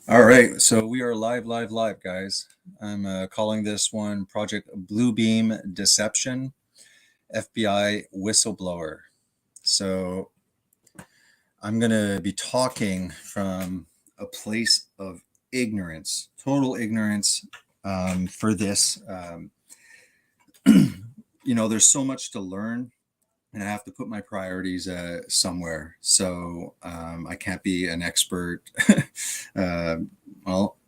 All right, so we are live, guys. I'm calling this one Project Bluebeam Deception, FBI Whistleblower. So I'm going to be talking from a place of ignorance, total ignorance for this. There's so much to learn, and I have to put my priorities somewhere. So I can't be an expert, uh,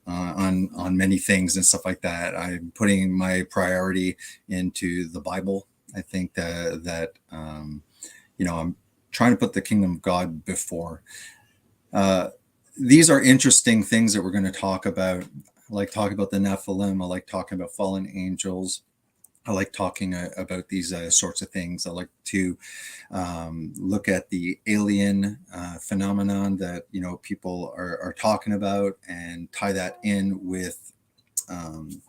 on many things and stuff like that. I'm putting my priority into the Bible. I think that I'm trying to put the kingdom of God before. Uh, these are interesting things that we're going to talk about. I like talking about the Nephilim. I like talking about fallen angels. I like talking about these sorts of things. I like to look at the alien phenomenon that people are talking about and tie that in um,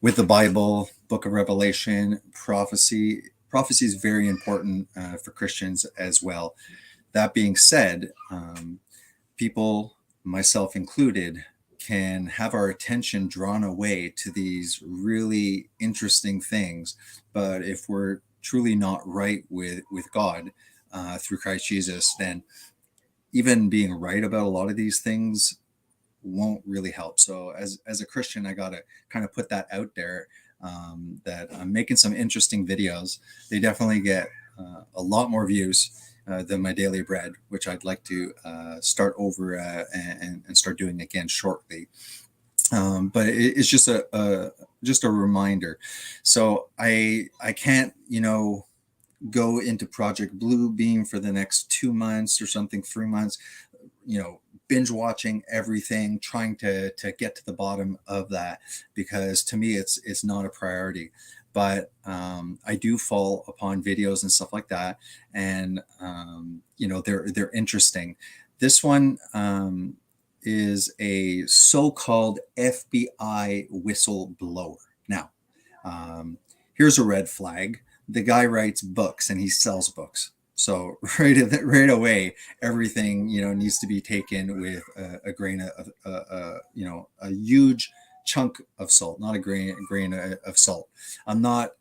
with the Bible, Book of Revelation, prophecy. Prophecy is very important for Christians as well. That being said, people, myself included, can have our attention drawn away to these really interesting things. But if we're truly not right with God through Christ Jesus, then even being right about a lot of these things won't really help. So as a Christian, I got to kind of put that out there, that I'm making some interesting videos. They definitely get a lot more views than my daily bread, which I'd like to start over and start doing again shortly. But it's just a reminder. So I can't go into Project Bluebeam for the next 2 months or something, 3 months, binge watching everything, trying to get to the bottom of that, because to me it's not a priority. But I do fall upon videos and stuff like that, and they're interesting. This one is a so-called FBI whistleblower. Now, um, here's a red flag. The guy writes books and he sells books. So right away, everything needs to be taken with a grain of a huge chunk of salt, not a grain of salt. I'm not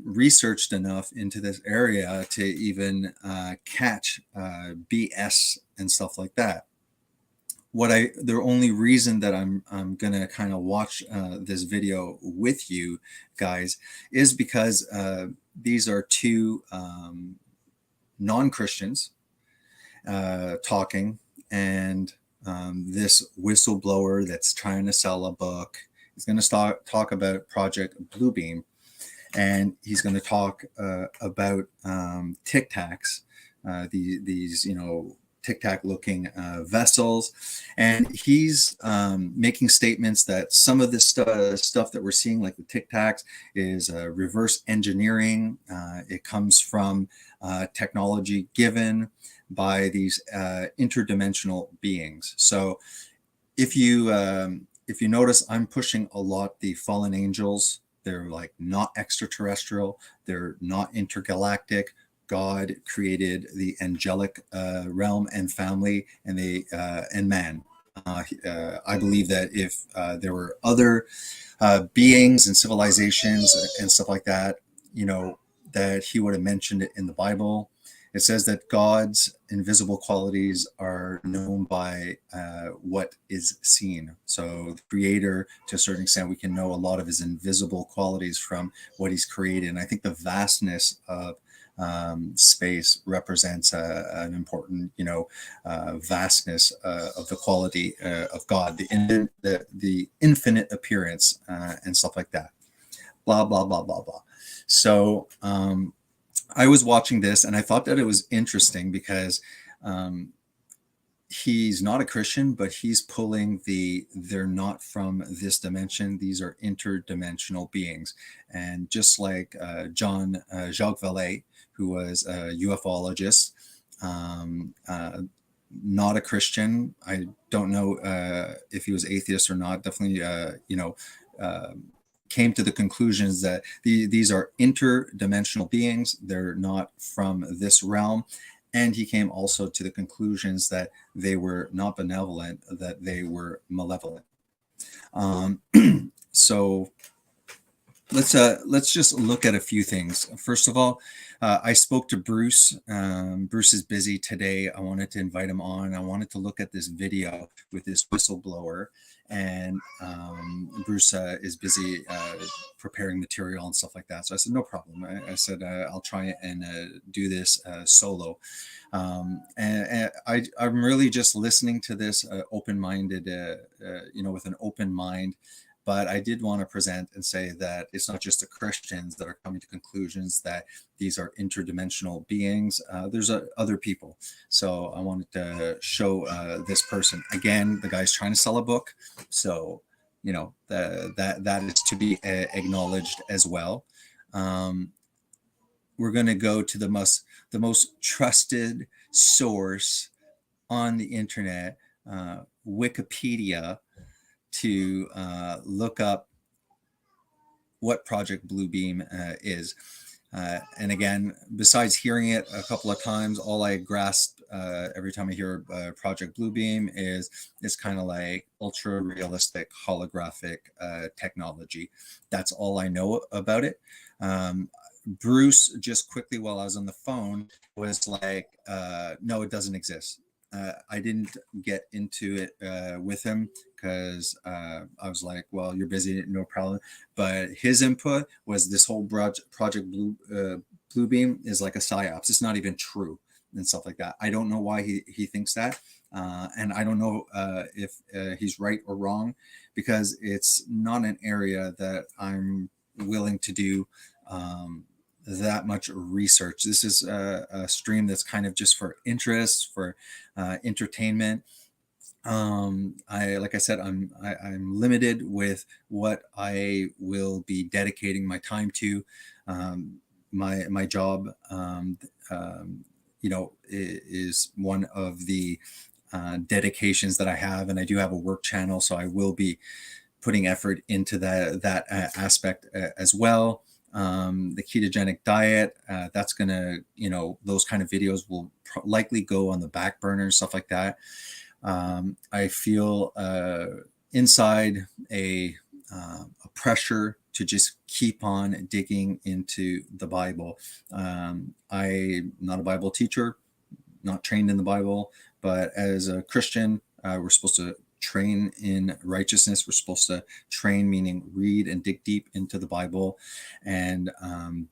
researched enough into this area to even catch BS and stuff like that. The only reason that I'm gonna kind of watch this video with you guys is because these are two non-Christians talking, and this whistleblower that's trying to sell a book is going to talk about Project Bluebeam, and he's going to talk about Tic Tacs, these Tic Tac looking vessels. And he's making statements that some of this stuff that we're seeing, like the Tic Tacs, is reverse engineering. It comes from technology given by these interdimensional beings. So if you notice, I'm pushing a lot the fallen angels. They're like not extraterrestrial. They're not intergalactic. God created the angelic realm and family, and man. I believe that if there were other beings and civilizations and stuff like that, that he would have mentioned it in the Bible. It says that God's invisible qualities are known by what is seen. So the creator, to a certain extent, we can know a lot of his invisible qualities from what he's created. And I think the vastness of space represents an important, vastness of the quality of God, the infinite appearance and stuff like that. Blah blah blah blah blah. So I was watching this and I thought that it was interesting because um, he's not a Christian, but he's pulling they're not from this dimension. These are interdimensional beings. And just like Jacques Vallée, who was a ufologist, not a Christian. I don't know if he was atheist or not. Definitely, uh, came to the conclusions that these are interdimensional beings. They're not from this realm, And he came also to the conclusions that they were not benevolent, that they were malevolent. Um, so let's just look at a few things. First of all, I spoke to Bruce. Bruce is busy today. I wanted to invite him on. I wanted to look at this video with this whistleblower, and Bruce is busy preparing material and stuff like that. So I said, no problem. I said, I'll try and do this solo. And I'm really just listening to this open-minded, with an open mind. But I did want to present and say that it's not just the Christians that are coming to conclusions that these are interdimensional beings. There's other people. So I wanted to show this person. Again, the guy's trying to sell a book. So, that is to be acknowledged as well. We're going to go to the most trusted source on the internet, Wikipedia, to look up what Project Bluebeam is. And again, besides hearing it a couple of times, all I grasp every time I hear Project Bluebeam is it's kind of like ultra realistic holographic technology. That's all I know about it. Bruce, just quickly while I was on the phone, was like, no, it doesn't exist. I didn't get into it with him because I was like, well, you're busy, no problem. But his input was this whole Project Bluebeam is like a psyops. It's not even true and stuff like that. I don't know why he thinks that. And I don't know if he's right or wrong, because it's not an area that I'm willing to do that much research. This is a stream that's kind of just for interest, for entertainment. Like I said, I'm limited with what I will be dedicating my time to. My job, is one of the dedications that I have, and I do have a work channel, so I will be putting effort into that aspect as well. The ketogenic diet, that's gonna, those kind of videos will likely go on the back burner, stuff like that. I feel inside a pressure to just keep on digging into the Bible. I'm not a Bible teacher, not trained in the Bible, but as a Christian, we're supposed to train in righteousness. We're supposed to train, meaning read and dig deep into the Bible. And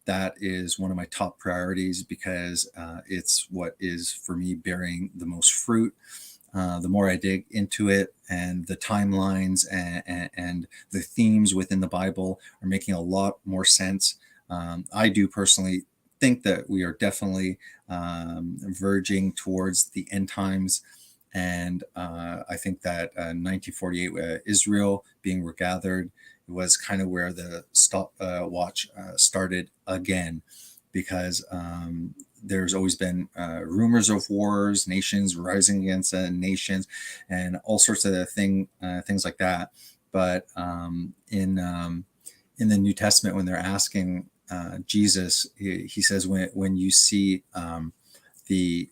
that is one of my top priorities, because it's what is, for me, bearing the most fruit. The more I dig into it, and the timelines and the themes within the Bible are making a lot more sense. I do personally think that we are definitely verging towards the end times. And I think that 1948, Israel being regathered, was kind of where the stopwatch started again, because there's always been rumors of wars, nations rising against nations, and all sorts of things like that. But in the New Testament, when they're asking Jesus, he says, when you see the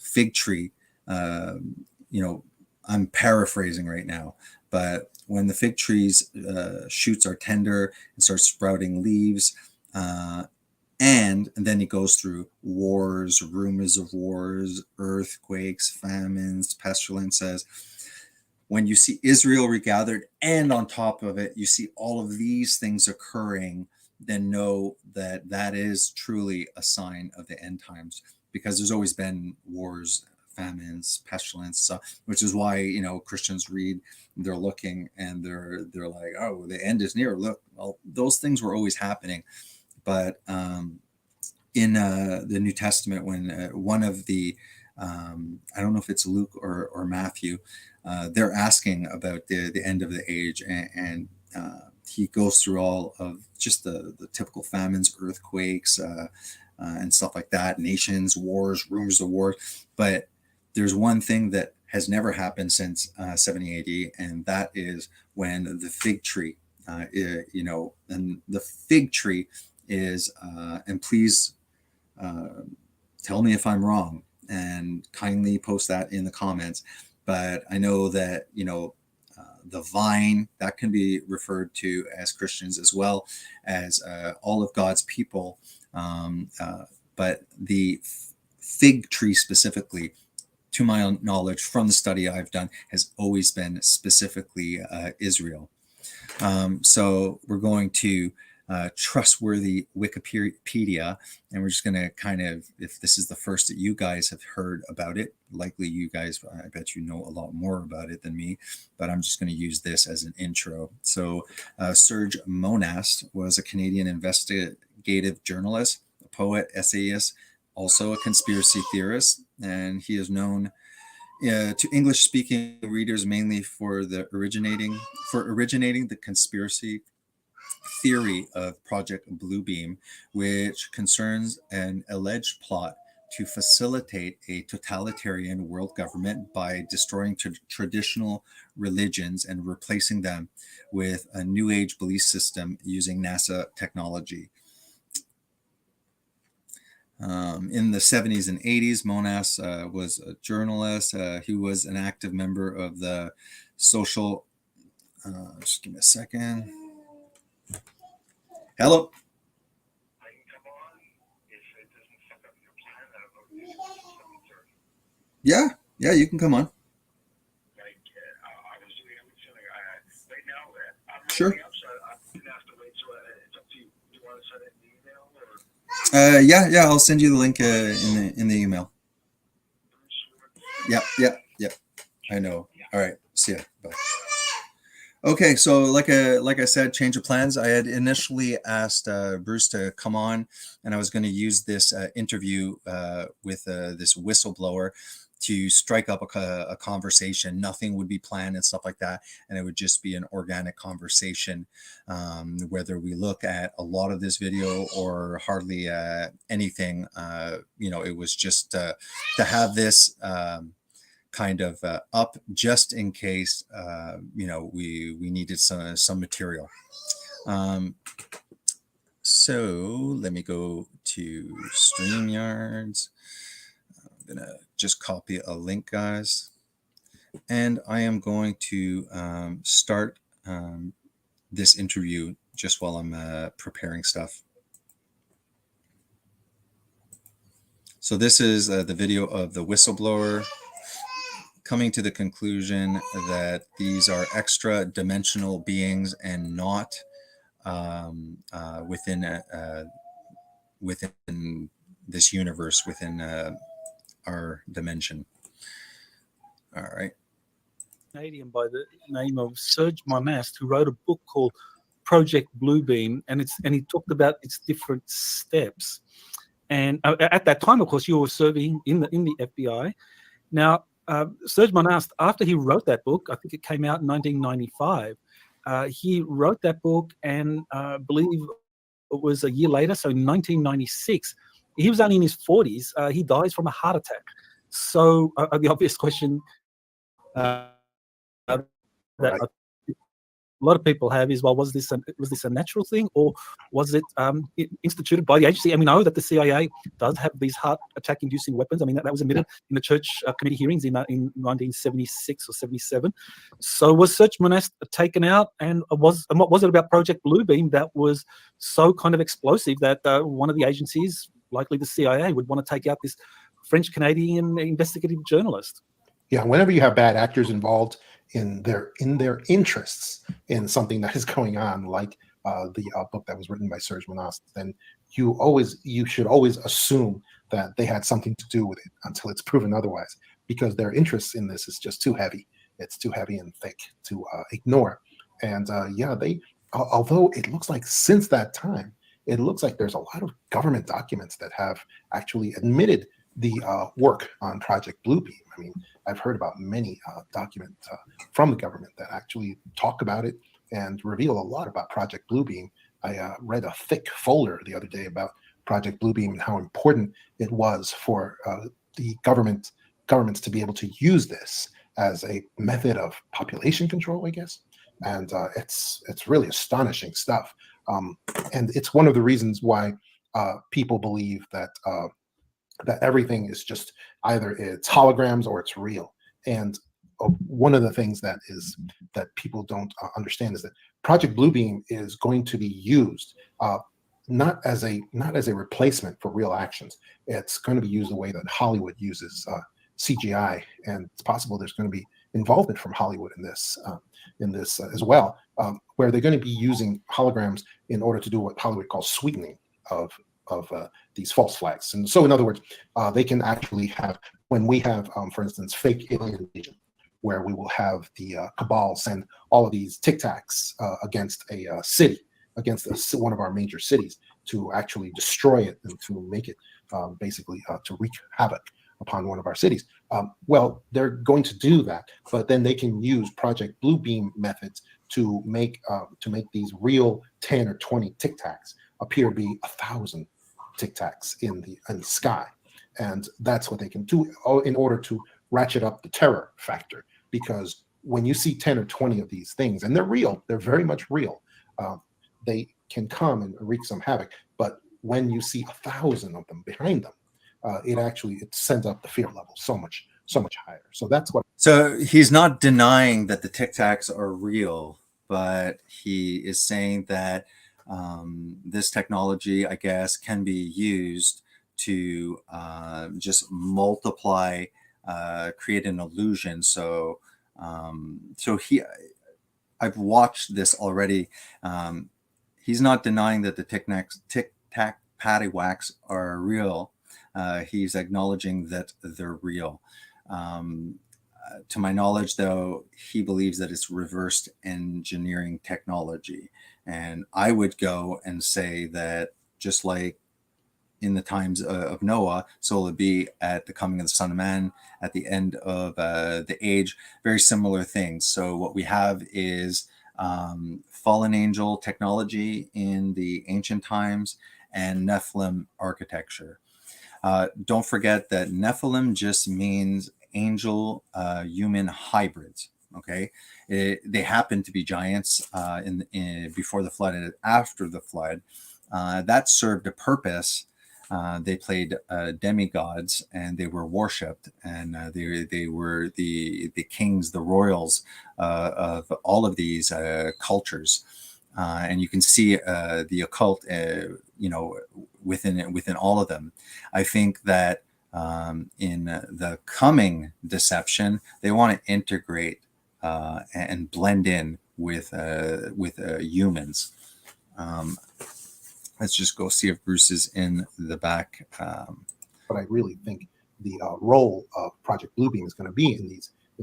fig tree, I'm paraphrasing right now, but when the fig tree's shoots are tender and starts sprouting leaves, and then it goes through wars, rumors of wars, earthquakes, famines, pestilences. When you see Israel regathered, and on top of it, you see all of these things occurring, then know that that is truly a sign of the end times, because there's always been wars, famines, pestilence, which is why, Christians read, they're looking, and they're like, oh, the end is near. Look, well, those things were always happening. But in the New Testament, when one of the, I don't know if it's Luke or Matthew, they're asking about the end of the age, and he goes through all of just the typical famines, earthquakes, and stuff like that, nations, wars, rumors of war. But there's one thing that has never happened since 70 AD, and that is when the fig tree, and the fig tree is, and please tell me if I'm wrong, and kindly post that in the comments. But I know that, the vine, that can be referred to as Christians as well as all of God's people. But the fig tree specifically, to my knowledge, from the study I've done, has always been specifically Israel. So we're going to trustworthy Wikipedia, and we're just going to kind of, if this is the first that you guys have heard about it, likely you guys, I bet you know a lot more about it than me, but I'm just going to use this as an intro. So Serge Monast was a Canadian investigative journalist, a poet, essayist, also a conspiracy theorist, and he is known to English-speaking readers mainly for originating the conspiracy theory of Project Bluebeam, which concerns an alleged plot to facilitate a totalitarian world government by destroying traditional religions and replacing them with a new age belief system using NASA technology. In the 70s and 80s, Monast was a journalist. He was an active member of the social. Just give me a second. Hello. Yeah, you can come on. Sure. Yeah, I'll send you the link in the email. Yep. I know. All right. See ya. Bye. Okay, so like I said, change of plans. I had initially asked Bruce to come on, and I was going to use this interview with this whistleblower to strike up a conversation. Nothing would be planned and stuff like that, and it would just be an organic conversation. Whether we look at a lot of this video or hardly anything, it was just to have this kind of up just in case we needed some material. So let me go to StreamYards. I'm gonna just copy a link, guys, and I am going to start this interview just while I'm preparing stuff. So this is the video of the whistleblower coming to the conclusion that these are extra dimensional beings and not within this universe, within our dimension. All right. Canadian by the name of Serge Monast, who wrote a book called Project Bluebeam, and he talked about its different steps. And at that time, of course, you were serving in the FBI. Now, Serge Monast, after he wrote that book, I think it came out in 1995, he wrote that book, and I believe it was a year later, so in 1996, he was only in his 40s, he dies from a heart attack. So the obvious question that right. a lot of people have is, well, was this a natural thing, or was it instituted by the agency? And we know that the CIA does have these heart attack inducing weapons. I mean, that was admitted in the Church Committee hearings in 1976 or 77. So was Serge Monast taken out, and what was it about Project Bluebeam that was so kind of explosive that one of the agencies, likely the CIA, would want to take out this French-Canadian investigative journalist? Yeah, whenever you have bad actors involved in their interests in something that is going on, like the book that was written by Serge Monast, then you should always assume that they had something to do with it until it's proven otherwise, because their interest in this is just too heavy. It's too heavy and thick to ignore. And although it looks like since that time, it looks like there's a lot of government documents that have actually admitted the work on Project Bluebeam. I mean, I've heard about many documents from the government that actually talk about it and reveal a lot about Project Bluebeam. I read a thick folder the other day about Project Bluebeam and how important it was for the governments to be able to use this as a method of population control, I guess. And it's really astonishing stuff. And it's one of the reasons why people believe that that everything is just either it's holograms or it's real. And one of the things that people don't understand is that Project Bluebeam is going to be used not as a replacement for real actions. It's going to be used the way that Hollywood uses CGI, and it's possible there's going to be involvement from Hollywood in this as well, where they're going to be using holograms in order to do what Hollywood calls sweetening of these false flags. And so, in other words, they can actually have, when we have, for instance, fake alien invasion, where we will have the cabal send all of these Tic Tacs against a city, against one of our major cities, to actually destroy it and to make it basically to wreak havoc upon one of our cities. Well, they're going to do that, but then they can use Project Bluebeam methods to make these real 10 or 20 Tic Tacs appear to be 1,000 Tic Tacs in the sky, and that's what they can do in order to ratchet up the terror factor. Because when you see 10 or 20 of these things, and they're real, they're very much real, they can come and wreak some havoc. But when you see 1,000 of them behind them, it sends up the fear level so much higher. So that's what. So he's not denying that the Tic Tacs are real, but he is saying that this technology, I guess, can be used to just multiply, create an illusion. So I've watched this already. He's not denying that the Tic Tac paddywhacks are real. He's acknowledging that they're real. To my knowledge, though, he believes that it's reversed engineering technology. And I would go and say that just like in the times of Noah, so will it be at the coming of the Son of Man, at the end of the age, very similar things. So what we have is fallen angel technology in the ancient times and Nephilim architecture. Don't forget that Nephilim just means angel human hybrids. Okay, they happen to be giants before the flood and after the flood. That served a purpose. They played demigods, and they were worshipped, and they were the kings, the royals of all of these cultures. And you can see the occult, within all of them. I think that in the coming deception, they want to integrate and blend in with humans. Let's just go see if Bruce is in the back. But I really think the role of Project Bluebeam is going to be in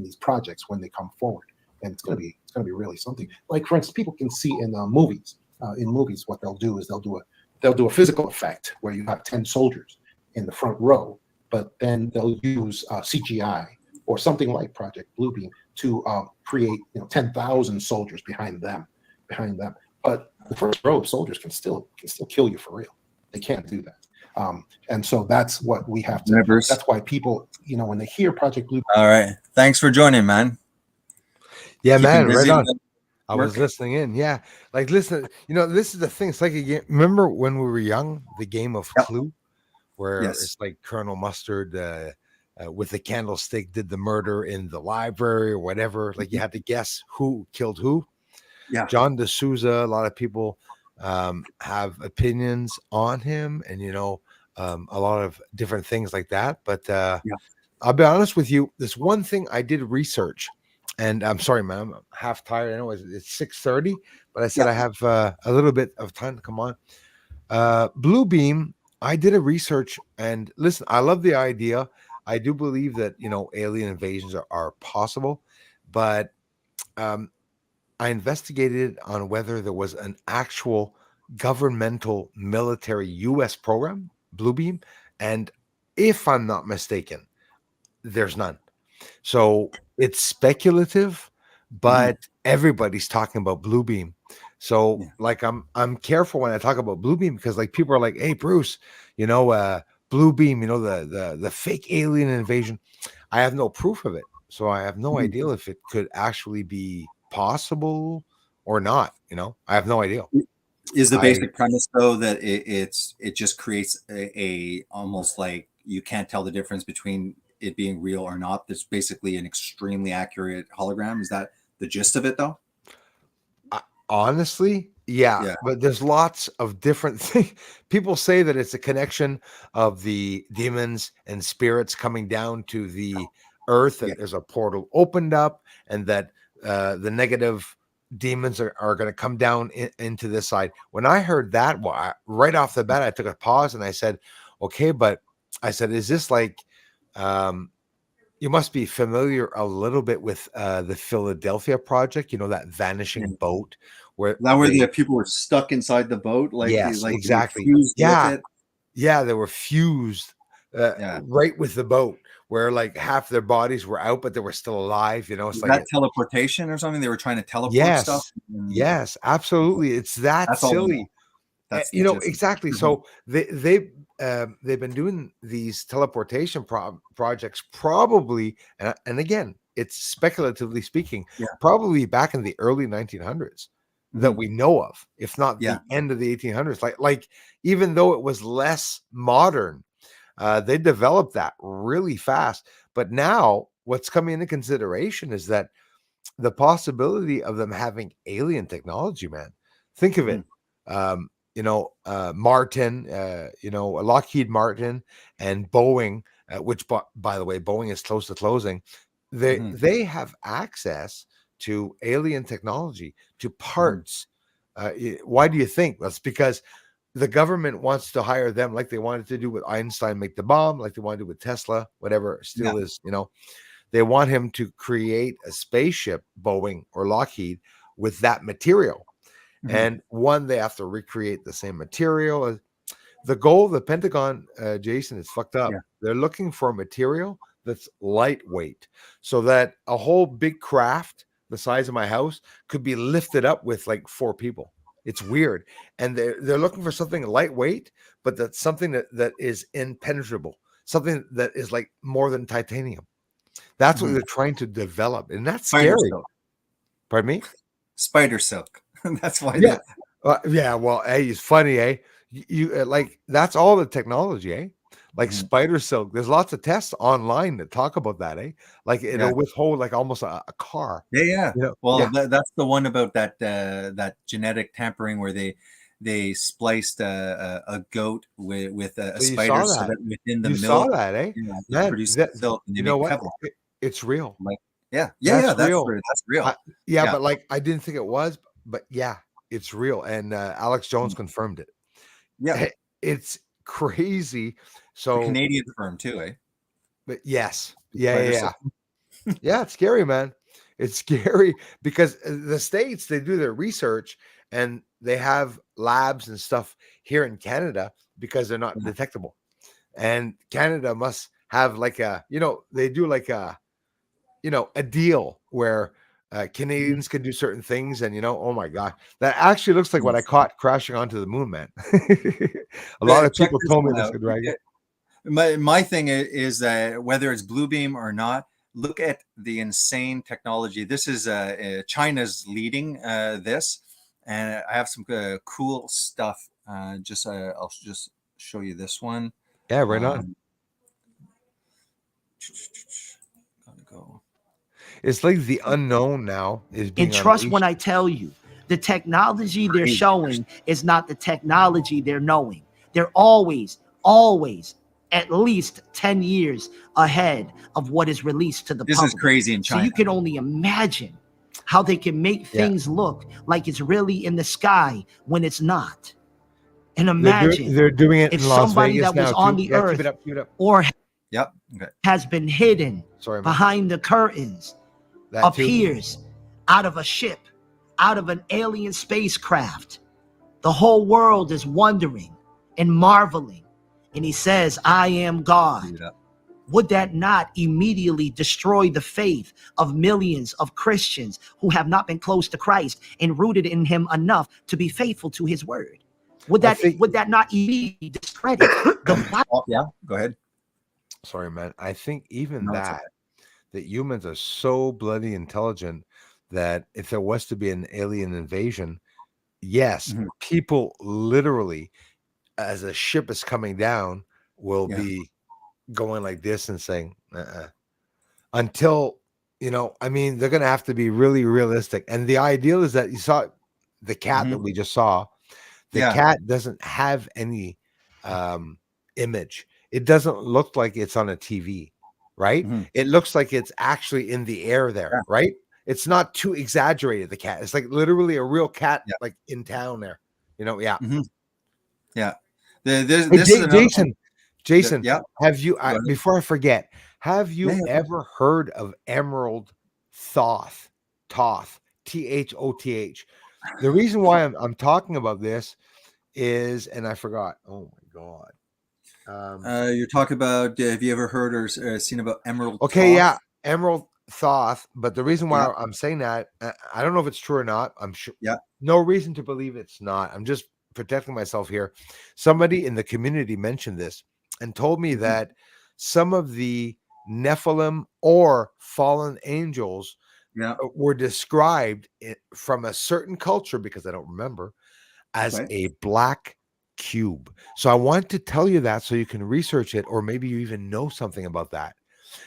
these projects when they come forward, and it's going to be really something. Like, for instance, people can see in movies. In movies, what they'll do is they'll do a physical effect where you have 10 soldiers in the front row, but then they'll use CGI or something like Project Bluebeam to create 10,000 soldiers behind them. But the first row of soldiers can still kill you for real. They can't do that. And so that's what we have to. Members. That's why people, when they hear Project Bluebeam. All right. Thanks for joining, man. Yeah, man. Busy Right on. with I was listening in. Yeah. Like, listen, this is the thing. It's like a game. Remember when we were young, the game of Clue, where it's like Colonel Mustard with the candlestick did the murder in the library or whatever. Like, you had to guess who killed who. Yeah. John D'Souza, a lot of people have opinions on him, and a lot of different things like that. But I'll be honest with you. There's one thing I did research, and I'm sorry, man, I'm half tired. I know it's 6:30, but I said I have a little bit of time to come on. Bluebeam, I did a research, and listen, I love the idea. I do believe that alien invasions are possible, but I investigated on whether there was an actual governmental military U.S. program, Bluebeam, and if I'm not mistaken, there's none. So it's speculative, but everybody's talking about Bluebeam. So like I'm careful when I talk about Bluebeam, because like people are like, "Hey, Bruce, Bluebeam, the fake alien invasion." I have no proof of it, so I have no idea if it could actually be possible or not. I have no idea. Is the basic premise though that it just creates a almost like you can't tell the difference between it being real or not. There's basically an extremely accurate hologram. Is that the gist of it, though? Honestly, yeah, Yeah. but there's lots of different things. People say that it's a connection of the demons and spirits coming down to the earth, that Yeah. there's a portal opened up, and that the negative demons are going to come down into this side. When I heard that, right off the bat, I took a pause and I said, okay, but I said, is this like, you must be familiar a little bit with the Philadelphia Project, that vanishing boat where That where the people were stuck inside the boat, yes, like exactly. fused with it. Yeah, they were fused right with the boat, where like half their bodies were out, but they were still alive. It's Is like that teleportation or something? They were trying to teleport stuff. yes, absolutely. It's That's all I know. silly. That's the gist. Exactly. Mhm. So they've been doing these teleportation projects probably, and again, it's speculatively speaking, Yeah. probably back in the early 1900s that Mhm. we know of, if not Yeah. the end of the 1800s. Like even though it was less modern, they developed that really fast. But now what's coming into consideration is that the possibility of them having alien technology, man. Think of it. Martin, Lockheed Martin and Boeing, which by the way, Boeing is close to closing. Mhm. They have access to alien technology, to parts. Why do you think? That's because the government wants to hire them, like they wanted to do with Einstein, make the bomb, like they want to do with Tesla, whatever still is, they want him to create a spaceship, Boeing or Lockheed, with that material. Mhm. And one, they have to recreate the same material. The goal of the Pentagon, Jason, is fucked up. Yeah. They're looking for material that's lightweight, so that a whole big craft the size of my house could be lifted up with like 4 people. It's weird. And they're looking for something lightweight, but that's something that is impenetrable, something that is like more than titanium. That's what Mhm. they're trying to develop, and that's Spider scary. silk. Pardon me? Spider silk. That's why. Yeah. Yeah. Well, hey, it's funny, eh? You like that's all the technology, eh? Like Mhm. spider silk. There's lots of tests online that talk about that, eh? Like it'll Yeah. withhold like almost a car. Yeah. Well, Yeah. that's the one about that genetic tampering where they spliced a goat with a So you spider, saw so that. that within the You saw milk, that, eh? it Man, produces that silk, and they you make know what? Kevlar. It's real. Like, That's that's real. real. Yeah, Yeah. but like I didn't think it was, but yeah, it's real. And Alex Jones confirmed it. Yeah. It's crazy. A So, Canadian firm too, eh? but yes, Spider yeah. silk. Yeah, it's scary, man. It's scary because the States, they do their research and they have labs and stuff here in Canada because they're not Yeah. detectable. And Canada must have like they do like a deal where Canadians can do certain things. And, oh my God, that actually looks like what I Yes. caught crashing onto the moon, man. A lot of Check people this told me one this out. could drag it. My thing is that whether it's Bluebeam or not, look at the insane technology. This is China's leading this, and I have some cool stuff. I'll just show you this one. Yeah, right on. Gotta go. It's like the unknown now is being And trust unleashed. when I tell you, the technology they're Crazy. showing is not the technology they're knowing. They're always at least 10 years ahead of what is released to the This public. is crazy in So China. you can only imagine how they can make things look like it's really in the sky when it's not. And imagine They're doing it if in Las somebody Vegas that was now, on too. the Yeah, earth keep it up. or Yep. Okay. has been hidden Sorry, man. behind the curtains That too. appears out of a ship, out of an alien spacecraft. The whole world is wondering and marveling. And he says, I am Leave God. it up. Would that not immediately destroy the faith of millions of Christians who have not been close to Christ and rooted in him enough to be faithful to his word? Would I think- that not immediately discredit the Bible? Oh, yeah. Go ahead. Sorry, man. I think even No, it's that humans are so bloody intelligent that if there was to be an alien invasion, yes, Mhm. people literally, as a ship is coming down, will Yeah. be going like this and saying, until, you know, I mean, they're going to have to be really realistic. And the ideal is that you saw the cat that we just saw. The cat doesn't have any image. It doesn't look like it's on a TV, right? It looks like it's actually in the air there, right? It's not too exaggerated. The cat, it's like literally a real cat, like in town there, you know? Yeah. Yeah. Hey, This is another one. Jason, Yeah. have you, Go ahead. before I forget, have you Yeah. ever heard of Emerald Thoth? Thoth, Thoth. The reason why I'm talking about this is, and I forgot. Oh my God. You're talking about, have you ever heard or seen about Emerald Okay, Thoth? yeah, Emerald Thoth. But the reason why I'm saying that, I don't know if it's true or not. I'm sure. Yeah. No reason to believe it's not. I'm just protecting myself here. Somebody in the community mentioned this and told me that some of the Nephilim or fallen angels were described from a certain culture, because I don't remember, as a black cube. So I want to tell you that so you can research it, or maybe you even know something about that,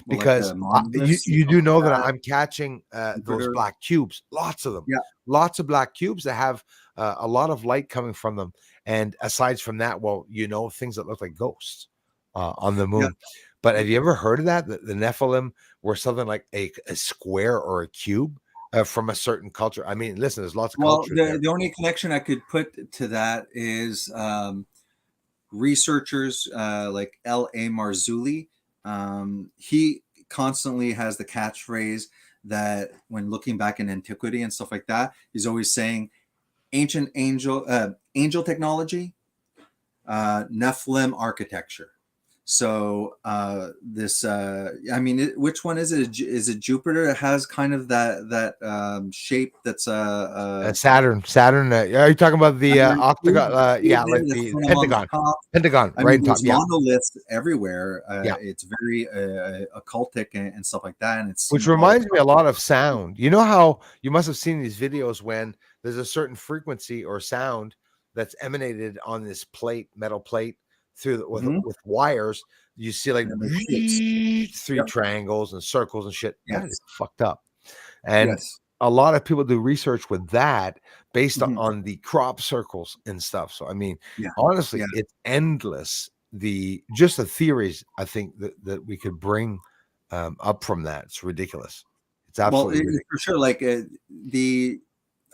because you do know that I'm catching those black cubes, lots of them, lots of black cubes that have a lot of light coming from them. And aside from that, well, you know, things that look like ghosts on the moon. But have you ever heard of that? The Nephilim were something like a square or a cube from a certain culture. I mean, listen, there's lots of culture. The only connection I could put to that is researchers like L.A. Marzulli. He constantly has the catchphrase that when looking back in antiquity and stuff like that, he's always saying ancient angel technology, Nephilim architecture. So this, I mean, which one is it? Is it Jupiter? It has kind of that shape that's Saturn. Are you talking about the octagon? Yeah, like the Pentagon. Pentagon, I right? mean, there's monoliths everywhere. It's very occultic and stuff like that. And it's which reminds me a lot of sound. You know how you must have seen these videos when there's a certain frequency or sound that's emanated on this plate, metal plate, through with wires. You see like 3 triangles and circles and shit. That is fucked up. And a lot of people do research with that based on the crop circles and stuff. So I mean, honestly, it's endless. Just the theories I think that we could bring up from that. It's ridiculous. It's absolutely ridiculous. For sure. Like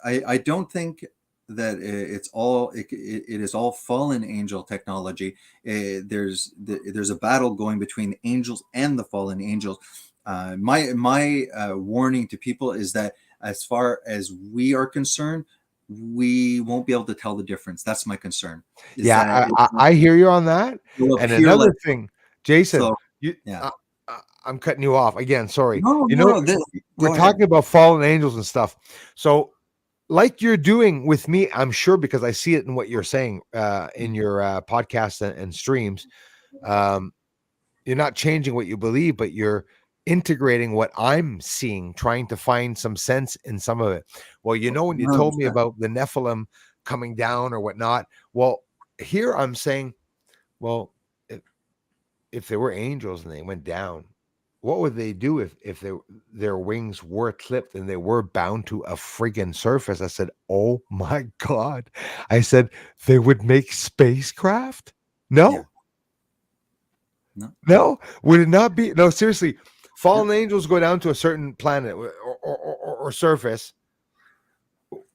I don't think that it is all fallen angel technology. There's a battle going between the angels and the fallen angels. My warning to people is that as far as we are concerned, we won't be able to tell the difference. That's my concern. I hear you on that. And another thing, Jason, I'm cutting you off again. Sorry. We're talking about fallen angels and stuff. So like you're doing with me, I'm sure, because I see it in what you're saying in your podcasts and streams. You're not changing what you believe, but you're integrating what I'm seeing, trying to find some sense in some of it. Well, you know, when you told me about the Nephilim coming down or whatnot, well, here I'm saying, well, if they were angels and they went down, what would they do if their wings were clipped and they were bound to a friggin' surface? I said, oh my God. I said, they would make spacecraft? No. No. Would it not be? No, seriously. Fallen angels go down to a certain planet or surface.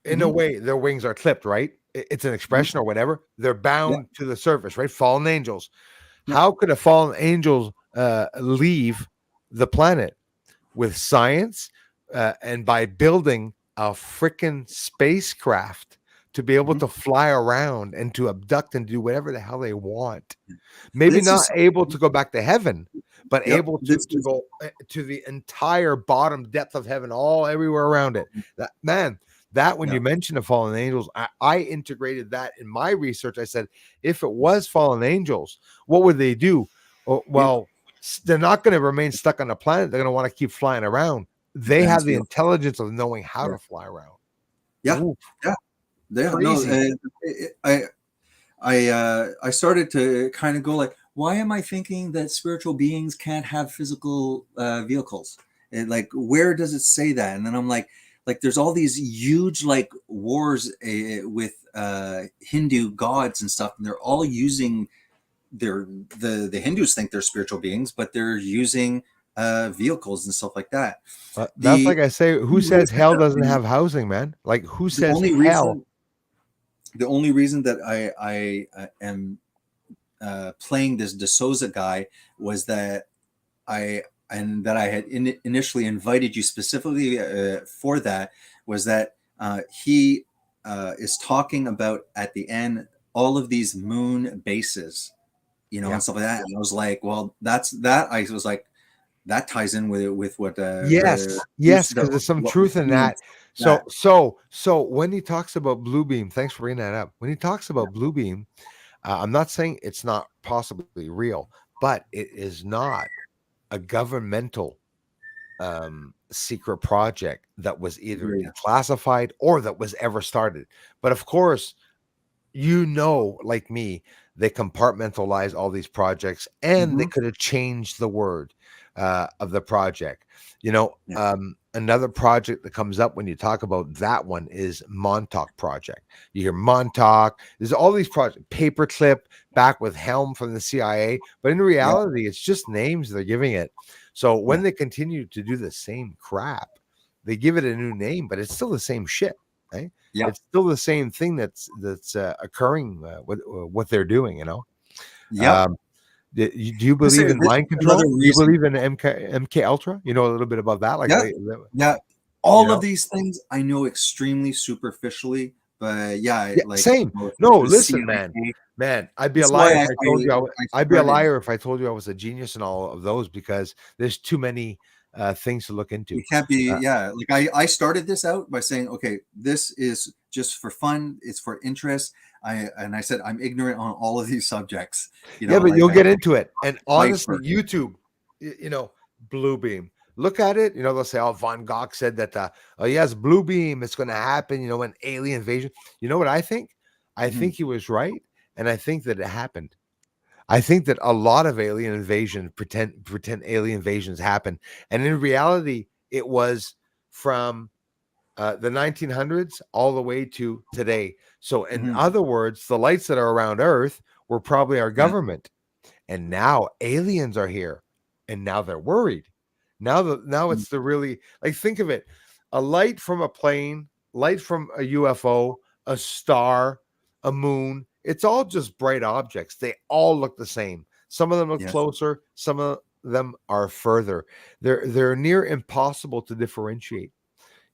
In a way, their wings are clipped, right? It's an expression or whatever. They're bound to the surface, right? Fallen angels. How could a fallen angel leave the planet? With science and by building a freaking spacecraft to be able to fly around and to abduct and do whatever the hell they want. Maybe not able to go back to heaven, but able to go to the entire bottom depth of heaven, all everywhere around it. That when you mentioned the fallen angels, I integrated that in my research. I said, if it was fallen angels, what would they do? Well, they're not going to remain stuck on the planet. They're going to want to keep flying around. They have the intelligence of knowing how to fly around. I started to kind of go like, why am I thinking that spiritual beings can't have physical vehicles? And like, where does it say that? And then I'm like, there's all these huge like wars with Hindu gods and stuff, and they're all using the Hindus think they're spiritual beings, but they're using vehicles and stuff like that. That's like I say, who says hell doesn't have housing, man? Like, who says hell? The only reason that I am playing this De Souza guy was that I had initially invited you specifically for that, was that he is talking about at the end all of these moon bases, you know, and stuff like that. And I was like, well, that's that. I was like, that ties in with what yes, because there's some truth in that. So when he talks about Bluebeam, thanks for bringing that up. When he talks about Bluebeam, I'm not saying it's not possibly real, but it is not a governmental secret project that was either classified or that was ever started. But of course, you know, like me, they compartmentalize all these projects, and they could have changed the word of the project. You know, another project that comes up when you talk about that one is Montauk Project. You hear Montauk. There's all these projects. Paperclip, back with Helm from the CIA. But in reality, it's just names they're giving it. So when they continue to do the same crap, they give it a new name, but it's still the same shit. Right? Yeah. It's still the same thing that's occurring with what they're doing, you know? Yeah. Do you believe in mind control? Do you believe in MK Ultra? You know a little bit about that? Like, all of these things I know extremely superficially, but like same. No, listen, man, I'd be a liar if I told you. I'd be a liar if I told you I was a genius in all of those, because there's too many things to look into. You can't be, like I started this out by saying, okay, this is just for fun, it's for interest. I said I'm ignorant on all of these subjects. You know, yeah, but you'll get into it. And honestly, YouTube, you know, Bluebeam. Look at it. You know, they'll say, "Oh, Von Gogh said that." Oh, yes, Bluebeam. It's going to happen. You know, an alien invasion. You know what I think? I think he was right, and I think that it happened. I think that a lot of alien invasion, pretend alien invasions happen, and in reality, it was from the 1900s all the way to today. So, in other words, the lights that are around Earth were probably our government, and now aliens are here, and now they're worried. Now it's the really, like, think of it: a light from a plane, light from a UFO, a star, a moon. It's all just bright objects. They all look the same. Some of them look closer. Some of them are further. They're near impossible to differentiate.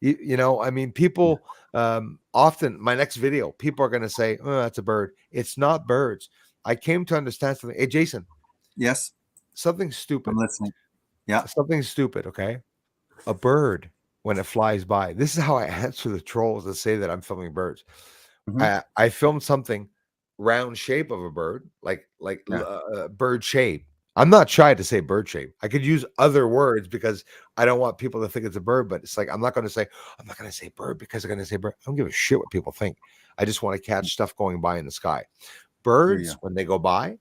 You know, I mean, people often, my next video, people are going to say, "Oh, that's a bird." It's not birds. I came to understand something. Hey, Jason. Yes. Something stupid. I'm listening. Yeah. Something stupid. Okay. A bird, when it flies by. This is how I answer the trolls that say that I'm filming birds. I filmed something round shape of a bird, like bird shape. I'm not shy to say bird shape. I could use other words because I don't want people to think it's a bird, but it's like, I'm not going to say bird because I'm going to say bird. I don't give a shit what people think. I just want to catch stuff going by in the sky. Birds, when they go by,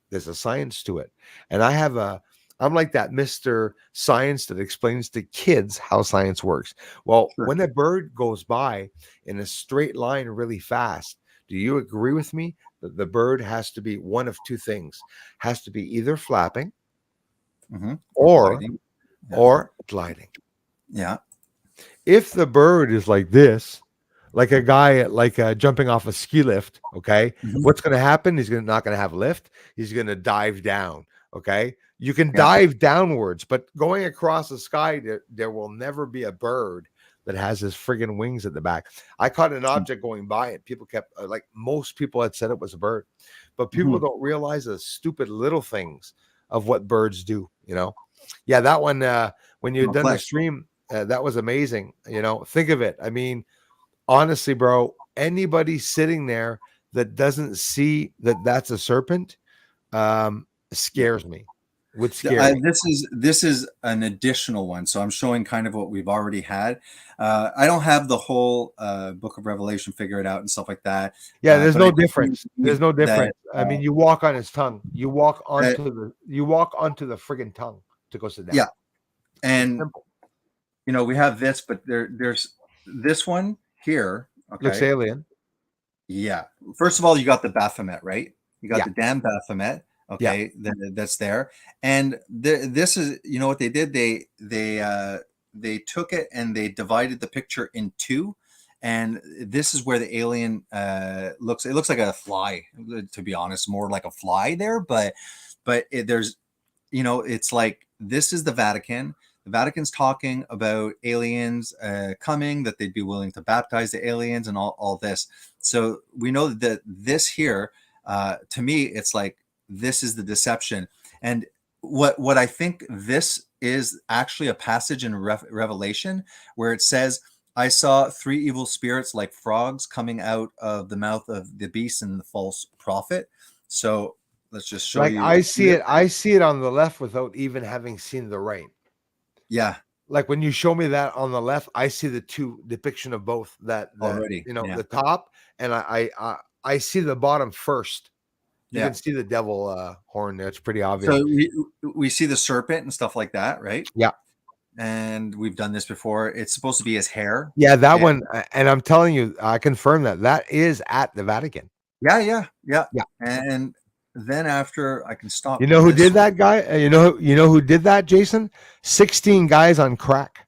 there's a science to it. And I'm like that Mr. Science that explains to kids how science works. Well, when a bird goes by in a straight line really fast, do you agree with me that the bird has to be one of two things? Has to be either flapping or gliding. Yeah. If the bird is like this, like a guy jumping off a ski lift, okay, what's going to happen? He's not going to have lift. He's going to dive down, okay? You can dive downwards, but going across the sky, there will never be a bird that has his friggin' wings at the back. I caught an object going by, and people kept, like, most people had said it was a bird, but people don't realize the stupid little things of what birds do, you know? Yeah, that one, when you had done the stream, that was amazing. You know, think of it. I mean, honestly, bro, anybody sitting there that doesn't see that that's a serpent scares me. would scare me. This is an additional one, so I'm showing kind of what we've already had. I don't have the whole Book of Revelation figured out and stuff like that. Yeah, there's but no I do difference. There's no believe difference. that, I mean, you walk on his tongue. You walk that- onto the friggin' tongue to go sit down. Yeah. And Simple. you know, we have this, but there's this one here. Okay. Looks alien. Yeah. First of all, you got the Baphomet, right? You got Yeah. the damn Baphomet. Okay, that's there. And this is, you know what they did? They took it and they divided the picture in two. And this is where the alien looks. It looks like a fly, to be honest, more like a fly there. But there's, you know, it's like this is the Vatican. The Vatican's talking about aliens coming, that they'd be willing to baptize the aliens and all this. So we know that this here, to me, it's like this is the deception. And what I think this is actually a passage in Revelation where it says, I saw 3 evil spirits like frogs coming out of the mouth of the beast and the false prophet. So let's just show Like you. I see it on the left without even having seen the right. Yeah. Like when you show me that on the left, I see the two depiction of both Already, you know, yeah. the top, and I see the bottom first. You Yeah. can see the devil horn there. It's pretty obvious. So we see the serpent and stuff like that, right? Yeah. And we've done this before. It's supposed to be his hair. Yeah, that Yeah. one, and I'm telling you, I confirm that is at the Vatican. Yeah. Yeah. And then after I can stop. You know who this. did that, guy? You know who did that, Jason? 16 guys on crack.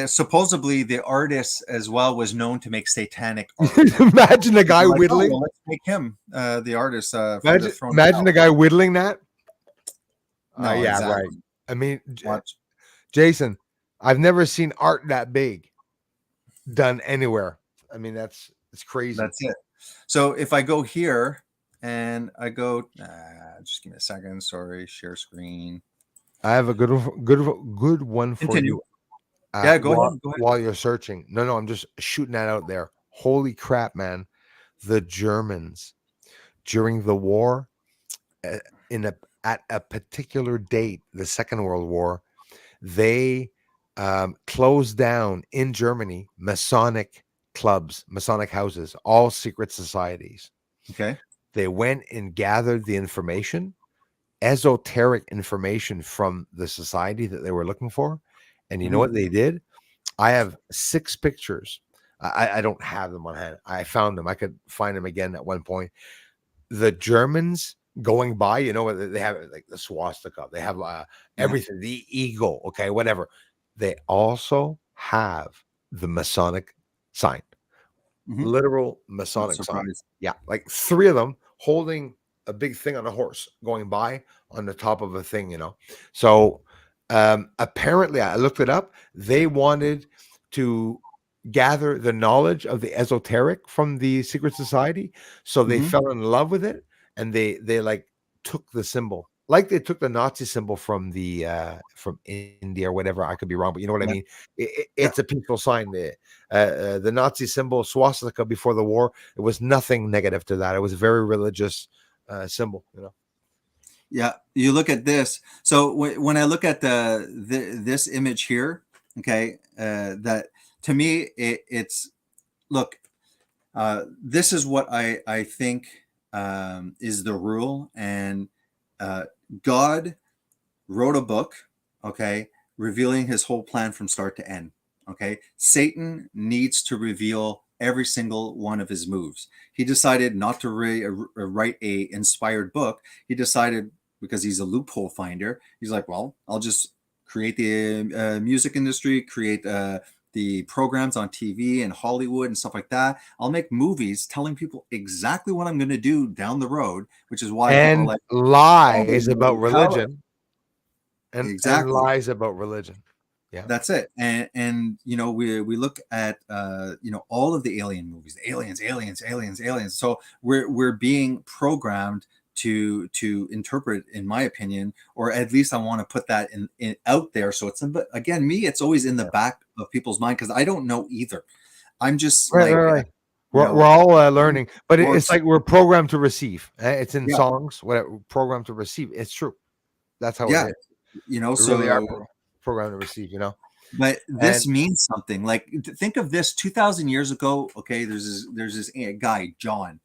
Supposedly the artist as well was known to make satanic art. Imagine the guy Like, oh, whittling. well, let's make him the artist. For the Imagine, throne imagine the now. guy whittling that. No, Yeah, exactly. right. I mean, Watch. Jason, I've never seen art that big done anywhere. I mean, it's crazy. That's it. So if I go here and I go, just give me a second. Sorry, share screen. I have a good one for Continue. you. Yeah, go while, ahead. Go ahead. While you're searching. No, I'm just shooting that out there. Holy crap, man. The Germans during the war, at a particular date, the Second World War, they closed down in Germany Masonic clubs, Masonic houses, all secret societies. Okay. They went and gathered the information, esoteric information from the society that they were looking for. And you know what they did? I have 6 pictures. I don't have them on hand. I found them. I could find them again at one point. The Germans going by, you know, they have like the swastika. They have everything, the eagle, okay, whatever. They also have the Masonic sign, literal Masonic sign. Yeah, like 3 of them holding a big thing on a horse going by on the top of a thing, you know. So apparently, I looked it up. They wanted to gather the knowledge of the esoteric from the secret society, so they fell in love with it, and they like took the symbol, like they took the Nazi symbol from the from India or whatever. I could be wrong, but you know what I mean. It's a peaceful sign. The Nazi symbol swastika before the war, it was nothing negative to that. It was a very religious symbol, you know. Yeah, you look at this. So when I look at this image here, okay, that to me it's look. This is what I think is the rule, and God wrote a book, okay, revealing his whole plan from start to end. Okay, Satan needs to reveal every single one of his moves. He decided not to write a inspired book. He decided, because he's a loophole finder, he's like, well, I'll just create the music industry, create the programs on TV and Hollywood and stuff like that. I'll make movies telling people exactly what I'm going to do down the road, which is why and people are like, lies about religion. And exactly. lies about religion. Yeah, that's it. And you know, we look at you know, all of the alien movies, the aliens. So we're being programmed to interpret, in my opinion, or at least I want to put that in out there. So it's, again, me, it's always in the back of people's mind, because I don't know either. I'm just right. We're all learning, but it's like we're programmed to receive. It's in songs, whatever, programmed to receive. It's true. That's how Yeah, it is. you know, We really are so programmed to receive, you know. but And this means something. Like think of this 2000 years ago. Okay, there's this guy, John.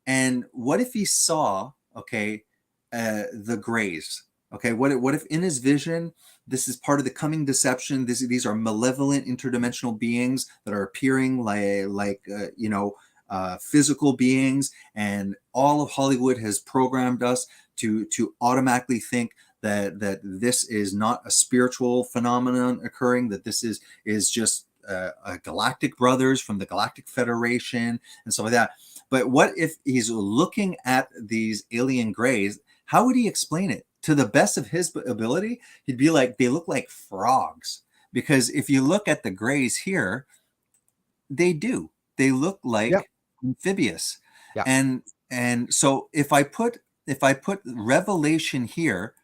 And what if he saw, okay, the grays? Okay, what if in his vision, this is part of the coming deception? These are malevolent interdimensional beings that are appearing physical beings, and all of Hollywood has programmed us to automatically think that this is not a spiritual phenomenon occurring, that this is just a galactic brothers from the Galactic Federation and stuff like that. But what if he's looking at these alien grays? How would he explain it? To the best of his ability, he'd be like, they look like frogs. Because if you look at the grays here, they do. They look like yeah, amphibious. yeah. And so if I put Revelation here,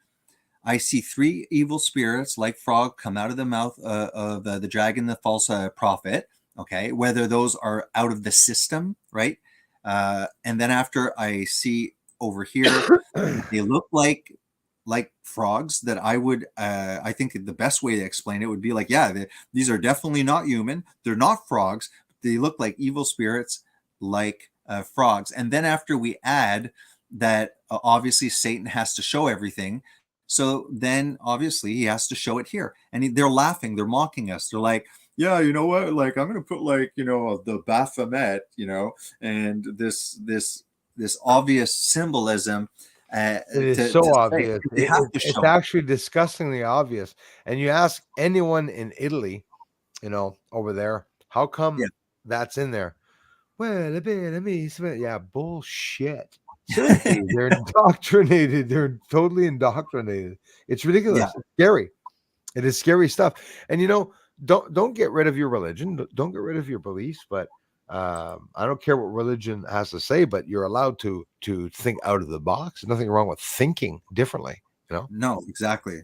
I see three evil spirits like frog come out of the mouth of the dragon, the false prophet. Okay, whether those are out of the system, right? And then after I see over here, they look like frogs. That I think the best way to explain it would be like, yeah, these are definitely not human. They're not frogs. They look like evil spirits, like frogs. And then after we add that, obviously Satan has to show everything. So then obviously he has to show it here. And they're laughing, they're mocking us. They're like, yeah, you know what? Like, I'm going to put the Baphomet, and this obvious symbolism. It is so obvious. They have to It's show. actually disgustingly obvious. And you ask anyone in Italy, over there, how come that's in there? Well, a bit of me, yeah, bullshit. Seriously, they're indoctrinated. They're totally indoctrinated. It's ridiculous. Yeah. It's scary. It is scary stuff. And don't get rid of your religion. Don't get rid of your beliefs. But I don't care what religion has to say. But you're allowed to think out of the box. There's nothing wrong with thinking differently. No, exactly.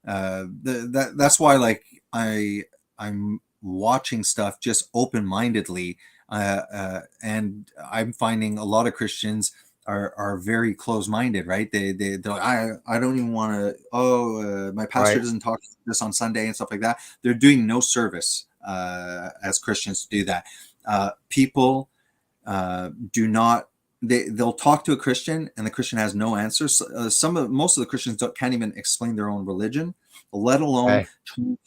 That's why, like, I'm watching stuff just open-mindedly, and I'm finding a lot of Christians are very close-minded, right? They're like, I don't even want to. My pastor Right. doesn't talk this on Sunday and stuff like that. They're doing no service as Christians to do that. People do not. They'll talk to a Christian and the Christian has no answers. Most of the Christians can't even explain their own religion, let alone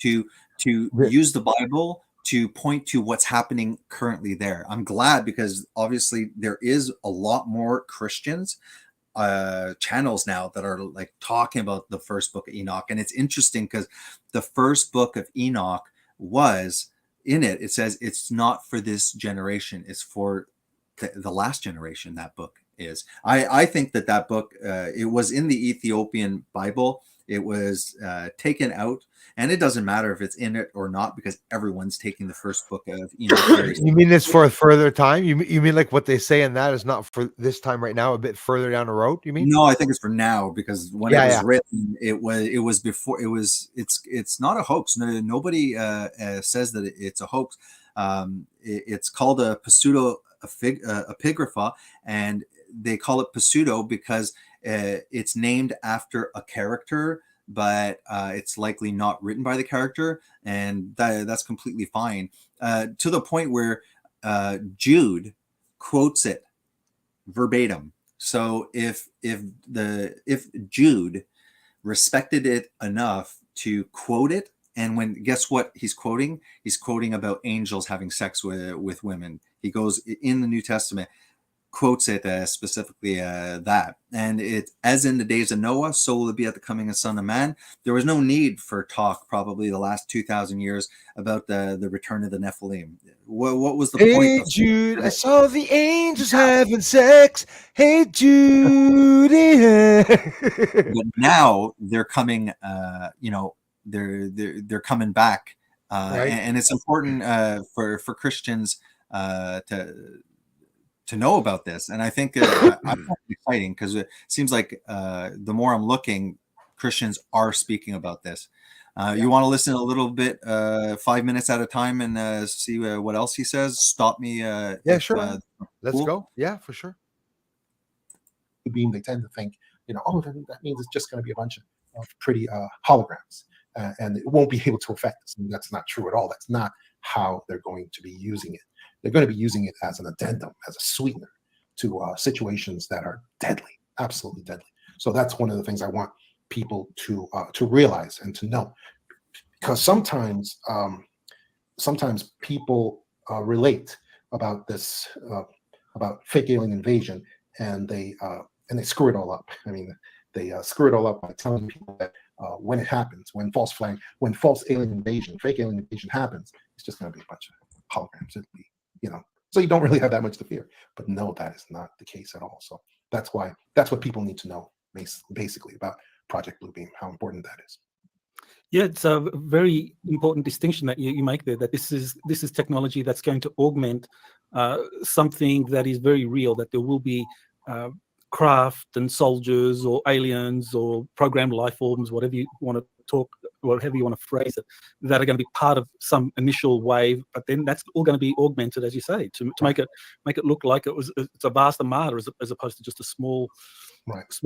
to use the Bible to point to what's happening currently there. I'm glad, because obviously there is a lot more Christians channels now that are like talking about the first book of Enoch. And it's interesting because the first book of Enoch was in it. It says it's not for this generation. It's for the last generation. That book is. I think that book, it was in the Ethiopian Bible. It was taken out, and it doesn't matter if it's in it or not, because everyone's taking the first book of Enoch. You mean it's for a further time? You mean like what they say in that is not for this time right now, a bit further down the road? You mean? No, I think it's for now, because when it was written, it was before. It's not a hoax. Nobody says that it's a hoax. It's called a pseudepigrapha, and they call it pseudo because it's named after a character, but it's likely not written by the character, and that's completely fine. To the point where Jude quotes it verbatim. So if Jude respected it enough to quote it, and guess what he's quoting? He's quoting about angels having sex with women. He goes in the New Testament, quotes it specifically that, and it, as in the days of Noah, so will it be at the coming of Son of Man. There was no need for talk probably the last 2,000 years about the return of the Nephilim. What was the point? Hey Jude, I saw the angels having sex. Hey Jude. But now they're coming. They're coming back, Right. and it's important for Christians to know about this. And I think I find it exciting, because it seems like the more I'm looking, Christians are speaking about this. You want to listen a little bit, 5 minutes at a time, and see what else he says? Stop me. Yeah, sure. Let's go. Yeah, for sure. Beam, they tend to think, oh, that means it's just going to be a bunch of pretty holograms, and it won't be able to affect us. And that's not true at all. That's not how they're going to be using it. They're going to be using it as an addendum, as a sweetener to situations that are deadly, absolutely deadly. So that's one of the things I want people to realize and to know, because sometimes people relate about this about fake alien invasion, and they screw it all up. I mean, they screw it all up by telling people that when it happens, when false alien invasion, fake alien invasion happens, it's just going to be a bunch of holograms. It'll be, so you don't really have that much to fear. But no, that is not the case at all. So that's what people need to know, basically, about Project Bluebeam, how important that is. Yeah, it's a very important distinction that you make there, that this is technology that's going to augment something that is very real, that there will be craft and soldiers or aliens or programmed life forms, whatever you want to talk, whatever you want to phrase it, that are going to be part of some initial wave, but then that's all going to be augmented, as you say, to make it look like it's a vast armada as opposed to just a small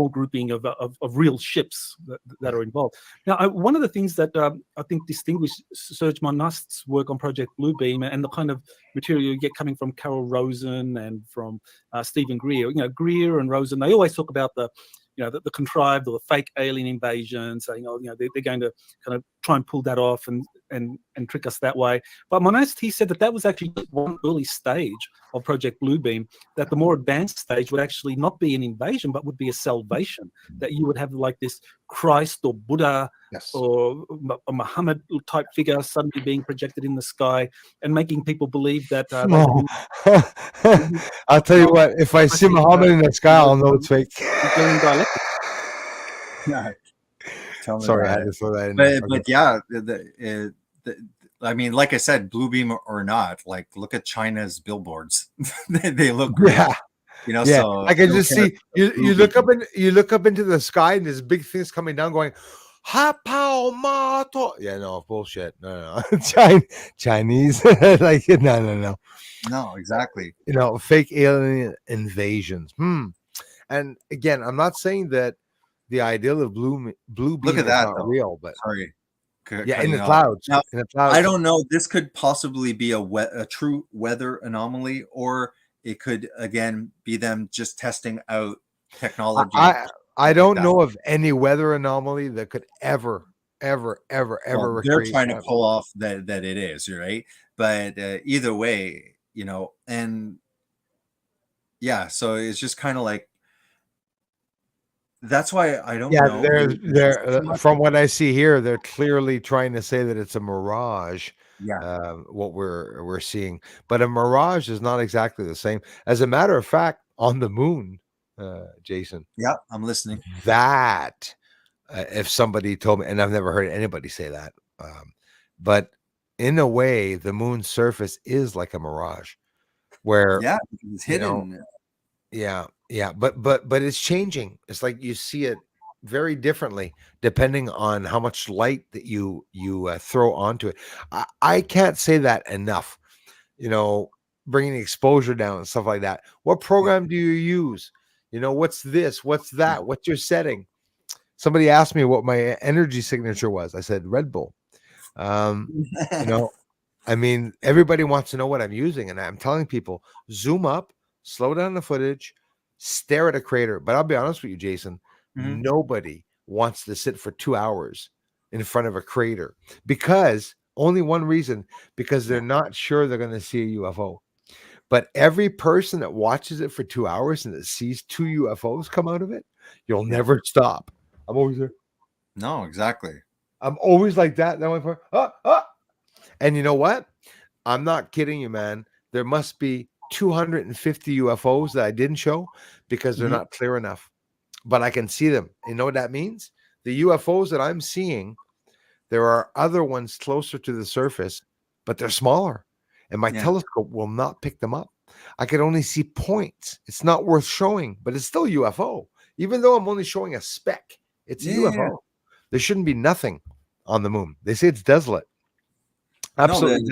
grouping of real ships that are involved. Now, one of the things that I think distinguished Serge Monast's work on Project Bluebeam and the kind of material you get coming from Carol Rosen and from Stephen Greer, Greer and Rosen, they always talk about the contrived or the fake alien invasion, saying, they're going to kind of try and pull that off and trick us that way. But Monast, he said that was actually one early stage of Project Bluebeam, that the more advanced stage would actually not be an invasion, but would be a salvation, that you would have like this Christ or Buddha or a Muhammad type figure suddenly being projected in the sky and making people believe that I'll tell you what, if I see Muhammad in the sky, I'll know it's fake. Yeah. Sorry, I had to throw that in. But yeah, I mean, like I said, Bluebeam or not, like look at China's billboards. they look great. Yeah. So I can just see you look up into the sky and there's big things coming down going, Ha Pao Ma To. Yeah, no, bullshit. No. Chinese. Like, no. No, exactly. Fake alien invasions. And again, I'm not saying that the ideal of Bluebeam Look at that, is not real, but sorry. Yeah, in the clouds. Now, in the clouds. I don't know. This could possibly be a true weather anomaly, or it could again be them just testing out technology. I don't know of any weather anomaly that could ever recreate. They're trying to pull off that it is, right? But either way, and yeah, so it's just kind of like, that's why I don't know. They're from what I see here, they're clearly trying to say that it's a mirage. Yeah. What we're seeing, but a mirage is not exactly the same. As a matter of fact, on the moon, Jason. Yeah, I'm listening. That if somebody told me, and I've never heard anybody say that, but in a way, the moon's surface is like a mirage, where it's hidden. But it's changing. It's like you see it very differently depending on how much light that you throw onto it. I can't say that enough. Bringing the exposure down and stuff like that. What program do you use? What's this? What's that? What's your setting? Somebody asked me what my energy signature was. I said Red Bull. I mean, everybody wants to know what I'm using, and I'm telling people, zoom up, slow down the footage, stare at a crater. But I'll be honest with you, Jason, nobody wants to sit for 2 hours in front of a crater, because only one reason, because they're not sure they're going to see a UFO. But every person that watches it for 2 hours and that sees 2 UFOs come out of it, you'll never stop. I'm always there. No, exactly. I'm always like that. And you know what? I'm not kidding you, man. There must be 250 UFOs that I didn't show because they're not clear enough. But I can see them. You know what that means? The UFOs that I'm seeing, there are other ones closer to the surface, but they're smaller. And my telescope will not pick them up. I can only see points. It's not worth showing, but it's still UFO. Even though I'm only showing a speck, it's a UFO. There shouldn't be nothing on the moon. They say it's desolate. Absolutely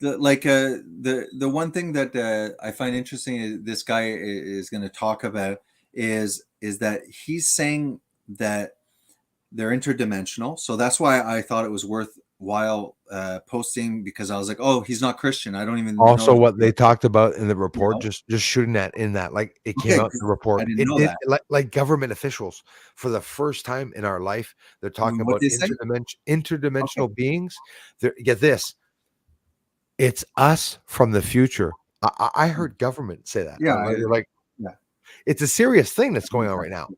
desolate. The one thing that I find interesting is this guy is going to talk about is that he's saying that they're interdimensional. So that's why I thought it was worthwhile posting, because I was like, oh, he's not Christian. I don't even Also, know. what they talked about in the report, know? just shooting that in that, like it came Okay, out in the report. I didn't It know did that. like government officials for the first time in our life. They're talking What about they say? interdimensional beings. Get this, it's us from the future. I heard government say that. Yeah, They're like, yeah. it's a serious thing that's going on right now.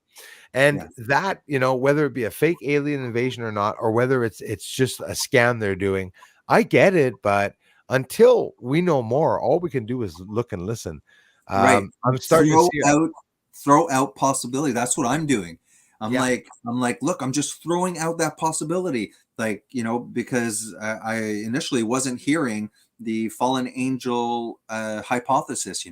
And Yeah. that, whether it be a fake alien invasion or not, or whether it's just a scam they're doing, I get it. But until we know more, all we can do is look and listen. Right. I'm starting to see it. Throw out possibility. That's what I'm doing. I'm Yeah. like, look, I'm just throwing out that possibility. Like, because I initially wasn't hearing the fallen angel hypothesis,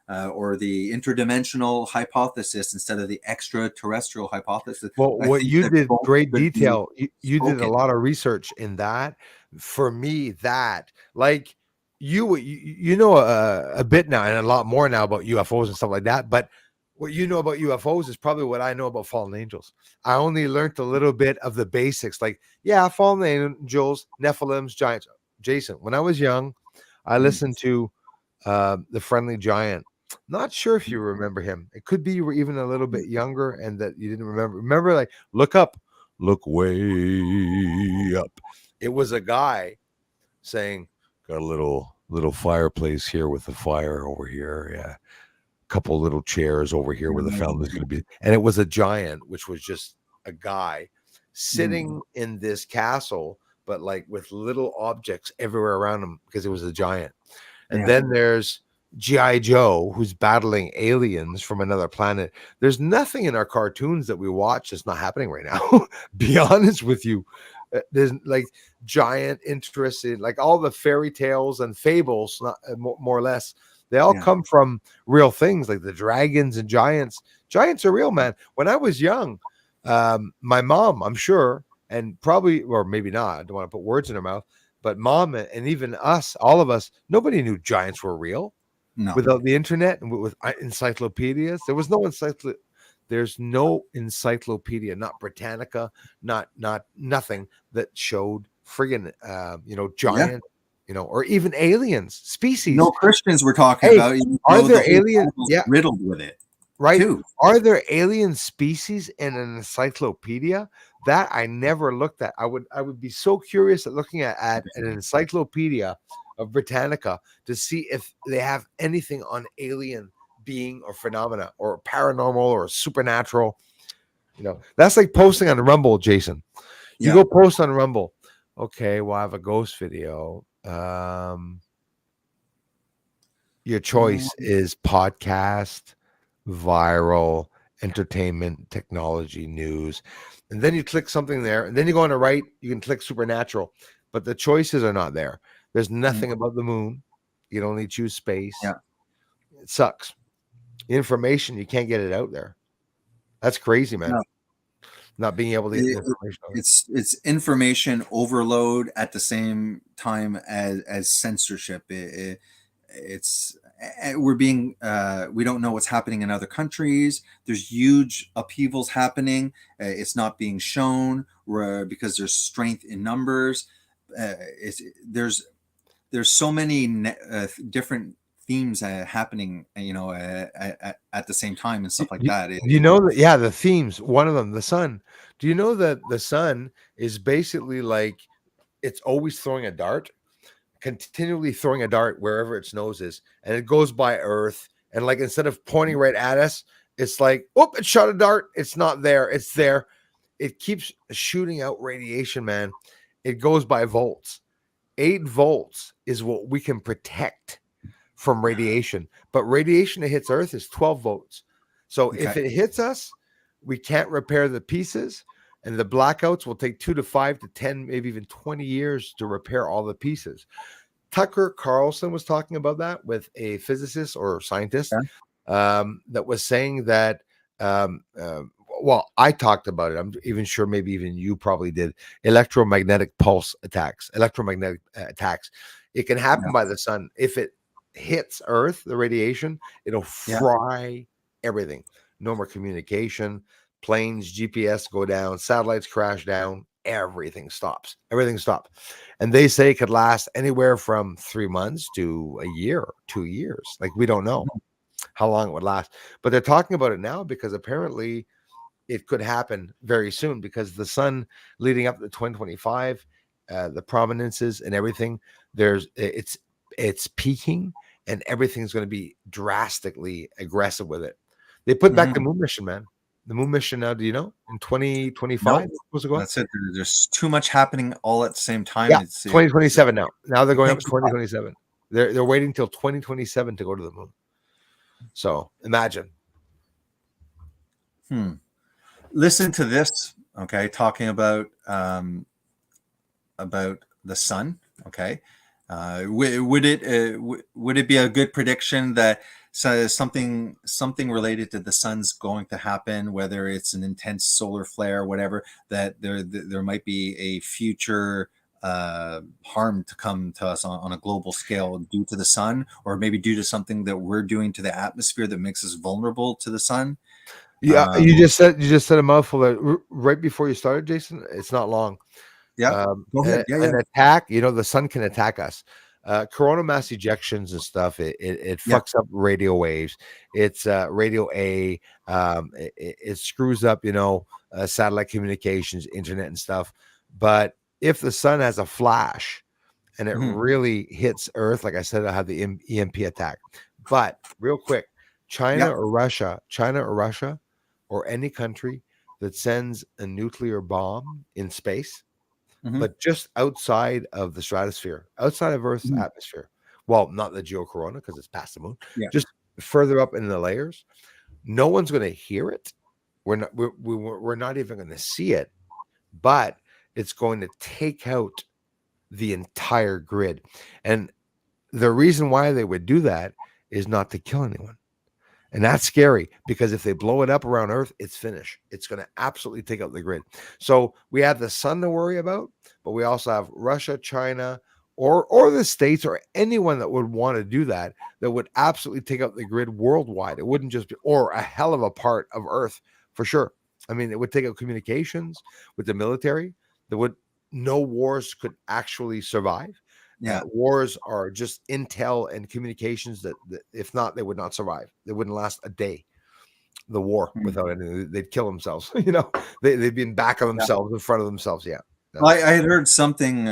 or the interdimensional hypothesis instead of the extraterrestrial hypothesis. Well, I what think you that did, both great could be detail. You did a spoken. lot of research in that. For me, that like you know a bit now and a lot more now about UFOs and stuff like that. But what you know about UFOs is probably what I know about fallen angels. I only learned a little bit of the basics, like fallen angels, Nephilims, giants. Jason, when I was young, I listened to the Friendly Giant. Not sure if you remember him. It could be you were even a little bit younger and that you didn't remember. Remember, like, look up, look way up. It was a guy saying, got a little fireplace here with the fire over here. Yeah. Couple little chairs over here where the family's going to be. And it was a giant, which was just a guy sitting in this castle, but like with little objects everywhere around him because it was a giant. And then there's G.I. Joe, who's battling aliens from another planet. There's nothing in our cartoons that we watch that's not happening right now. Be honest with you. There's like giant interest in like all the fairy tales and fables, not more or less. They all come from real things like the dragons and giants. Giants are real, man. When I was young, my mom, I'm sure, and probably, or maybe not, I don't want to put words in her mouth, but mom and even us, all of us, nobody knew giants were real. No. Without the internet and with encyclopedias. There was no there's no encyclopedia, not Britannica, not nothing that showed friggin' giant, or even aliens, species. No Christians were talking about. Are there aliens? Yeah, riddled with it. Right. Too. Are there alien species in an encyclopedia? That I never looked at. I would be so curious at looking at an encyclopedia of Britannica to see if they have anything on alien being or phenomena or paranormal or supernatural. That's like posting on Rumble, Jason. You go post on Rumble. Okay, well, I have a ghost video. Your choice is podcast, viral, entertainment, technology, news. And then you click something there, and then you go on the right, you can click supernatural, but the choices are not there. There's nothing about the moon. You can only choose space. Yeah. It sucks. Information, you can't get it out there. That's crazy, man. No. Not being able to get information. It's information overload at the same time as censorship. It's we're being we don't know what's happening in other countries. There's huge upheavals happening. It's not being shown because there's strength in numbers. There's so many different themes happening, at the same time and stuff like that. The themes. One of them, the sun. Do you know that the sun is basically like it's always throwing a dart? Continually throwing a dart wherever its nose is, and it goes by Earth, and like instead of pointing right at us, it's like, oh, it shot a dart, it's not there, it's there. It keeps shooting out radiation, man. It goes by volts. 8 volts is what we can protect from radiation, but radiation that hits Earth is 12 volts. So if it hits us, we can't repair the pieces, and the blackouts will take 2 to 5 to 10, maybe even 20 years to repair all the pieces. Tucker Carlson was talking about that with a physicist or scientist that was saying that, well, I talked about it. I'm even sure maybe even you probably did. Electromagnetic pulse attacks, electromagnetic attacks. It can happen by the sun. If it hits Earth, the radiation, it'll fry everything. No more communication. planes, GPS go down, satellites crash down, everything stops. Everything stops. And they say it could last anywhere from 3 months to a year, 2 years. Like, we don't know how long it would last. But they're talking about it now because apparently it could happen very soon, because the sun leading up to 2025, the prominences and everything, it's peaking, and everything's going to be drastically aggressive with it. They put back the moon mission, man. The moon mission now, do you know? In 2025, Nope. supposed to go up? That's it. There's too much happening all at the same time. Yeah, It's 2027 now. Now they're going up to Thank you. 2027. They're waiting till 2027 to go to the moon. So imagine. Listen to this, okay? Talking about the sun, okay? Would it be a good prediction that something related to the sun's going to happen, whether it's an intense solar flare, whatever, that there might be a future harm to come to us on a global scale due to the sun, or maybe due to something that we're doing to the atmosphere that makes us vulnerable to the sun? Yeah, you just said a mouthful right before you started, Jason. It's not long. Yeah, go ahead. An attack, the sun can attack us. Coronal mass ejections and stuff, it fucks up radio waves. It's radio A. It screws up, satellite communications, internet and stuff. But if the sun has a flash and it really hits Earth, like I said, I have the EMP attack. But real quick, China or Russia, or any country that sends a nuclear bomb in space, but just outside of the stratosphere, outside of Earth's atmosphere. Well, not the geocorona, because it's past the moon. Just further up in the layers. No one's going to hear it. We're not even going to see it, but it's going to take out the entire grid. And the reason why they would do that is not to kill anyone. And that's scary, because if they blow it up around Earth, it's finished. It's going to absolutely take out the grid. So we have the sun to worry about, but we also have Russia, China, or the States, or anyone that would want to do that would absolutely take out the grid worldwide. It wouldn't just be, or a hell of a part of Earth for sure. I mean, it would take out communications with the military. No wars could actually survive. Wars are just intel and communications that if not, they would not survive. They wouldn't last a day. The war without anything, they'd kill themselves. They'd be in back of themselves, in front of themselves. Yeah. I had heard something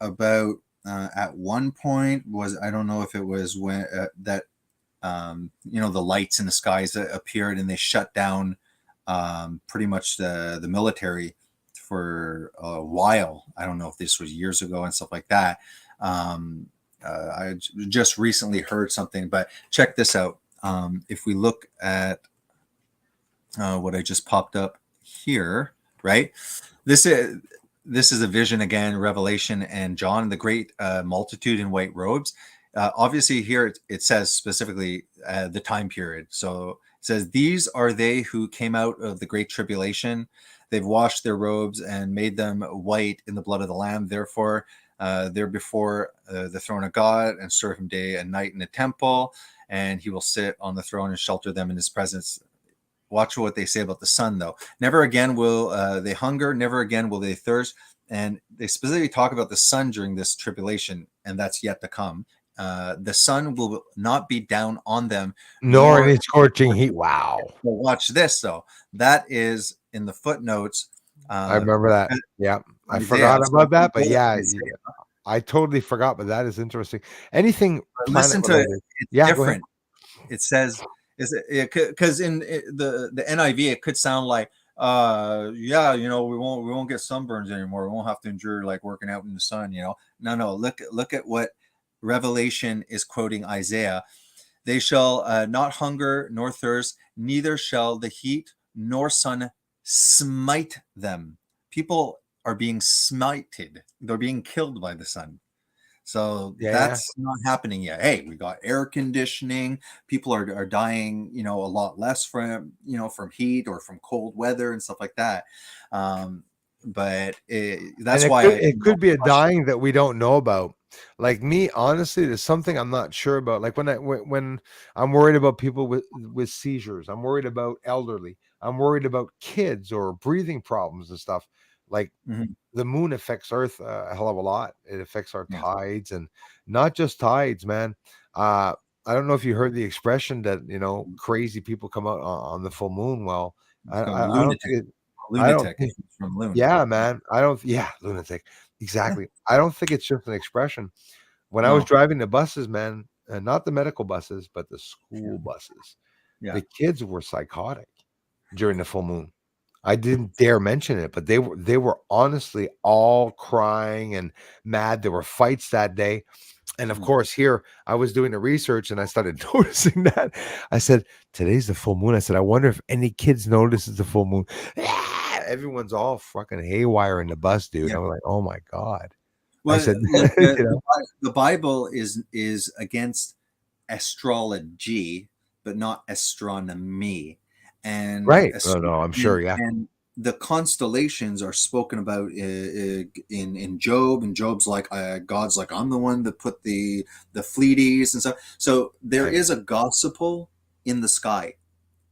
about at one point I don't know if it was when that the lights in the skies appeared and they shut down pretty much the military for a while. I don't know if this was years ago and stuff like that. I just recently heard something, but check this out. If we look at what I just popped up here, right? This is a vision again, Revelation and John, the great multitude in white robes. Obviously here it says specifically the time period. So it says, these are they who came out of the great tribulation. They've washed their robes and made them white in the blood of the Lamb. Therefore, they're before the throne of God and serve him day and night in the temple. And he will sit on the throne and shelter them in his presence. Watch what they say about the sun, though. Never again will they hunger. Never again will they thirst. And they specifically talk about the sun during this tribulation, and that's yet to come. The sun will not be down on them, nor any scorching heat. Wow. Well, watch this, though. That is in the footnotes. I remember that. Yeah. I forgot about that, but I totally forgot, but that is interesting. Anything listen to it. It's different. It says, because in the NIV it could sound like we won't get sunburns anymore. We won't have to endure like working out in the sun, No, look at what Revelation is quoting Isaiah. They shall not hunger nor thirst, neither shall the heat nor sun smite them. People are being smited. They're being killed by the sun. So that's not happening yet. Hey, we got air conditioning. People are dying, a lot less from heat or from cold weather and stuff like that. But that's why it could be a dying that we don't know about. Like me, honestly, there's something I'm not sure about. Like when I'm worried about people with seizures, I'm worried about elderly. I'm worried about kids or breathing problems and stuff. Like Mhm. the moon affects Earth a hell of a lot. It affects our Yeah. tides, and not just tides, man. I don't know if you heard the expression that, you know, crazy people come out on the full moon. Well, It's called I don't think I don't lunatic think, from loon. yeah, man. I don't, yeah, lunatic. Exactly. I don't think it's just an expression. When I was No. driving the buses, man, not the medical buses, but the school buses, Yeah. the kids were psychotic during the full moon. I didn't dare mention it, but they were honestly all crying and mad. There were fights that day. And of Mm. course, here I was doing the research and I started noticing that. I said, today's the full moon. I said, I wonder if any kids notices the full moon. Ah, everyone's all fucking haywire in the bus, dude. Yeah. I was like, oh my God. I Well, said, like you know, the Bible is against astrology, but not astronomy. And right. Oh, no, I'm sure. Yeah. and the constellations are spoken about in Job, and Job's like God's like, I'm the one that put the Pleiades and stuff. So there Right. is a gospel in the sky.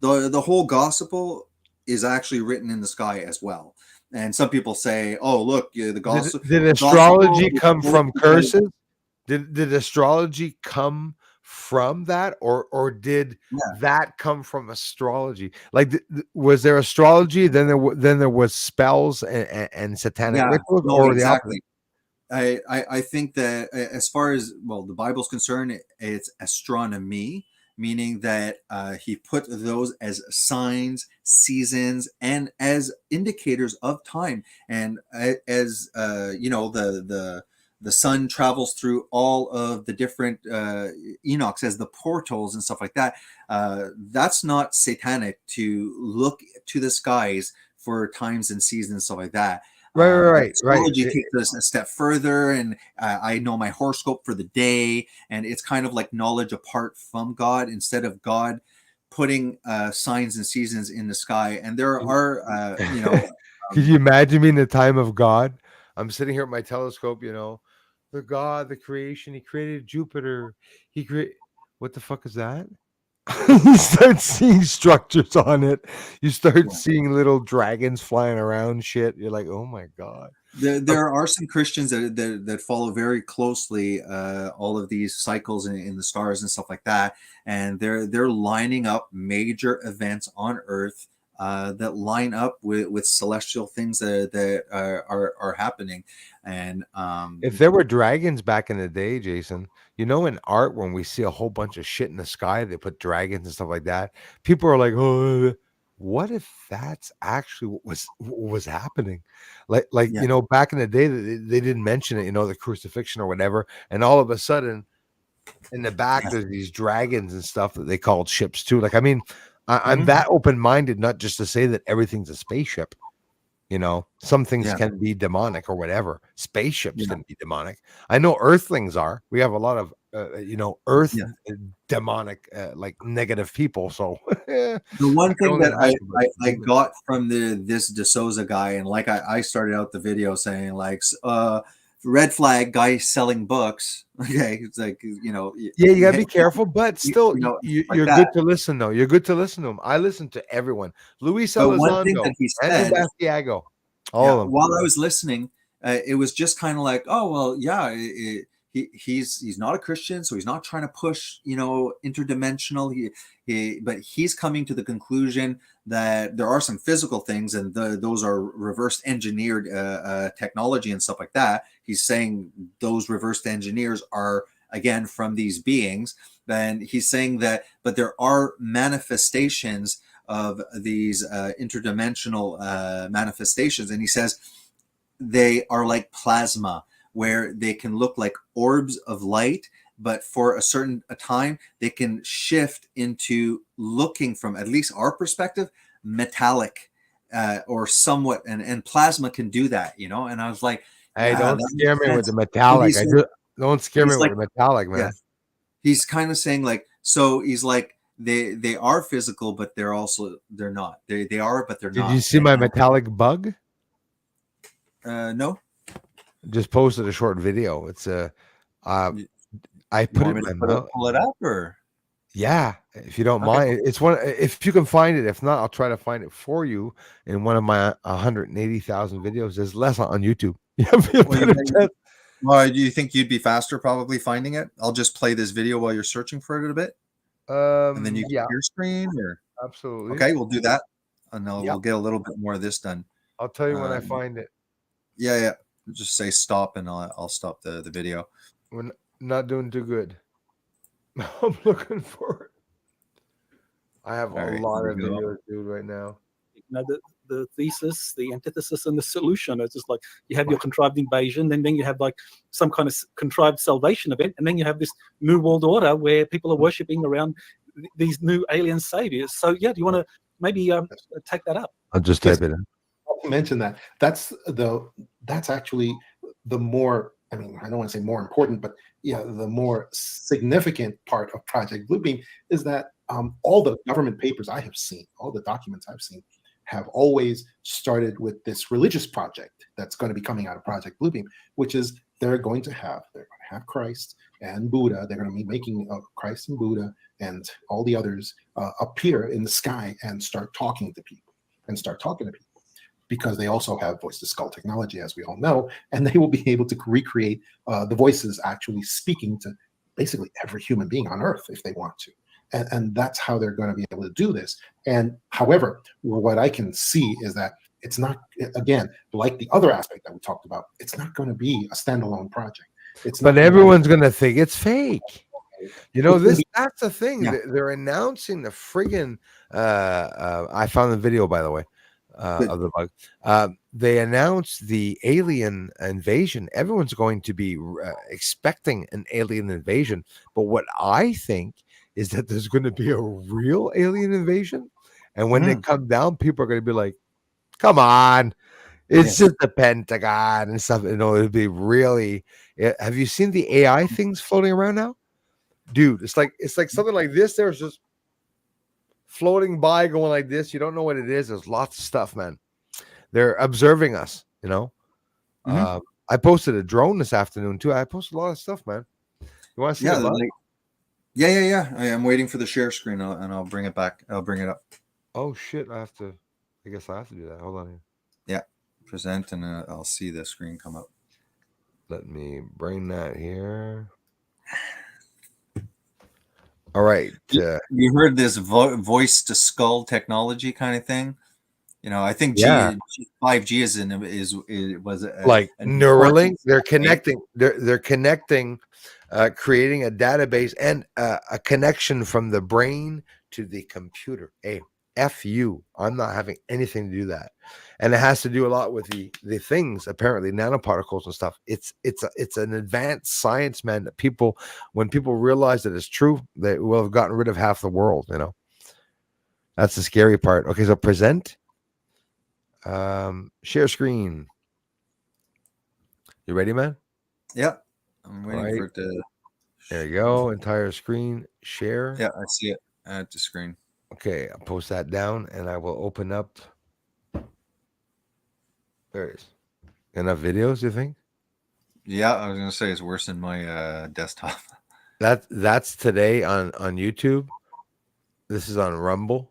The whole gospel is actually written in the sky as well. And some people say, "Oh, look, the gospel." Did gospel astrology is come from spoken by- curses? Did astrology come from that, or did Yeah. that come from astrology? Like, was there astrology? Then there was spells and satanic Yeah, rituals, no, or the exactly. I think that as far as the Bible's concerned, it's astronomy, meaning that he put those as signs, seasons, and as indicators of time. And as the sun travels through all of the different Enochs as the portals and stuff like that. That's not satanic to look to the skies for times and seasons and stuff like that. Right. Astrology takes us a step further, and I know my horoscope for the day, and it's kind of like knowledge apart from God, instead of God putting signs and seasons in the sky. And there are, Could you imagine me in the time of God? I'm sitting here at my telescope, you know, the God, the creation, he created Jupiter. What the fuck is that? You start seeing structures on it. You start seeing little dragons flying around shit. You're like, oh my God. There are some Christians that follow very closely all of these cycles in the stars and stuff like that, and they're lining up major events on Earth that line up with celestial things that are happening. And If there were dragons back in the day, Jason, you know, in art, when we see a whole bunch of shit in the sky, they put dragons and stuff like that. People are like, oh, what if that's actually what was happening? Like Yeah. you know, back in the day, they didn't mention it, you know, the crucifixion or whatever, and all of a sudden, in the back, there's these dragons and stuff that they called ships too. Like, I mean, I'm Mhm. that open-minded, not just to say that everything's a spaceship. You know, some things Yeah. can be demonic or whatever. Spaceships Yeah. can be demonic. I know Earthlings are. We have a lot of, Earth Yeah. demonic, like negative people. So The one can thing only that imagine what I demons- got from this De Souza guy, and like I started out the video saying like red flag guy selling books. Okay, it's like Yeah, you gotta be careful, but still, like you're that. good to listen though. You're good to listen to them. I listen to everyone. Luis But one thing Elizondo, that he Andrew said, Bastiago, all yeah, of them. while I was listening, it was just kind of like, oh well, yeah, he's not a Christian, so he's not trying to push interdimensional. But he's coming to the conclusion that there are some physical things, and those are reverse engineered technology and stuff like that. He's saying those reverse engineers are again from these beings. Then he's saying that, but there are manifestations of these interdimensional manifestations, and he says they are like plasma, where they can look like orbs of light, but for a time they can shift into looking, from at least our perspective, metallic or somewhat, and plasma can do that, and I was like, Hey, yeah, don't that scare makes me with sense. the metallic. He's saying- Don't scare me he's with like- the metallic, man. yeah, he's kind of saying like, so he's like, they are physical, but they're not. They are, but they're not. Did you see my metallic bug? No. Just posted a short video. It's I You put it want in me my to mouth. pull it up, or Yeah, if you don't Okay. mind. It's one if you can find it. If not, I'll try to find it for you in one of my 180,000 videos. There's less on YouTube. You have a Well, better chance. well, do you think you'd be faster probably finding it? I'll just play this video while you're searching for it a bit, and then you can Yeah, share screen. Or absolutely. okay, we'll do that, and Yep. we'll get a little bit more of this done. I'll tell you when I Um, find it. Yeah, yeah. Just say stop, and I'll stop the video. We're not doing too good. I'm looking for it. I have All a right, lot here of we go. videos, dude, right now. The thesis, the antithesis, and the solution. It's just like you have your contrived invasion, then you have like some kind of contrived salvation event, and then you have this new world order where people are worshiping around these new alien saviors. So yeah, do you want to maybe take that up? I'll just Yes. type it in. I'll mention that. That's actually the more, I mean, I don't want to say more important, but yeah, the more significant part of Project Bluebeam is that all the government papers I have seen, all the documents I've seen, have always started with this religious project that's going to be coming out of Project Bluebeam, which is they're going to have Christ and Buddha. They're going to be making Christ and Buddha and all the others appear in the sky and start talking to people, because they also have voice to skull technology, as we all know, and they will be able to recreate the voices actually speaking to basically every human being on Earth if they want to. And that's how they're going to be able to do this. And however, what I can see is that it's not, again, like the other aspect that we talked about, it's not going to be a standalone project. It's not But everyone's gonna think it's fake. You know, It's gonna that's the thing. Yeah. They're announcing the friggin' I found the video, by the way, of the bug. They announced the alien invasion. Everyone's going to be expecting an alien invasion. But what I think is that there's going to be a real alien invasion. And when they come down, people are going to be like, come on. It's just the Pentagon and stuff. You know, it'll be really. Have you seen the AI things floating around now? Dude, it's like something like this. There's just floating by, going like this. You don't know what it is. There's lots of stuff, man. They're observing us. You know. I posted a drone this afternoon too. I posted a lot of stuff, man. You want to see? Yeah. I am waiting for the share screen, and I'll bring it back. I'll bring it up. Oh shit! I guess I have to do that. Hold on here. Yeah, present, and I'll see the screen come up. Let me bring that here. All right. You heard this voice to skull technology kind of thing. You know, I think 5G was like Neuralink. They're connecting. They're connecting, creating a database and a connection from the brain to the computer. Hey, F you. I'm not having anything to do that. And it has to do a lot with the things, apparently, nanoparticles and stuff. It's an advanced science, man, that when people realize that it's true, they will have gotten rid of half the world, you know. That's the scary part. Okay, so present. Share screen. You ready, man? Yeah. I'm waiting for it to. There you go. Entire screen. Share. Yeah, I see it. Add to screen. Okay, I'll post that down and I will open up. There it is. Enough videos, you think? Yeah, I was gonna say it's worse than my desktop. That's today on YouTube. This is on Rumble.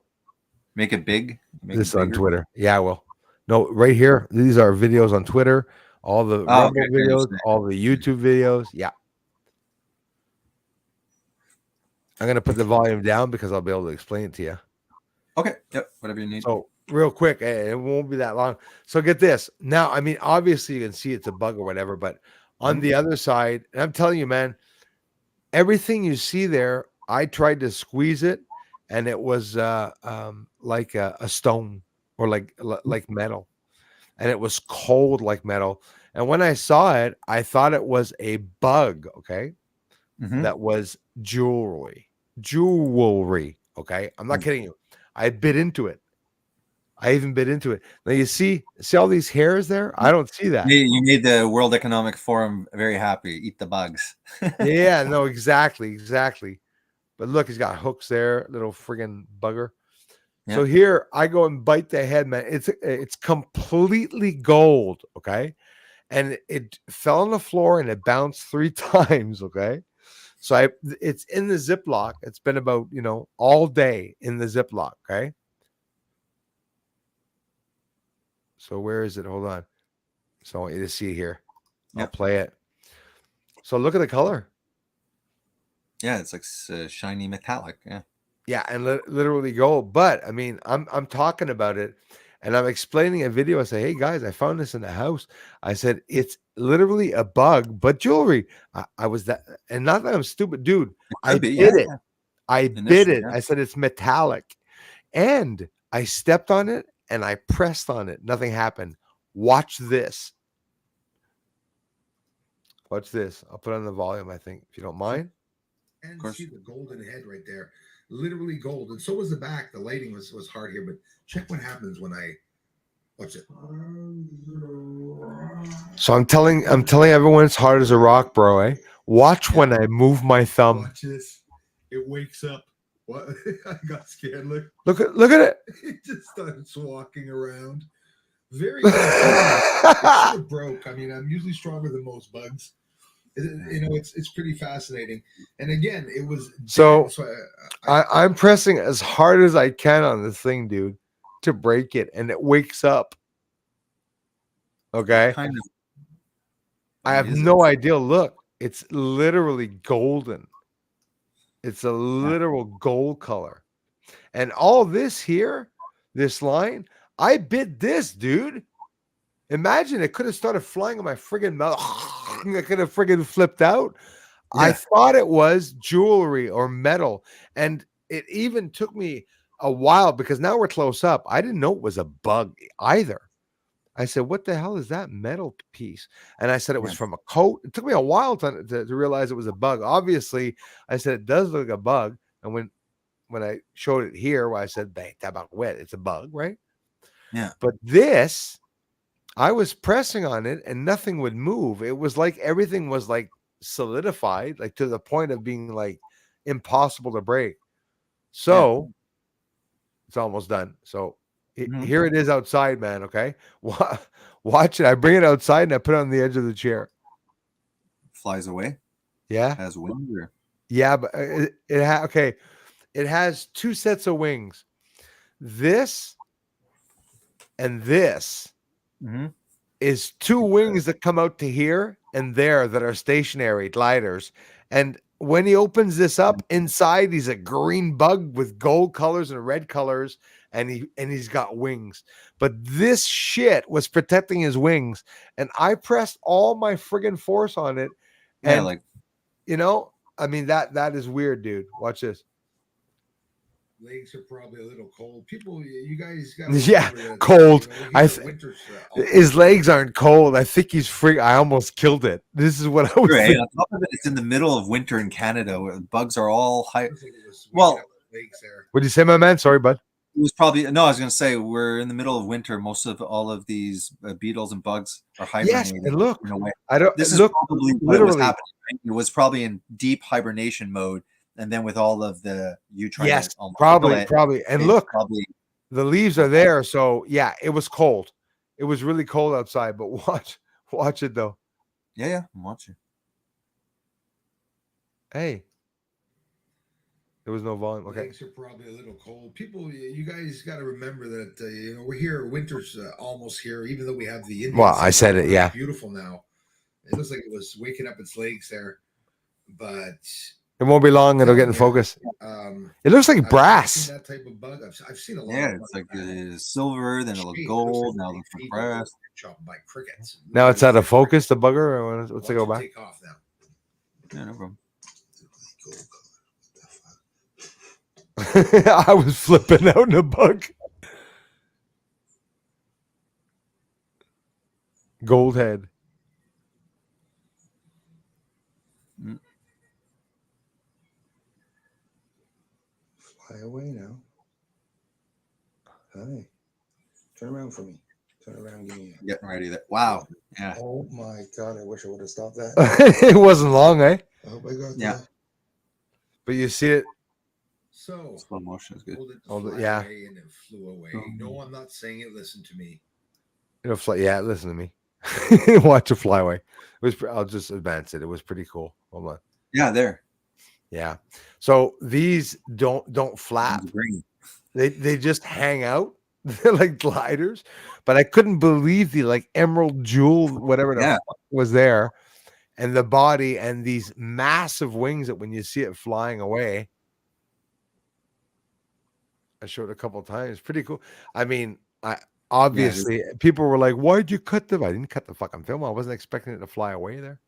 Make it big. This is on Twitter. Yeah, well, no, right here. These are videos on Twitter. All the Rumble videos, all the YouTube videos. Yeah. I'm gonna put the volume down because I'll be able to explain it to you. Okay. Yep. Whatever you need. So real quick, it won't be that long. So get this. Now, I mean, obviously you can see it's a bug or whatever, but on the other side, and I'm telling you, man, everything you see there, I tried to squeeze it, and it was like a stone or like metal, and it was cold like metal. And when I saw it, I thought it was a bug. Okay, that was jewelry. Okay, I'm not kidding you. I bit into it. I even bit into it. Now you see all these hairs there? I don't see that. You made the World Economic Forum very happy. Eat the bugs. Yeah, no, exactly. But look, he's got hooks there, little friggin' bugger. Yeah. So here I go and bite the head, man. It's completely gold, okay? And it fell on the floor and it bounced 3 times, okay? So it's in the Ziploc. It's been about, you know, all day in the Ziploc. Okay. So where is it? Hold on. So I want you to see here. I'll Yep. play it. So look at the color. Yeah, it's like shiny metallic. Yeah. Yeah, and literally gold. But I mean, I'm talking about it, and I'm explaining a video. I say, "Hey guys, I found this in the house." I said, "It's literally a bug, but jewelry." I was that, and not that I'm stupid, dude. I Could be, bid yeah, it. yeah. I bid Initially, it. yeah. I said it's metallic, and I stepped on it and I pressed on it. Nothing happened. Watch this. Watch this. I'll put on the volume, I think, if you don't mind. And course. see the golden head right there, literally gold. And so was the back. The lighting was hard here, but check what happens when I watch it. So I'm telling everyone it's hard as a rock, bro. Eh? Watch when I move my thumb. Watch this. It wakes up. What? I got scared. Look, Look at it. it just starts walking around. Very good. It should have broke. I mean, I'm usually stronger than most bugs. You know, it's pretty fascinating. And again, it was So, I I'm pressing as hard as I can on this thing, dude, to break it, and it wakes up. Okay. Kind of. I have Is no it? idea. Look, it's literally golden. It's a literal gold color. And all this here, this line, I bid this, dude. Imagine it could have started flying in my friggin' mouth. I could have friggin' flipped out. I Yeah. thought it was jewelry or metal. And it even took me a while because now we're close up. I didn't know it was a bug either. I said, what the hell is that metal piece? And I said it was Yeah. from a coat. It took me a while to realize it was a bug. Obviously, I said it does look like a bug. And when I showed it here, where I said, bang, tabak wet, it's a bug, right? Yeah. But this, I was pressing on it and nothing would move. It was like everything was like solidified, like to the point of being like impossible to break. So it's almost done. So Mhm. here it is outside, man. Okay. Watch it. I bring it outside and I put it on the edge of the chair. Flies away. Yeah. Has wings. Or... Yeah. But okay. It has two sets of wings. This and this Mhm. is two wings that come out to here and there that are stationary gliders. And when he opens this up, inside he's a green bug with gold colors and red colors, and he's got wings. But this shit was protecting his wings, and I pressed all my friggin' force on it. Yeah, And like you know, I mean that is weird, dude. Watch this. legs are probably a little cold. People, you guys got Yeah, cold. I th- winter's His legs aren't cold. I think he's free. I almost killed it. This is what I was right. thinking. On top of it, it's in the middle of winter in Canada, where bugs are all high. well, Well- legs there. What did you say, my man? Sorry, bud. It was probably no. I was going to say we're in the middle of winter. Most of all of these beetles and bugs are Yes, hibernating. and look, in a way. I don't This is look probably what was literally. happening. Right? It was probably in deep hibernation mode, and then with all of the you trying Yes, to almost probably, kill it, probably. And it's look, probably the leaves are there. So yeah, it was cold. It was really cold outside. But watch it though. yeah. I'm watching. Hey, there was no volume. Okay. Legs are probably a little cold. People, you guys got to remember that we're here. Winter's almost here, even though we have the Indian Well, I said summer, it, yeah. beautiful now. It looks like it was waking up its legs there, but It won't be long. It'll get in focus. It looks like I've brass. seen that type of bug. I've seen a lot. Yeah, of it's bugs like that. silver, then it'll look Shade, gold. looks Now like look feet brass. chopped by crickets. Now it's out of focus. The bugger. Or let's Watch go it back. Take off now. Yeah, no problem. I was flipping out in a bug. Gold head. Fly away now. Hi. Turn around for me. Turn around. Give me Getting ready. That wow. Yeah. Oh my God. I wish I would have stopped that. It wasn't long, eh? I hope I got Yeah. that. But you see it. So Slow motion is good. hold it to Hold it, fly yeah. away and it flew away. Mhm. No, I'm not saying it. Listen to me. It'll fly. Yeah, listen to me. Watch it fly away. It was. I'll just advance it. It was pretty cool. Hold on. Yeah, there. Yeah. So these don't flap. It's green. They just hang out. They're like gliders. But I couldn't believe the like emerald jewel, whatever the Yeah. fuck was there, and the body and these massive wings that when you see it flying away. I showed it a couple of times. Pretty cool. I mean, obviously people were like, "Why'd you cut the?" I didn't cut the fucking film. I wasn't expecting it to fly away there.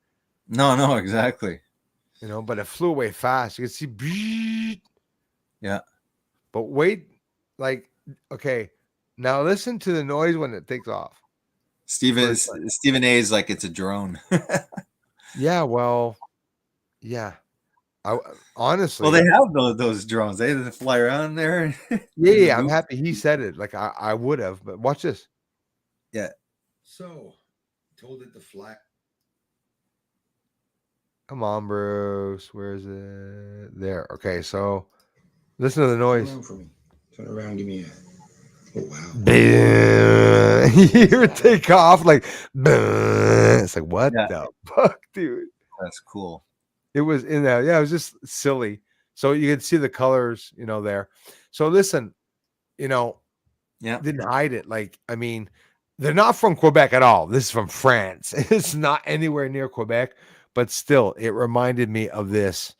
No, exactly. You know, but it flew away fast. You can see, Yeah. but wait, like, okay, now listen to the noise when it takes off. Stephen A is like, it's a drone. Yeah, well, yeah. Honestly, Well, they have those drones. They fly around there. yeah, I'm happy he said it. Like I would have, but watch this. Yeah. So, told it to fly. Come on, Bruce. Where is it? There. Okay, so listen to the Turn noise. around for me. Turn around. Give me a. Oh wow. Bam. You hear it take off like, bam. It's like, what Yeah. the fuck, dude? That's cool. It was in there. Yeah, it was just silly. So you could see the colors, you know, there. So listen, you know, Yeah. didn't hide it. Like, I mean, they're not from Quebec at all. This is from France. It's not anywhere near Quebec, but still, it reminded me of this.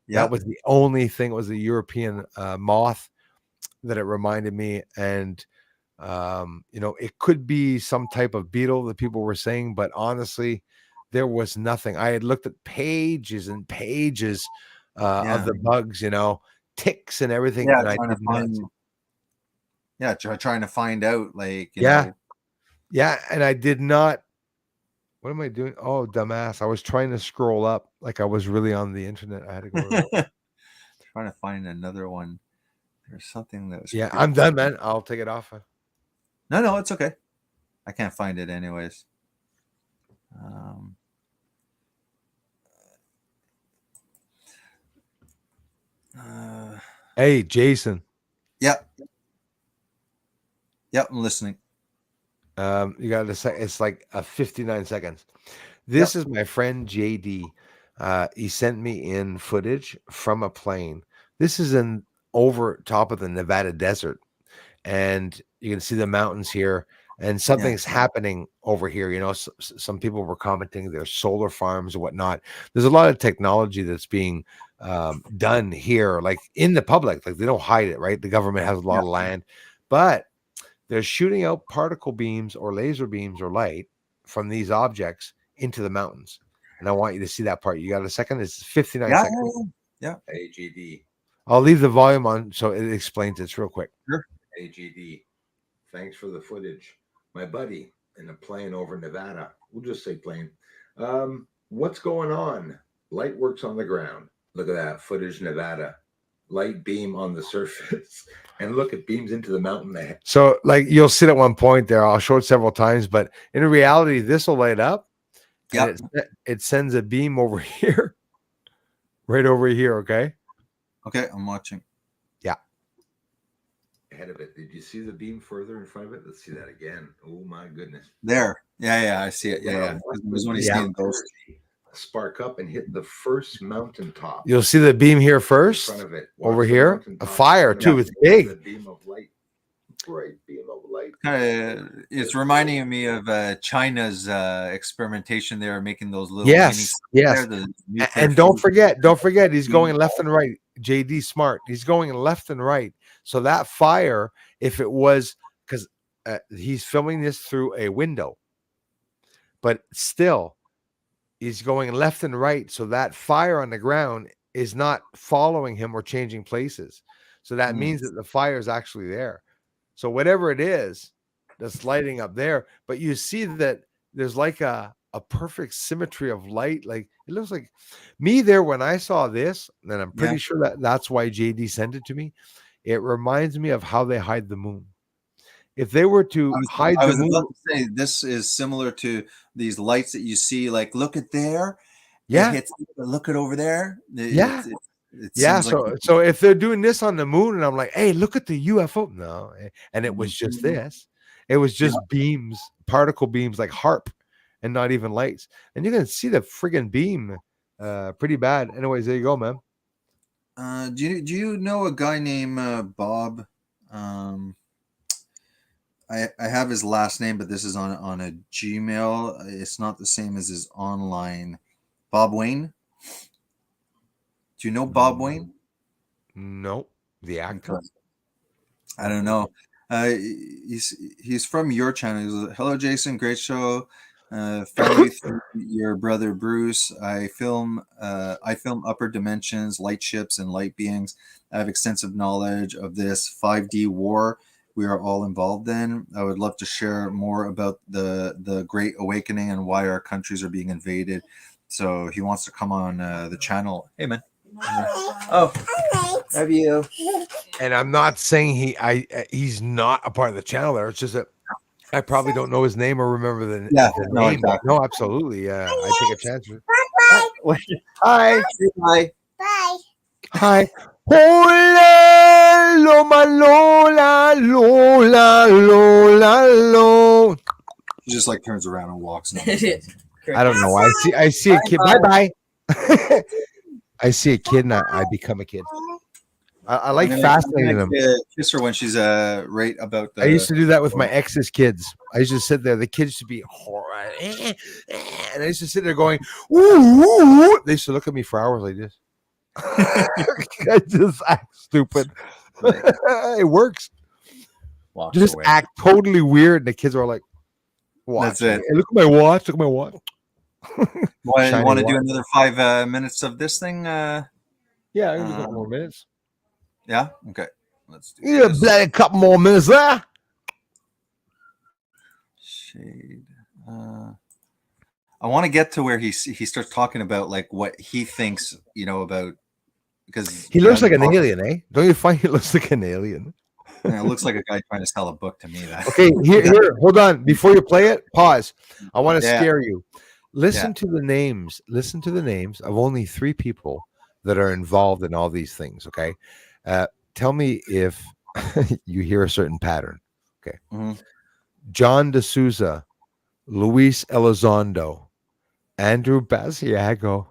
Yeah. That was the only thing. It was the European moth that it reminded me. And, you know, it could be some type of beetle that people were saying, but honestly, there was nothing. I had looked at pages and pages of the bugs, you know, ticks and everything. Yeah. And I did not. Trying to find out, like, you Yeah. know. Yeah. And I did not. What am I doing? Oh, dumbass. I was trying to scroll up like I was really on the internet. I had to go. Trying to find another one. There's something that was. Yeah, pretty I'm done, cool. man. I'll take it off. No, it's okay. I can't find it anyways. Hey, Jason. Yep. I'm listening. You got to say it's like 59 seconds. This is my friend JD. He sent me in footage from a plane. This is in over top of the Nevada desert, and you can see the mountains here. And something's happening over here. You know, some people were commenting there's solar farms and whatnot. There's a lot of technology that's being done here, like in the public. Like they don't hide it, right? The government has a lot of land, but they're shooting out particle beams or laser beams or light from these objects into the mountains. And I want you to see that part. You got a second? It's 59 seconds. Yeah. AGD. I'll leave the volume on so it explains it real quick. AGD. Thanks for the footage. My buddy in a plane over Nevada. We'll just say plane. What's going on? Light works on the ground. Look at that footage, Nevada. Light beam on the surface. And look, it beams into the mountain there. So, like, you'll see it at one point there. I'll show it several times, but in reality, this will light up. Yeah. It sends a beam over here, right over here. Okay. Okay, I'm watching. Ahead of it. Did you see the beam further in front of it? Let's see that again. Oh my goodness. There. Yeah, I see it. Yeah. It was when he's seeing those. Spark up and hit the first mountaintop. You'll see the beam here in first. front of it. Over Watch the here, mountaintop a fire coming too. up. It's big. The beam of light. Bright beam of light. It's reminding me of China's experimentation. They were making those little Yes. And don't forget, he's going left and right. JD smart. He's going left and right. So that fire, if it was because he's filming this through a window, but still he's going left and right. So that fire on the ground is not following him or changing places. So that means that the fire is actually there. So whatever it is that's lighting up there, but you see that there's like a perfect symmetry of light. Like it looks like me there when I saw this, and I'm pretty sure that that's why JD sent it to me. It reminds me of how they hide the moon. If they were to hide the moon, about to say, this is similar to these lights that you see. Like, look at there. Yeah. Look at over there. So if they're doing this on the moon, and I'm like, hey, look at the UFO. No, and it was just this. It was just beams, particle beams, like HARP, and not even lights. And you can see the friggin' beam pretty bad. Anyways, there you go, man. Do you know a guy named Bob? I have his last name, but this is on a Gmail. It's not the same as his online. Bob Wayne. Do you know Bob Wayne? Nope. The actor. Okay. I don't know. He's from your channel. He goes, "Hello, Jason. Great show. Found you through your brother Bruce. I film upper dimensions, light ships, and light beings. I have extensive knowledge of this 5D war we are all involved in. I would love to share more about the Great Awakening and why our countries are being invaded." So he wants to come on the channel. Hey, man. Oh, love you. And I'm not saying he's not a part of the channel there. It's just that I probably don't know his name or remember the No, name. exactly. No, absolutely. Yeah, I take a chance. Hi. Bye. Hi. Hola, loma, lola, lola, lola, lo. He just like turns around and walks. I don't know. I see a kid. Bye bye. I see a kid and I become a kid. I like fascinating them. Kiss her when she's right about the. I used to do that with my ex's kids. I used to sit there. The kids used to be horrible, and I used to sit there going, "Ooh, ooh, ooh." They used to look at me for hours like this. I just act stupid. It works. Walks Just away. act totally weird, and the kids are like, That's it. Hey, look at my watch. Look at my watch. Want Shiny to do watch. another 5 minutes of this thing? Yeah, I got a couple more minutes. Yeah. Okay. Let's do Yeah, this. bloody couple more minutes there. Shade. I want to get to where he starts talking about like what he thinks, about, because He looks like an alien, eh? Don't you find he looks like an alien? It looks like a guy trying to sell a book to me. That Okay, here, hold on. Before you play it, pause. I want to Yeah. scare you. Listen to the names. Listen to the names of only 3 people that are involved in all these things. Okay, tell me if you hear a certain pattern. Okay, Mhm. John D'Souza, Luis Elizondo, Andrew Basiago.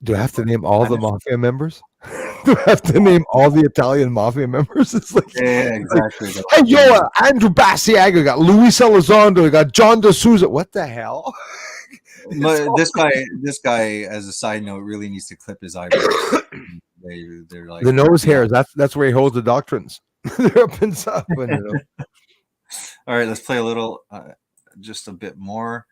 Do I have to name all the mafia members? Do I have to name all the Italian mafia members? It's like, Yeah, exactly. hey, yo, Andrew Basiago, got Luis Elizondo, we got John D'Souza. What the hell? But this guy, as a side note, really needs to clip his eyebrows. They're like The nose hairs. That's where he holds the doctrines. They're up and up. All right, let's play a little, just a bit more.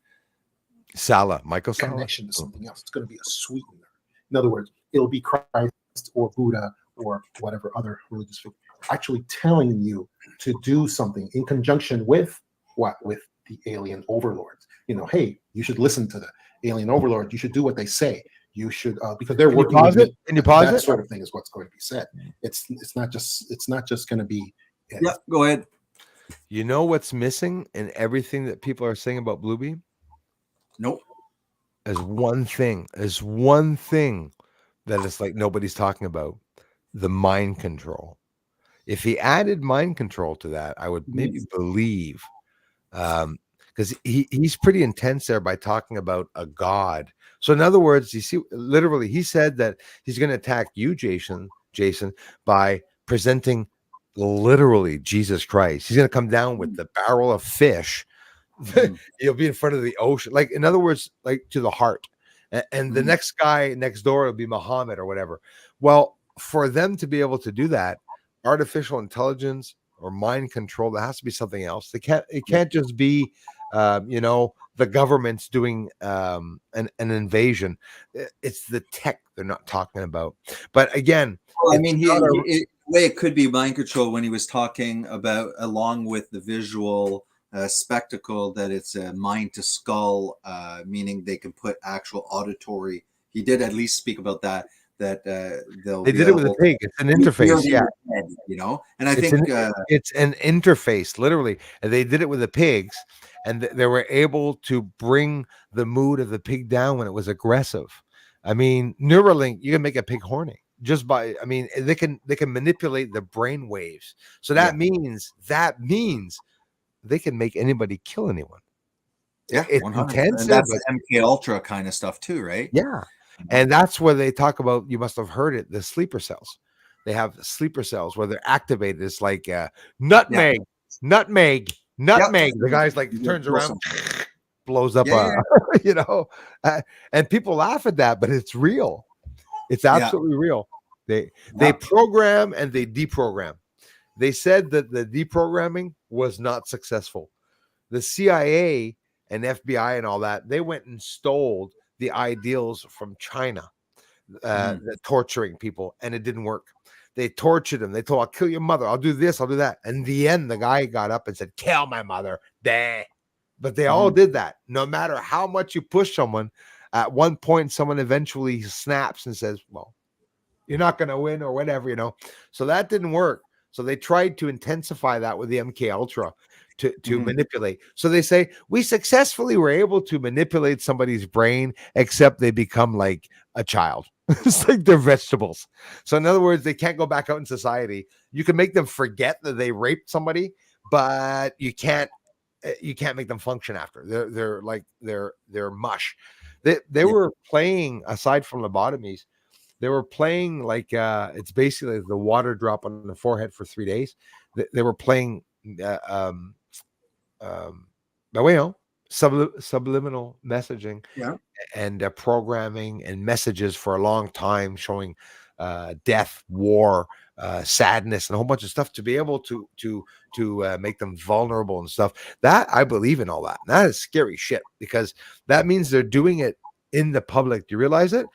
Sala, Michael Sala. Connection to something else. It's going to be a sweetener. In other words, it'll be Christ or Buddha or whatever other religious figure actually telling you to do something in conjunction with what? With the alien overlords. Hey, you should listen to the alien overlords. You should do what they say. You should because they're working with me. Can you pause That it? sort of thing is what's going to be said. It's not just going to be. Yeah, go ahead. You know what's missing in everything that people are saying about Bluebeam? Nope. There's one thing. There's one thing that it's like nobody's talking about: the mind control. If he added mind control to that, I would maybe believe, because he's pretty intense there by talking about a god. So in other words, you see, literally, he said that he's going to attack you, Jason, by presenting literally Jesus Christ. He's going to come down with the barrel of fish. He'll be in front of the ocean, like in other words, like to the heart. And the next guy next door will be Muhammad or whatever. Well, for them to be able to do that, artificial intelligence or mind control, there has to be something else. It can't just be the government's doing an invasion. It's the tech they're not talking about. But again, well, I mean, the way it could be mind control when he was talking about, along with the visual spectacle, that it's a mind to skull, meaning they can put actual auditory. He did at least speak about that. They did it with a pig. It's an interface, yeah. Head, and I think it's an interface, literally. And they did it with the pigs, and they were able to bring the mood of the pig down when it was aggressive. I mean, Neuralink, you can make a pig horny just by. I mean, they can manipulate the brain waves. So that means they can make anybody kill anyone. Yeah, it's 100%. intense. And that's MK Ultra kind of stuff too, right? Yeah. And that's where they talk about, you must have heard it, the sleeper cells. They have sleeper cells where they're activated. It's like nutmeg, nutmeg, nutmeg. The guy's like turns around, blows up you know, and people laugh at that, but it's real. It's absolutely real. They program and they deprogram. They said that the deprogramming was not successful. The CIA and FBI and all that, they went and stole the ideals from China, torturing people, and it didn't work. They tortured him. They told, I'll kill your mother. I'll do this. I'll do that. And in the end, the guy got up and said, kill my mother. Bah. But they all did that. No matter how much you push someone, at one point, someone eventually snaps and says, well, you're not going to win or whatever, you know. So that didn't work. So they tried to intensify that with the MK Ultra to manipulate. So they say, we successfully were able to manipulate somebody's brain, except they become like a child. It's like they're vegetables. So in other words, they can't go back out in society. You can make them forget that they raped somebody, but you can't make them function after. They're mush. They were playing, aside from lobotomies, they were playing like it's basically the water drop on the forehead for 3 days. They were playing subliminal messaging and programming and messages for a long time, showing death, war, sadness, and a whole bunch of stuff to be able to make them vulnerable and stuff. That I believe in all that. And that is scary shit, because that means they're doing it in the public. Do you realize it?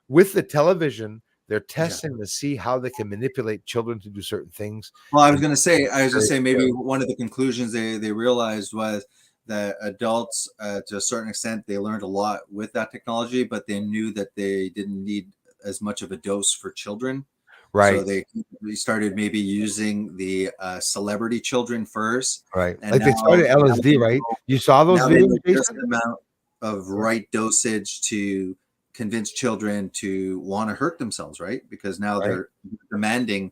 With the television, they're testing to see how they can manipulate children to do certain things. Well, I was going to say maybe one of the conclusions they realized was that adults, to a certain extent, they learned a lot with that technology, but they knew that they didn't need as much of a dose for children. Right. So they started maybe using the celebrity children first. Right. And like they started LSD, right? You saw those videos? Just the amount of right dosage to convince children to want to hurt themselves, right? Because now they're demanding,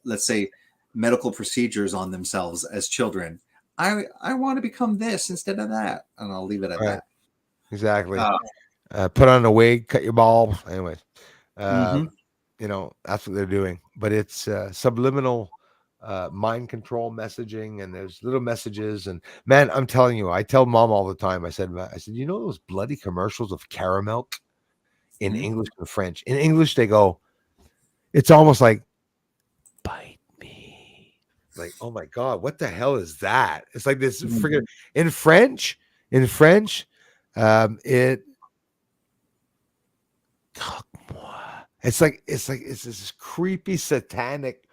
let's say, medical procedures on themselves as children. I want to become this instead of that, and I'll leave it at that. Exactly. Put on a wig, cut your ball. Anyways, you know, that's what they're doing. But it's subliminal mind control messaging, and there's little messages. And man, I'm telling you, I tell mom all the time. I said, you know those bloody commercials of caramel in English and French? In English, they go, it's almost like, bite me. Like, oh my God, what the hell is that? It's like this freaking in French, it's this creepy satanic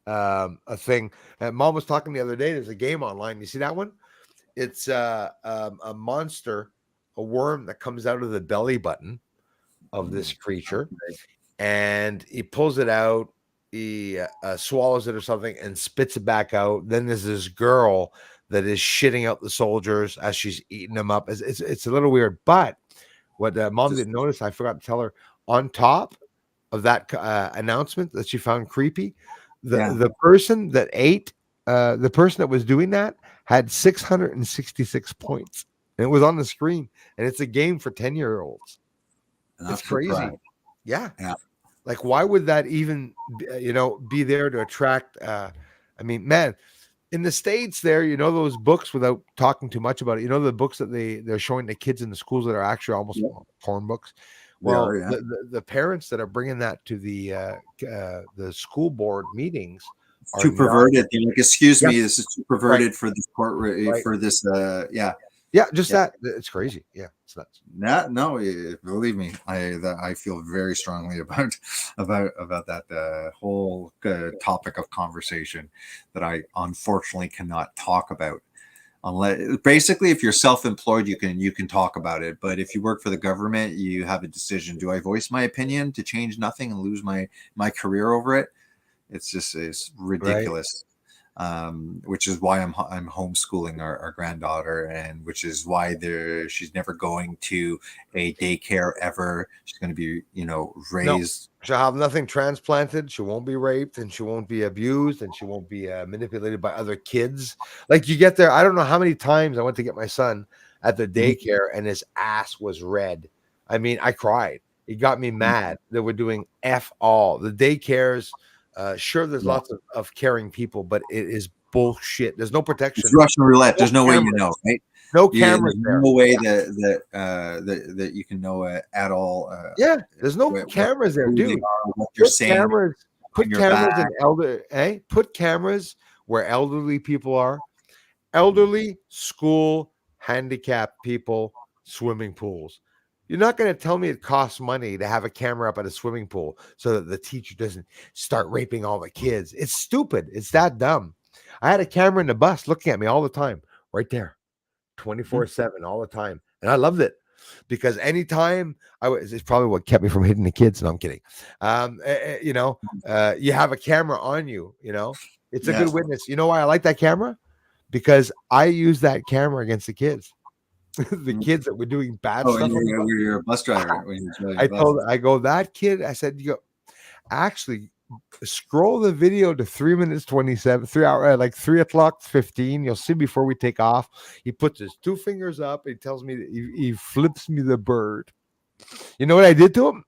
a thing. And mom was talking the other day. There's a game online. You see that one? It's a monster, a worm that comes out of the belly button of this creature, and he pulls it out. He swallows it or something and spits it back out. Then there's this girl that is shitting out the soldiers as she's eating them up. It's a little weird, but what mom didn't notice, I forgot to tell her, on top of that announcement that she found creepy, the person that ate, the person that was doing that had 666 points, and it was on the screen, and it's a game for 10-year-olds. It's crazy. Yeah. Like, why would that even, be there to attract? I mean, man, in the States there, those books, without talking too much about it, the books that they're showing the kids in the schools that are actually almost porn books. Well, the parents that are bringing that to the school board meetings are too perverted. They're like, excuse me, this is too perverted for this court for this. That. It's crazy. Yeah, it's nuts. No, believe me, I feel very strongly about that whole topic of conversation that I unfortunately cannot talk about. Unless, basically, if you're self-employed, you can talk about it. But if you work for the government, you have a decision. Do I voice my opinion to change nothing and lose my career over it? It's ridiculous. Which is why I'm homeschooling our granddaughter, and which is why she's never going to a daycare ever. She's going to be, raised. No, she'll have nothing transplanted. She won't be raped, and she won't be abused, and she won't be manipulated by other kids. Like, you get there. I don't know how many times I went to get my son at the daycare, and his ass was red. I mean, I cried. It got me mad that we're doing F all. The daycares, sure, there's Yeah. lots of caring people, but it is bullshit. There's no protection. It's Russian roulette. There's no way you cameras. know, right? No Yeah, cameras there's there. no way that you can know at all. Yeah, there's no what- cameras there, who they dude. are, what they're Put saying. cameras, put your cameras in back. put cameras where elderly people are, elderly, school, handicapped people, swimming pools. You're not going to tell me it costs money to have a camera up at a swimming pool so that the teacher doesn't start raping all the kids. It's stupid. It's that dumb. I had a camera in the bus looking at me all the time, right there, 24/7, all the time. And I loved it because anytime it's probably what kept me from hitting the kids. No, I'm kidding. You have a camera on you, it's a Yeah. good witness. You know why I like that camera? Because I use that camera against the kids. The kids that were doing bad Oh, stuff. and you're a bus driver. When you're driving I bus. told I go, that kid, I said, actually scroll the video to 3 minutes 27, 3 hour, like 3:15. You'll see before we take off. He puts his 2 fingers up. He tells me that he flips me the bird. You know what I did to him?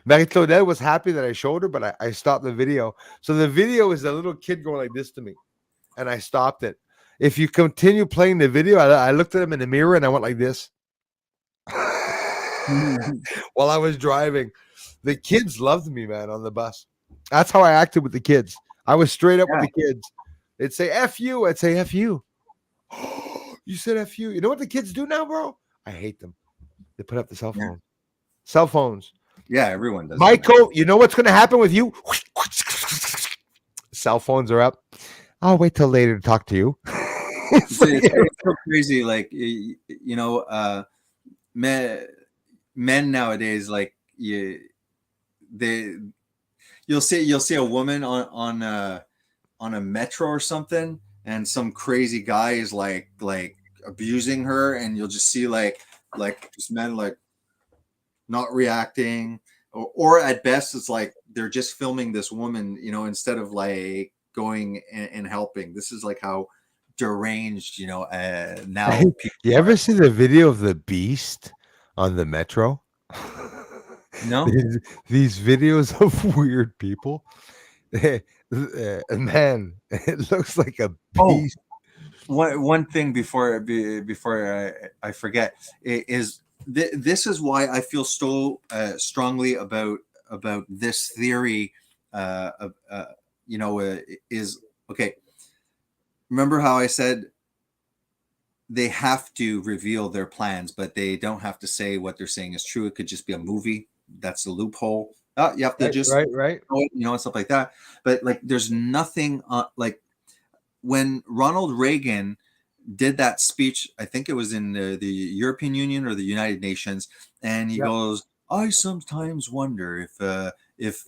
Marie Claudette was happy that I showed her, but I stopped the video. So the video is a little kid going like this to me, and I stopped it. If you continue playing the video, I looked at him in the mirror and I went like this while I was driving. The kids loved me, man, on the bus. That's how I acted with the kids. I was straight up with the kids. They'd say F you. I'd say F you. You said F you. You know what the kids do now, bro? I hate them. They put up the cell phone. Cell phones. Yeah, everyone does. Michael, you know what's going to happen with you? Cell phones are up. I'll wait till later to talk to you. It's so crazy. Like men nowadays, like you'll see a woman on a metro or something, and some crazy guy is like abusing her, and you'll just see like just men like not reacting, or at best it's like they're just filming this woman, instead of like going and helping. This is like how deranged, now people You ever see the video of the beast on the metro? No. These videos of weird people. Man, it looks like a beast. One thing before I forget is this is why I feel so strongly about this theory is okay. Remember how I said they have to reveal their plans, but they don't have to say what they're saying is true. It could just be a movie. That's the loophole. You have to right. And stuff like that. But like, there's nothing like when Ronald Reagan did that speech. I think it was in the European Union or the United Nations, and he goes, "I sometimes wonder if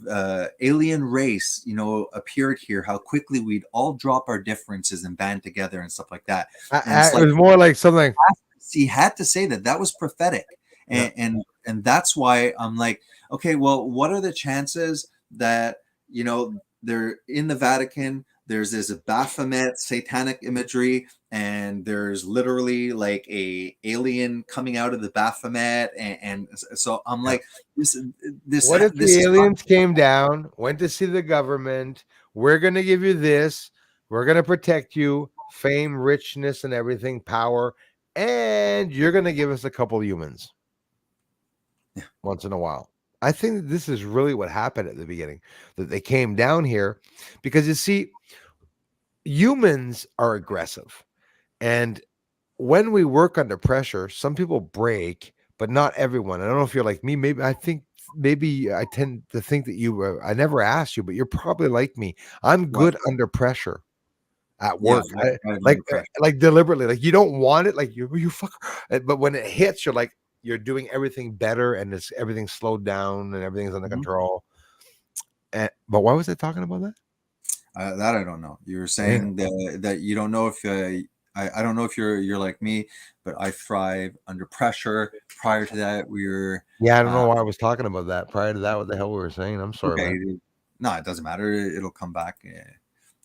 alien race, appeared here, how quickly we'd all drop our differences and band together and stuff like that." It was more like something. He had to say that was prophetic, and that's why I'm like, okay, well, what are the chances that they're in the Vatican? There's this Baphomet satanic imagery, and there's literally like a alien coming out of the Baphomet, and so I'm like, this. What if the aliens came down, went to see the government? We're gonna give you this. We're gonna protect you, fame, richness, and everything, power, and you're gonna give us a couple of humans once in a while. I think that this is really what happened at the beginning, that they came down here because, you see, humans are aggressive. And when we work under pressure, some people break, but not everyone. I don't know if you're like me. Maybe I tend to think that I never asked you, but you're probably like me. I'm good under pressure at work. Like deliberately, like you don't want it. Like you fuck. But when it hits, you're doing everything better, and everything's slowed down and everything's under control. But why was I talking about that? That I don't know. You were saying that you don't know if I don't know if you're like me, but I thrive under pressure. Prior to that, I don't know why I was talking about that. Prior to that, what the hell we were saying? I'm sorry. Okay. No, it doesn't matter. It'll come back.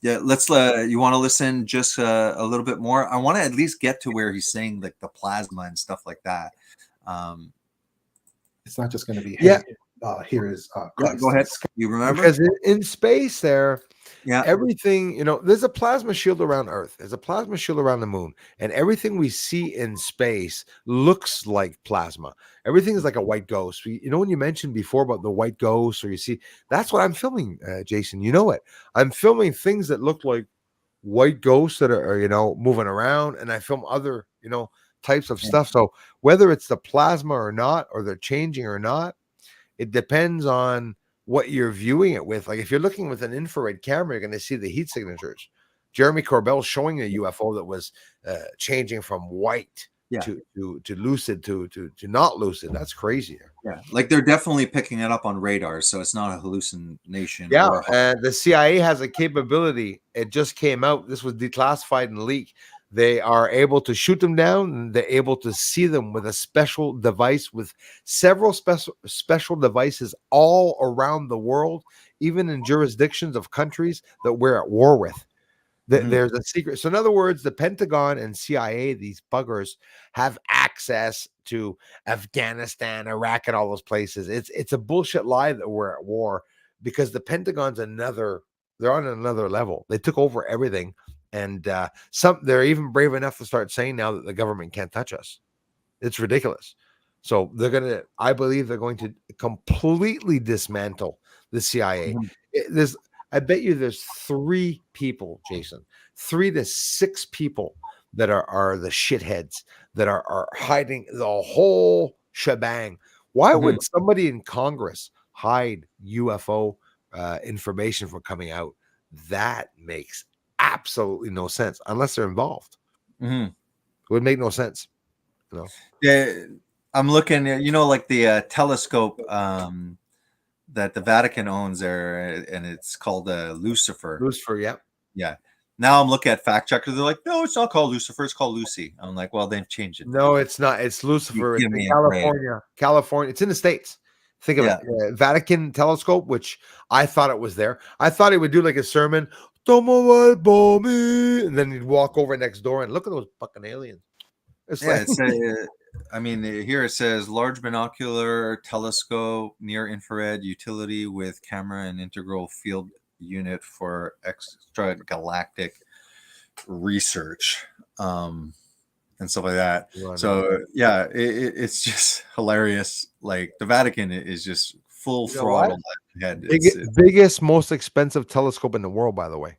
Yeah. Let's. You want to listen just a little bit more? I want to at least get to where he's saying like the plasma and stuff like that. It's not just going to be, Yeah. hey, here is Yeah, Christ. go ahead. You remember? Because in space there, Yeah. everything, there's a plasma shield around Earth. There's a plasma shield around the moon. And everything we see in space looks like plasma. Everything is like a white ghost. When you mentioned before about the white ghost, or you see, that's what I'm filming, Jason. You know it. I'm filming things that look like white ghosts that are moving around. And I film other, types of stuff. So whether it's the plasma or not, or they're changing or not, it depends on what you're viewing it with. Like if you're looking with an infrared camera, you're going to see the heat signatures. Jeremy Corbell showing a UFO that was changing from white to lucid to not lucid. That's crazy. Yeah, like they're definitely picking it up on radar, so it's not a hallucination. Yeah, or and the CIA has a capability. It just came out. This was declassified and leaked. They are able to shoot them down, and they're able to see them with a special device, with several special devices all around the world, even in jurisdictions of countries that we're at war with. There's a secret. So in other words, the Pentagon and CIA, these buggers, have access to Afghanistan, Iraq, and all those places. It's a bullshit lie that we're at war, because the Pentagon's they're on another level. They took over everything. And they're even brave enough to start saying now that the government can't touch us. It's ridiculous. So I believe they're going to completely dismantle the CIA. I bet you there's 3 people, Jason, 3 to 6 people that are the shitheads that are hiding the whole shebang. Why would somebody in Congress hide UFO information from coming out? That makes absolutely no sense unless they're involved. It would make no sense. Yeah, I'm looking at like the telescope that the Vatican owns there, and it's called Lucifer. Yeah. Now I'm looking at fact checkers. They're like, no, it's not called Lucifer. It's called Lucy. I'm like, well, they've changed it. No, it's not. It's Lucifer. It's in California. California. It's in the States. Think of it. Vatican telescope, which I thought it was there. I thought he would do like a sermon, and then he'd walk over next door and look at those fucking aliens. Here it says large binocular telescope, near infrared utility with camera and integral field unit for extragalactic research, and stuff like that. So yeah, it's just hilarious. Like the Vatican is just full throttle ahead. Biggest, most expensive telescope in the world, by the way.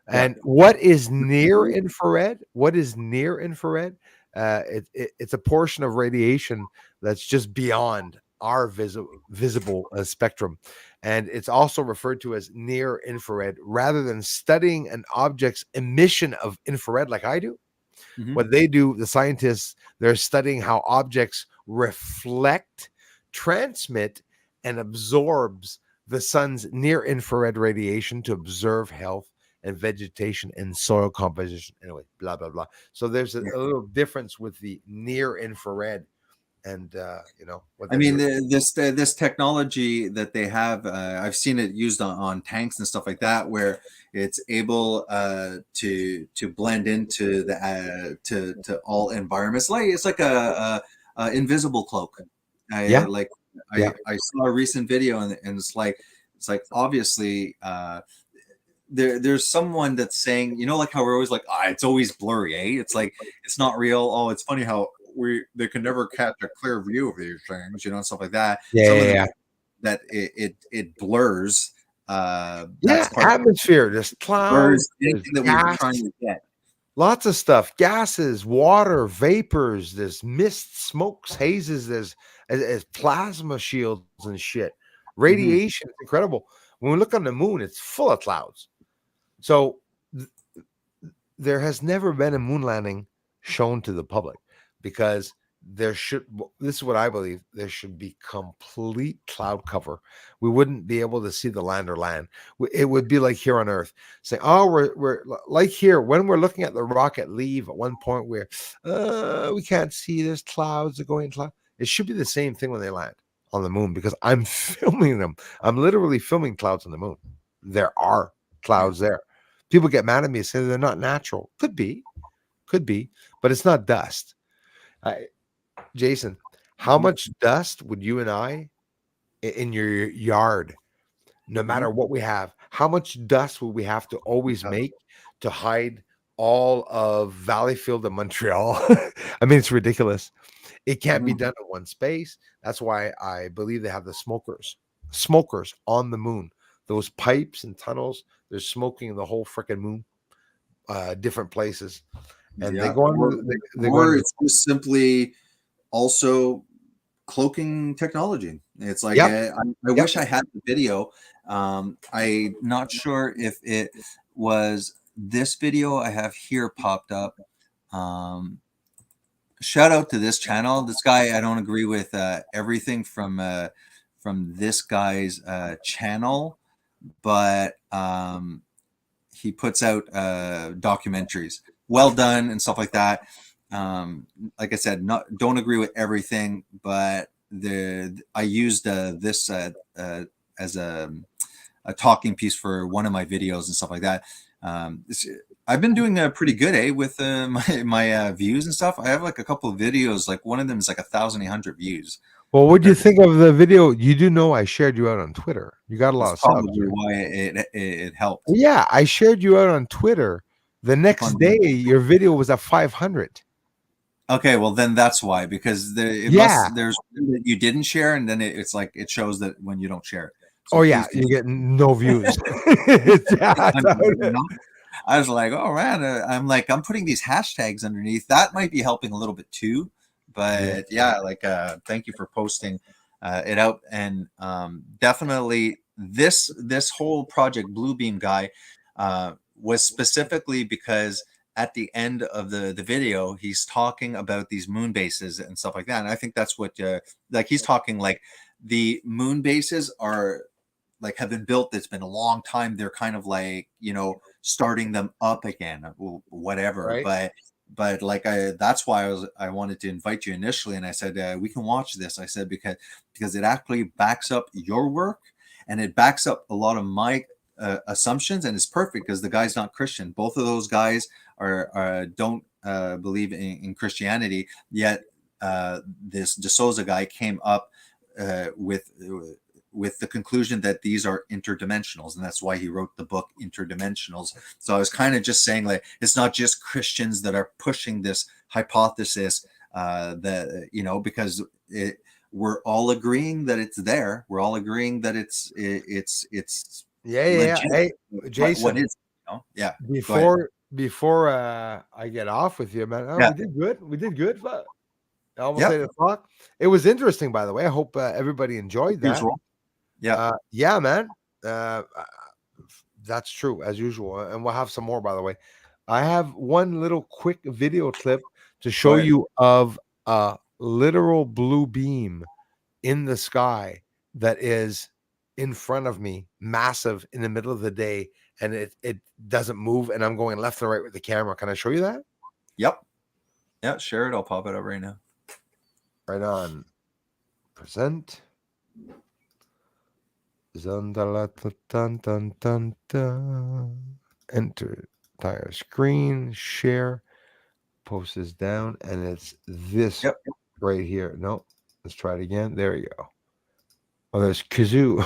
And what is near infrared? It's a portion of radiation that's just beyond our visible spectrum. And it's also referred to as near infrared. Rather than studying an object's emission of infrared like I do, what they do, the scientists, they're studying how objects reflect, transmit, and absorbs the sun's near infrared radiation to observe health and vegetation and soil composition. Anyway, blah, blah, blah. So there's a little difference with the near infrared. And this technology that they have, I've seen it used on tanks and stuff like that, where it's able to blend into the to all environments. It's like a invisible cloak. I saw a recent video, and it's like obviously there's someone that's saying, like how we're always like, it's always blurry, it's like it's not real. Oh, it's funny how they can never catch a clear view of these things, stuff like that. That it blurs. That's atmosphere, just clouds, anything that we're trying to get. Lots of stuff, gases, water, vapors, there's mist, smokes, hazes, there's plasma shields and shit. Radiation is incredible. When we look on the moon, it's full of clouds. So there has never been a moon landing shown to the public, because this is what I believe, there should be complete cloud cover. We wouldn't be able to see the lander land. It would be like here on Earth, saying, we're like here, when we're looking at the rocket leave at one point where we can't see, there's clouds are going cloud. It should be the same thing when they land on the moon, because I'm filming them. I'm literally filming clouds on the moon. There are clouds there. People get mad at me and say they're not natural. Could be, but it's not dust. Jason, How Mhm. much dust would you and I in your yard, no matter what we have, how much dust would we have to always Yeah. make to hide all of Valleyfield and Montreal? I mean, it's ridiculous. It can't be Mhm. done in one space. That's why I believe they have the smokers on the moon. Those pipes and tunnels, they're smoking the whole freaking moon, different places, and they Yeah. go on. They go Or on. it's just simply also cloaking technology. It's like Yep. I Yep. wish I had the video. I'm not sure if it was this video I have here popped up. Shout out to this channel. This guy, I don't agree with everything from this guy's channel, but he puts out documentaries, well done and stuff like that. Like I said, don't agree with everything, but I used this as a talking piece for one of my videos and stuff like that. I've been doing pretty good, with my views and stuff. I have like a couple of videos, like one of them is like 1,800 views. Well, what do you think of the video? You do know I shared you out on Twitter. You got a lot That's of subs. probably Right? why it helped. Yeah, I shared you out on Twitter. The next Fun. day, your video was at 500. Okay, well then that's why, because there's one that you didn't share, and then it's like it shows that when you don't share it. So Oh yeah, please you get no views. I was like, oh man, I'm putting these hashtags underneath. That might be helping a little bit too. But thank you for posting it out, and definitely this whole Project Bluebeam guy was specifically because at the end of the video he's talking about these moon bases and stuff like that, and I think that's what like he's talking like the moon bases are like have been built. It's been a long time. They're kind of like, starting them up again, whatever. Right. But like that's why I wanted to invite you initially, and I said we can watch this. I said because it actually backs up your work, and it backs up a lot of my assumptions, and it's perfect because the guy's not Christian. Both of those guys don't believe in Christianity, yet this De Souza guy came up with the conclusion that these are interdimensionals, and that's why he wrote the book Interdimensionals. So I was kind of just saying, like, it's not just Christians that are pushing this hypothesis, because we're all agreeing that it's there. We're all agreeing that it's Yeah. Hey, Jason. What is, yeah. Before I get off with you, man. Yeah. We did good. Almost Yep. 8 o'clock. It was interesting, by the way. I hope everybody enjoyed that. Yeah. Yeah, man. That's true as usual, and we'll have some more. By the way, I have one little quick video clip to show you of a literal blue beam in the sky that is in front of me, massive, in the middle of the day, and it doesn't move, and I'm going left and right with the camera. Can I show you that? Yep. Yeah, share it. I'll pop it up right now. Right on. Present. Enter entire screen, share, post this down, and it's this right here. No, let's try it again. There you go. Oh, there's Kazoo.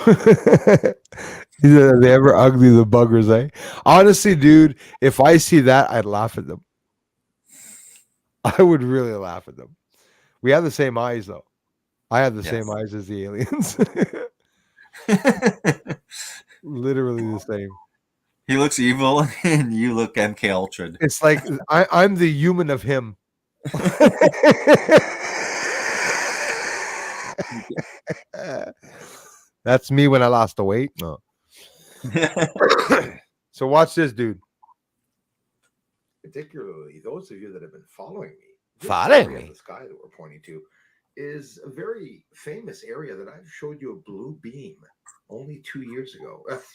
They ever ugly, the buggers, eh? Honestly, dude, if I see that, I'd laugh at them. I would really laugh at them. We have the same eyes, though. I have the same eyes as the aliens. Literally the same. He looks evil, and you look MK Ultra. It's like I'm the human of him. That's me when I lost the weight. No. So watch this, dude. Particularly those of you that have been following me. The sky that we're pointing to is a very famous area that I've showed you a blue beam only 3 years ago, if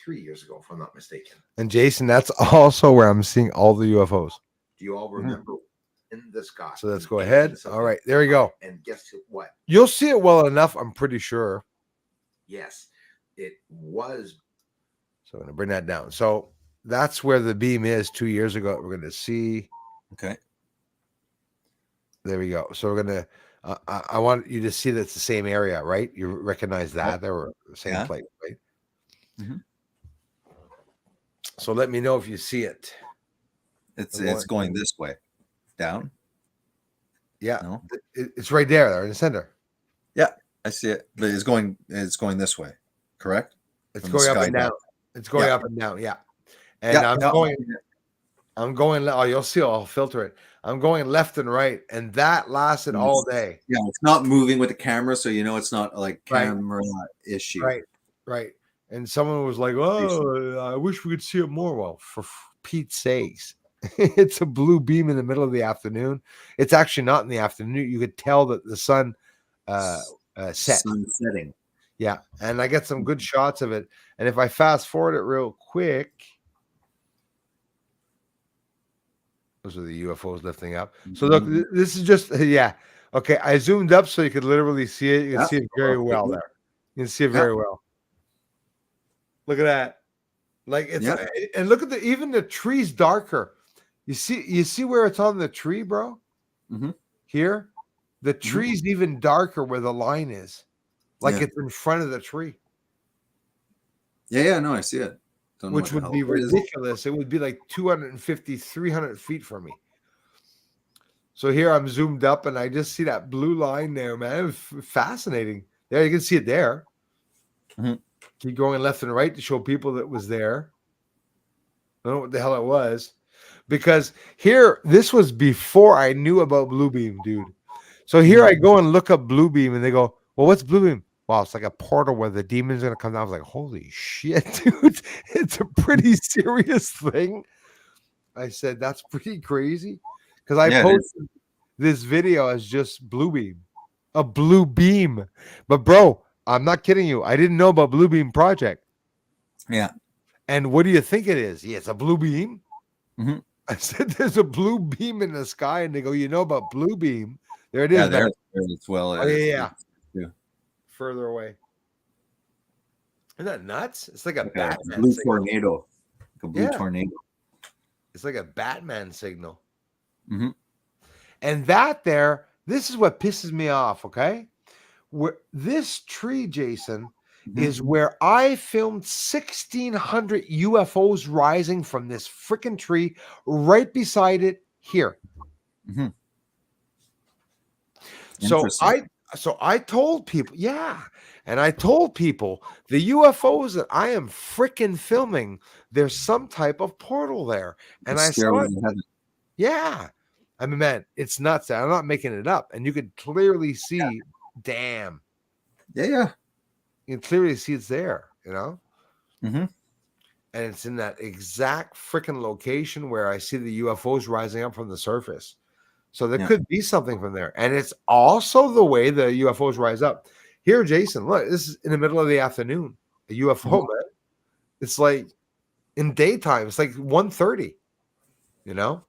I'm not mistaken. And Jason, that's also where I'm seeing all the UFOs. Do you all remember in the sky? So let's go ahead. All right, there we go. And guess what? You'll see it well enough, I'm pretty sure. Yes, it was. So I'm going to bring that down. So that's where the beam is 2 years ago. We're going to see. Okay. There we go. So we're going to I want you to see that's the same area, right? You recognize that they were the same Yeah. place, right? Mhm. So let me know if you see it. It's going this way, down. Yeah, No, it's right there in the center. I see it, but it's going this way. Correct. It's From the going up sky and down. down. It's going Yeah. up and down. Yeah, and Yeah, I'm yeah. going. Oh, you'll see. I'll filter it. I'm going left and right, and that lasted all day. Yeah, it's not moving with the camera, so you know it's not like Right. camera issue. Right, right. And someone was like, "Oh, I wish we could see it more." Well, for Pete's sakes, it's a blue beam in the middle of the afternoon. It's actually not in the afternoon. You could tell that the sun set. Sun setting. Yeah, and I get some good shots of it. And if I fast forward it real quick, those are the UFOs lifting up. So look, this is just yeah. Okay, I zoomed up so you could literally see it. You can Yeah. see it very well there. You can see it very well. Look at that. Like it's Yeah. and look at even the tree's darker. You see where it's on the tree, bro? Mhm. Here, the tree's even darker where the line is. Like Yeah. it's in front of the tree. Yeah, no, I see it. Don't know Which what the would be hell it is. ridiculous. It would be like 250, 300 feet from me. So here I'm zoomed up and I just see that blue line there, man. It was fascinating. There, you can see it there. Mhm. Keep going left and right to show people that it was there. I don't know what the hell it was. Because here, this was before I knew about Bluebeam, dude. So here I go and look up Bluebeam and they go, well, what's Bluebeam? Wow, it's like a portal where the demon's going to come down. I was like, holy shit, dude. It's a pretty serious thing. I said, that's pretty crazy. Because I Yeah, it posted this video as just Bluebeam, a blue beam. But bro, I'm not kidding you. I didn't know about Bluebeam Project. Yeah. And what do you think it is? Yeah, it's a blue beam. Mhm. I said, there's a blue beam in the sky. And they go, you know about blue beam? There it is. Yeah, man. there as well. Oh, yeah. Yeah. Further away. Isn't that nuts? It's like a Like a Batman blue signal. tornado. Like a blue Yeah. tornado. It's like a Batman signal. Mhm. And that there, this is what pisses me off, okay? Where this tree, Jason, Mhm. is where I filmed 1,600 UFOs rising from this freaking tree right beside it here. Mhm. So I told people, yeah. And I told people the UFOs that I am freaking filming, there's some type of portal there. And I saw Stairway it. to heaven. Yeah. I mean, man, it's nuts. I'm not making it up. And you could clearly see, damn. Yeah. You can clearly see it's there, you know? Mhm. And it's in that exact freaking location where I see the UFOs rising up from the surface. So there Yeah. could be something from there. And it's also the way the UFOs rise up. Here, Jason, look, this is in the middle of the afternoon. A UFO, man. It's like in daytime, it's like 1:30, you know?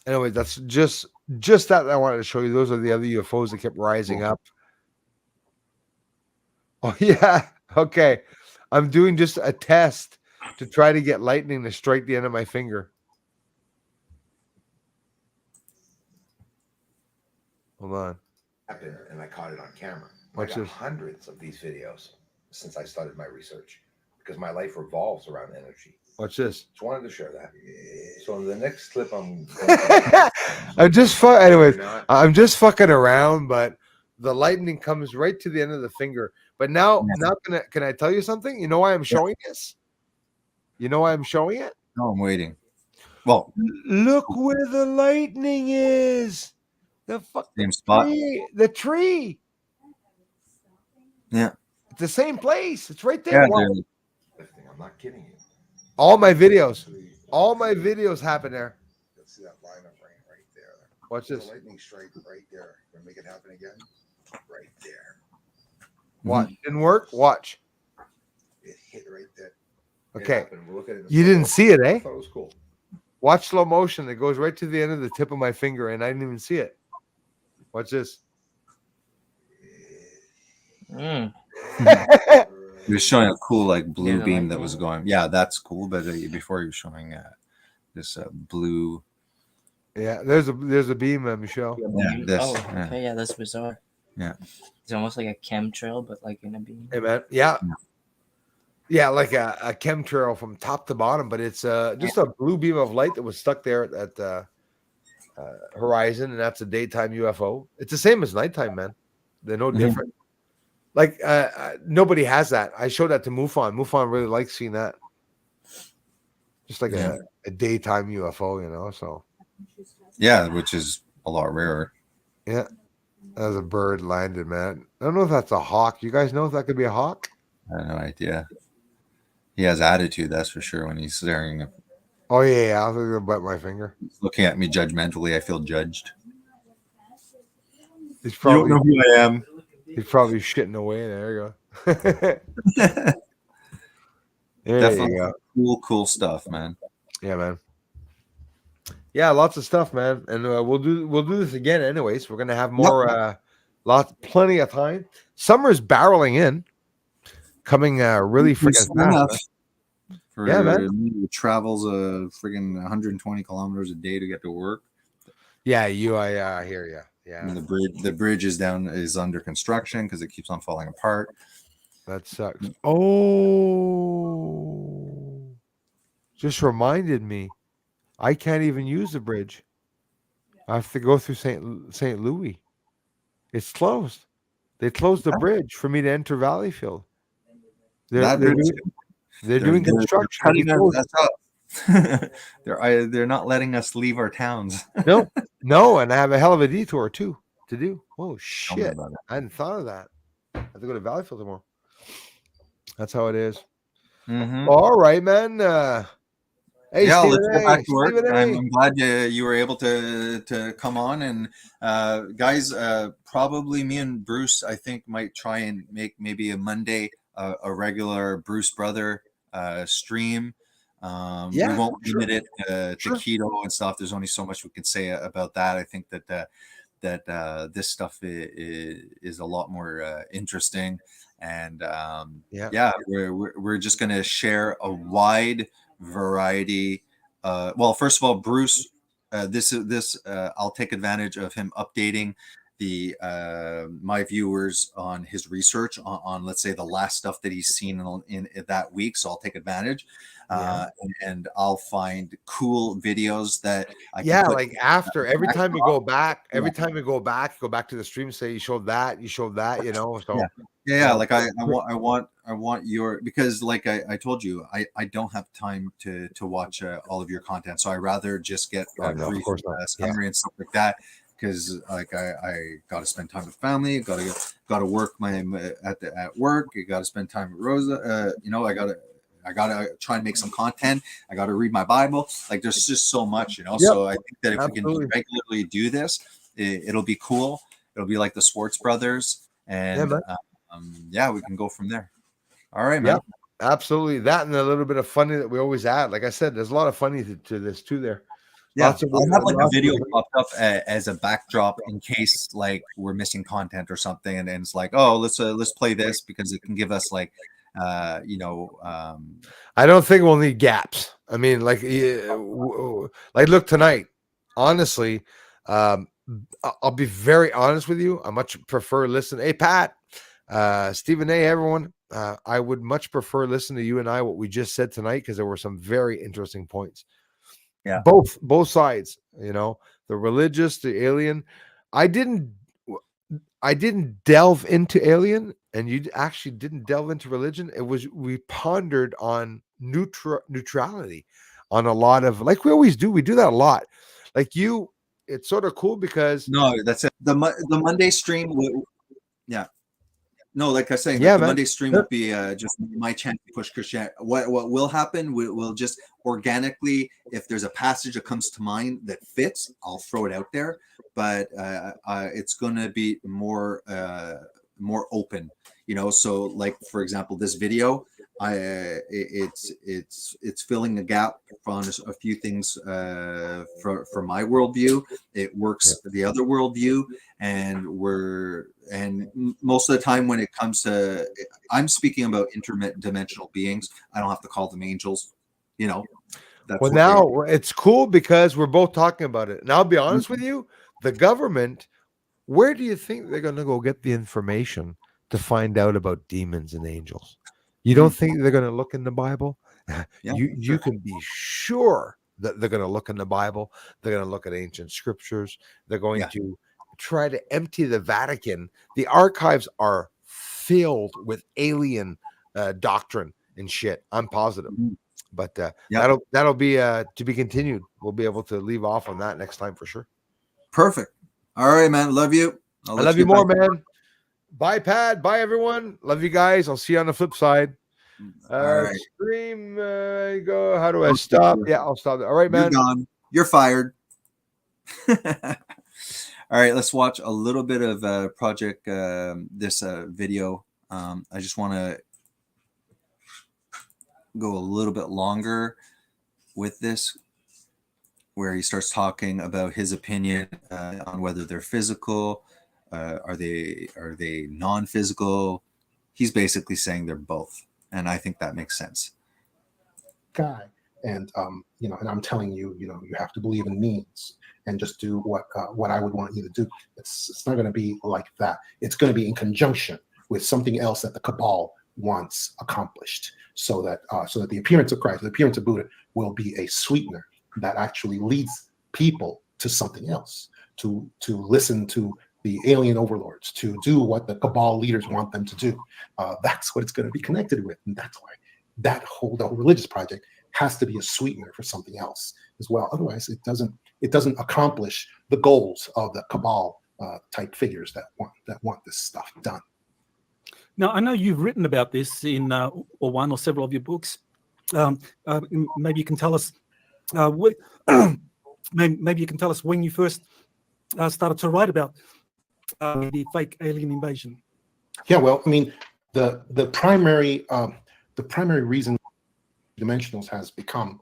Anyway, that's just that I wanted to show you. Those are the other UFOs that kept rising up. Oh, yeah. Okay. I'm doing just a test to try to get lightning to strike the end of my finger. Hold on. Happened, and I caught it on camera. Watch I got this. hundreds of these videos since I started my research because my life revolves around energy. Watch this. Just wanted to share that. So in the next clip, I'm Anyways, not, I'm just fucking around, but the lightning comes right to the end of the finger. But now can I tell you something? You know why I'm showing this? You know why I'm showing it? No, I'm waiting. Well, Look where the lightning is. The fucking same spot. tree. The tree. Yeah. It's the same place. It's right there. Yeah, Wow. dude. I'm not kidding you. All my videos happen there. Let's see that line of rain right there. Watch The this. lightning strike right there. Gonna make it happen again. Right there. Watch. Didn't work. Watch. It hit right there. It Okay. happened. We'll look at it in You slow didn't motion. see it, I eh? thought it was cool. Watch slow motion. It goes right to the end of the tip of my finger, and I didn't even see it. Watch this. He was showing a cool like blue Yeah, the beam that was lightning. going. Yeah, that's cool. But before he was showing this blue. Yeah, there's a beam, Michelle. Yeah, this. Oh, yeah. okay, yeah, that's bizarre. It's almost like a chemtrail, but like in a beam. Hey man, yeah, like a chemtrail from top to bottom, but it's just a blue beam of light that was stuck there at the horizon, and that's a daytime UFO. It's the same as nighttime, man. They're no different. Like nobody has that. I showed that to Mufon. Mufon really likes seeing that. Just like a daytime UFO, you know. So Yeah, which is a lot rarer. yeah, as a bird landed, man. I don't know if that's a hawk. You guys know if that could be a hawk? I have no idea. He has attitude, that's for sure. When he's staring, Oh yeah, I was gonna bite my finger. looking at me judgmentally, I feel judged. He's probably who I am. he's probably shitting away. There you go. There Definitely you go. cool stuff, man. Yeah, man. Yeah, lots of stuff, man. And we'll do this again anyways. We're gonna have more plenty of time. Summer's barreling in, coming really freaking fast. Yeah, man. He travels friggin' 120 kilometers a day to get to work. Yeah, I hear you. Yeah, I mean, the bridge is under construction because it keeps on falling apart. that sucks. Oh, just reminded me, I can't even use the bridge. I have to go through St. Louis. It's closed. They closed the bridge for me to enter Valleyfield. They're doing construction. Cutting us up. They're not letting us leave our towns. No, and I have a hell of a detour too to do. Oh Tell me shit! about it. I hadn't thought of that. I have to go to Valleyfield tomorrow. That's how it is. Mhm. All right, man. Hey, Yeah, Stephen let's go back to work. Stephen A. I'm glad you were able to come on. And guys, probably me and Bruce, I think, might try and make maybe a Monday a regular Bruce Brother stream. We won't limit it to keto and stuff. There's only so much we can say about that. I think that this stuff is a lot more interesting. And we're just going to share a wide variety. Well, first of all, Bruce, I'll take advantage of him updating the my viewers on his research on let's say the last stuff that he's seen in that week. So I'll take advantage. And I'll find cool videos that I can put, like after every time we go back, go back to the stream, say you showed that, you know. So like I want your, because like I told you, I don't have time to watch all of your content, so I rather just get a brief summary and stuff like that, because like I got to spend time with family, got to work at work, you got to spend time with Rosa, you know, I gotta try and make some content. I gotta read my Bible. Like there's just so much, you know. So I think that if we can regularly do this, it'll be cool. It'll be like the Swartz Brothers, and we can go from there. All right, man. Yeah, absolutely. That and a little bit of funny that we always add. Like I said, there's a lot of funny to this too. There. Yeah, I'll have like a video popped up as a backdrop in case like we're missing content or something, and it's like, oh, let's play this because it can give us like. I don't think we'll need gaps. I mean, like look tonight. Honestly, I'll be very honest with you. I much prefer listen. Hey, Pat, Stephen A, everyone. I would much prefer listen to you and I what we just said tonight because there were some very interesting points. Yeah, both sides. You know, the religious, the alien. I didn't delve into alien, and you actually didn't delve into religion. We pondered on neutrality, on a lot of, like we always do. We do that a lot. Like you, it's sort of cool because that's it. The Monday stream, like I say, the Monday stream will be just my chance to push Christianity. What will happen? We'll just organically, if there's a passage that comes to mind that fits, I'll throw it out there. But it's going to be more open, you know. So, like for example, this video, it's filling a gap on a few things for my worldview. It works the other worldview, and most of the time when it comes to, I'm speaking about interdimensional beings. I don't have to call them angels, you know. Well, now it's cool because we're both talking about it. And I'll be honest with you, the government where do you think they're going to go get the information to find out about demons and angels? You don't think they're going to look in the Bible? Yeah, You sure. can be sure that they're going to look in the Bible. They're going to look at ancient scriptures. They're going Yeah. to try to empty the Vatican. The archives are filled with alien doctrine and shit. I'm positive. But Yeah. that'll be to be continued. We'll be able to leave off on that next time for sure. Perfect. All right, man. Love you. I love you more, man. Bye, Pad. Bye, everyone. Love you guys. I'll see you on the flip side. All right. Stream. Go. How do I stop? Yeah, I'll stop. All right, man. You're gone. You're fired. All right. Let's watch a little bit of project this video. I just want to go a little bit longer with this, where he starts talking about his opinion on whether they're physical, are they non-physical. He's basically saying they're both, and I think that makes sense. Guy, and and I'm telling you, you have to believe in means and just do what I would want you to do. It's not going to be like that. It's going to be in conjunction with something else that the cabal wants accomplished, so that the appearance of Christ, the appearance of Buddha, will be a sweetener that actually leads people to something else, to listen to the alien overlords, to do what the cabal leaders want them to do. That's what it's going to be connected with, and that's why the whole religious project has to be a sweetener for something else as well. Otherwise, it doesn't accomplish the goals of the cabal type figures that want this stuff done. Now, I know you've written about this in or one or several of your books. Maybe you can tell us maybe you can tell us when you first started to write about the fake alien invasion. Yeah, well, I mean, the primary reason Dimensionals has become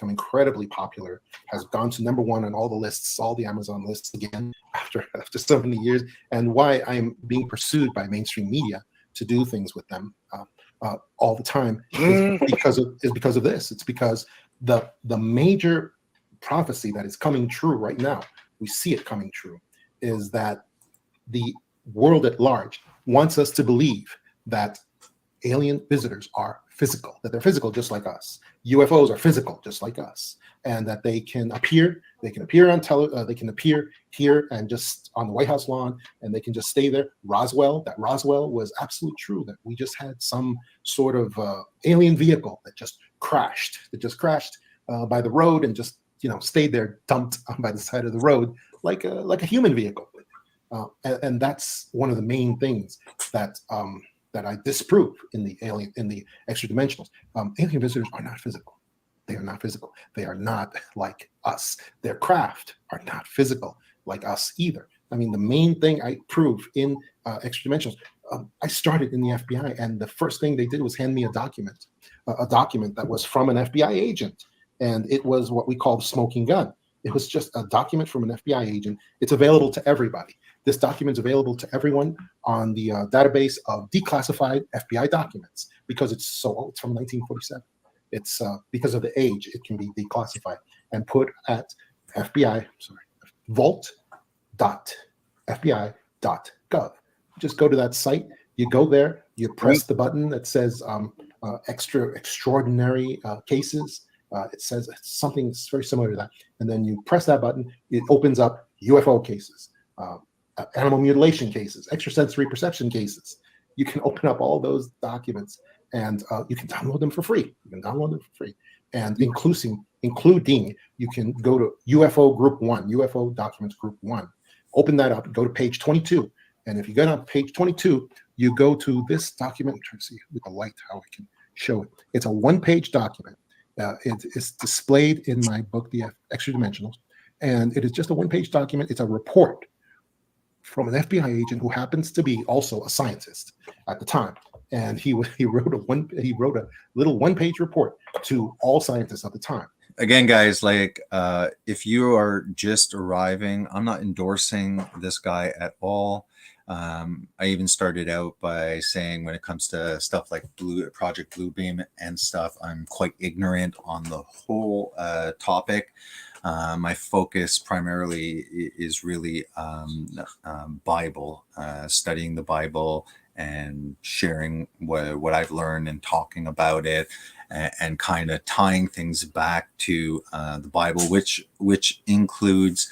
incredibly popular, has gone to number one on all the lists, all the Amazon lists again after so many years, and why I'm being pursued by mainstream media to do things with them all the time is because of this. It's because the major prophecy that is coming true right now, we see it coming true, is that the world at large wants us to believe that alien visitors are physical, that they're physical just like us. UFOs are physical just like us, and that they can appear on they can appear here and just on the White House lawn, and they can just stay there. Roswell was absolutely true, that we just had some sort of alien vehicle that just crashed by the road and just stayed there, dumped by the side of the road like a human vehicle. And that's one of the main things that I disprove in the extra dimensionals. Alien visitors are not physical. They are not physical. They are not like us. Their craft are not physical like us either. I mean, the main thing I prove in extra dimensionals, I started in the FBI, and the first thing they did was hand me a document that was from an FBI agent, and it was what we call the smoking gun. It was just a document from an FBI agent. It's available to everybody. This document is available to everyone on the database of declassified FBI documents because it's so old. It's from 1947. It's because of the age, it can be declassified and put at vault.fbi.gov. Just go to that site. You go there. You press the button that says extraordinary cases. It says something very similar to that, and then you press that button. It opens up UFO cases. Animal mutilation cases, extrasensory perception cases. You can open up all those documents, and you can download them for free. And including, you can go to UFO Group 1, UFO Documents Group 1. Open that up, go to page 22. And if you go down page 22, you go to this document. I'm trying to see with the light how I can show it. It's a one-page document. It is displayed in my book, The Extra Dimensionals. And it is just a one-page document. It's a report from an FBI agent who happens to be also a scientist at the time, and he wrote a little one-page report to all scientists at the time. Again, guys, like if you are just arriving, I'm not endorsing this guy at all. I even started out by saying when it comes to stuff like Project Bluebeam and stuff, I'm quite ignorant on the whole topic. My focus primarily is really Bible, studying the Bible and sharing what I've learned and talking about it, and kind of tying things back to the Bible, which includes,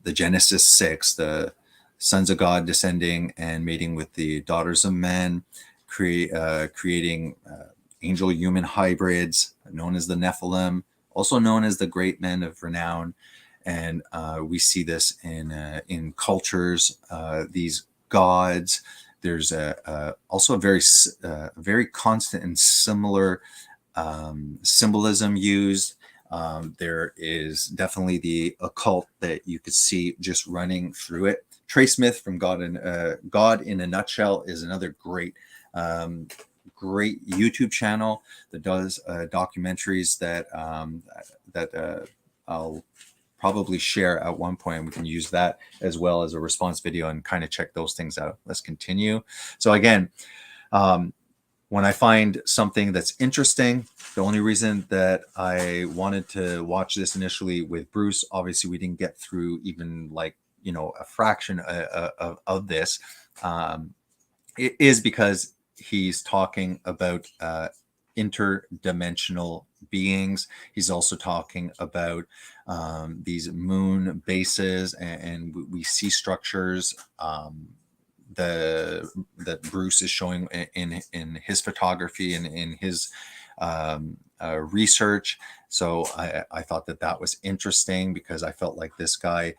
the Genesis 6, the sons of God descending and mating with the daughters of men, creating angel human hybrids known as the Nephilim, also known as the great men of renown. And we see this in cultures, these gods. There's also a very constant and similar symbolism used. There is definitely the occult that you could see just running through it. Trey Smith from God in a Nutshell is another great YouTube channel that does documentaries that I'll probably share at one point. We can use that as well as a response video and kind of check those things out. Let's continue. So again, when I find something that's interesting, the only reason that I wanted to watch this initially with Bruce, obviously we didn't get through even a fraction of this, it is because he's talking about interdimensional beings. He's also talking about these moon bases, and we see structures that Bruce is showing in his photography and in his research. So I thought that was interesting, because I felt like this guy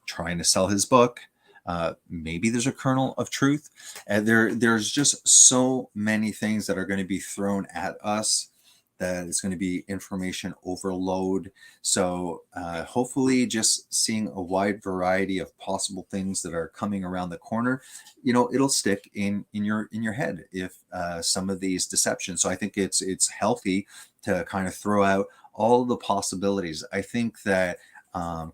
trying to sell his book, maybe there's a kernel of truth, and there's just so many things that are going to be thrown at us that it's going to be information overload. So hopefully just seeing a wide variety of possible things that are coming around the corner, it'll stick in your head if some of these deceptions. So I think it's healthy to kind of throw out all the possibilities. I think that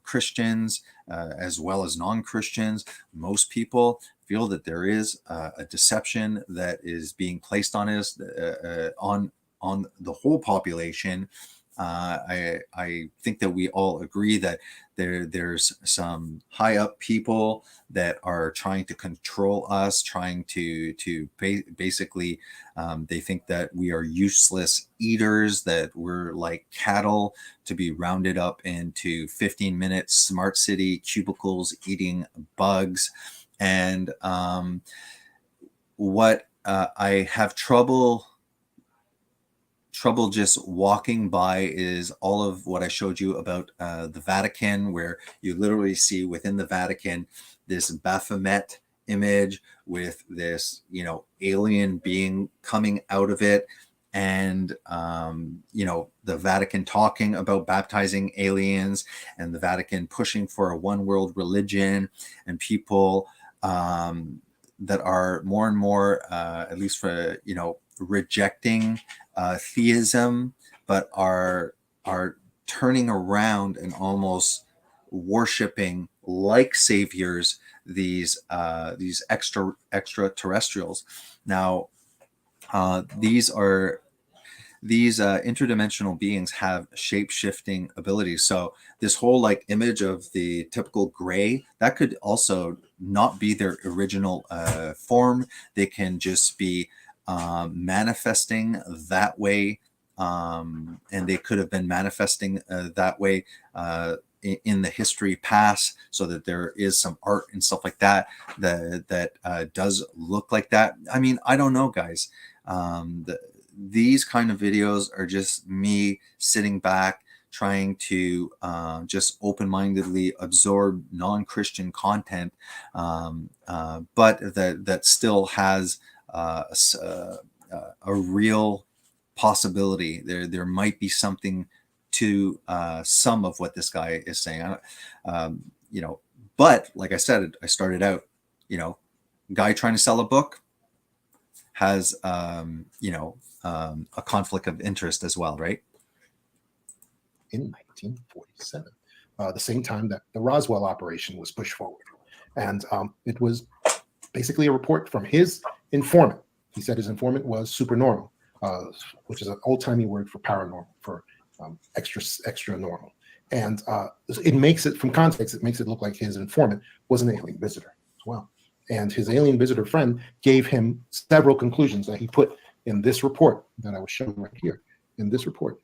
Christians, as well as non-Christians, most people feel that there is a deception that is being placed on us, on the whole population. I think that we all agree that there's some high up people that are trying to control us, trying to basically, they think that we are useless eaters, that we're like cattle to be rounded up into 15-minute smart city cubicles eating bugs. And what I have trouble just walking by is all of what I showed you about the Vatican, where you literally see within the Vatican this Baphomet image with this, alien being coming out of it. And, the Vatican talking about baptizing aliens, and the Vatican pushing for a one world religion, and people that are more and more, at least for, rejecting theism, but are turning around and almost worshiping like saviors these extraterrestrials. Now, these interdimensional beings have shape-shifting abilities. So this whole image of the typical gray, that could also not be their original form. They can just be manifesting that way, and they could have been manifesting that way in the history past, so that there is some art and stuff like that does look like that. I mean, I don't know, guys. These kind of videos are just me sitting back, trying to just open-mindedly absorb non-Christian content, but that still has a real possibility. There might be something to some of what this guy is saying. But like I said, I started out, guy trying to sell a book has a conflict of interest as well, right? In 1947. the same time that the Roswell operation was pushed forward. And it was basically a report from his informant. He said his informant was supernormal, which is an old-timey word for paranormal, for extra normal. And it makes it, from context, it makes it look like his informant was an alien visitor as well. And his alien visitor friend gave him several conclusions that he put in this report that I was showing right here. In this report,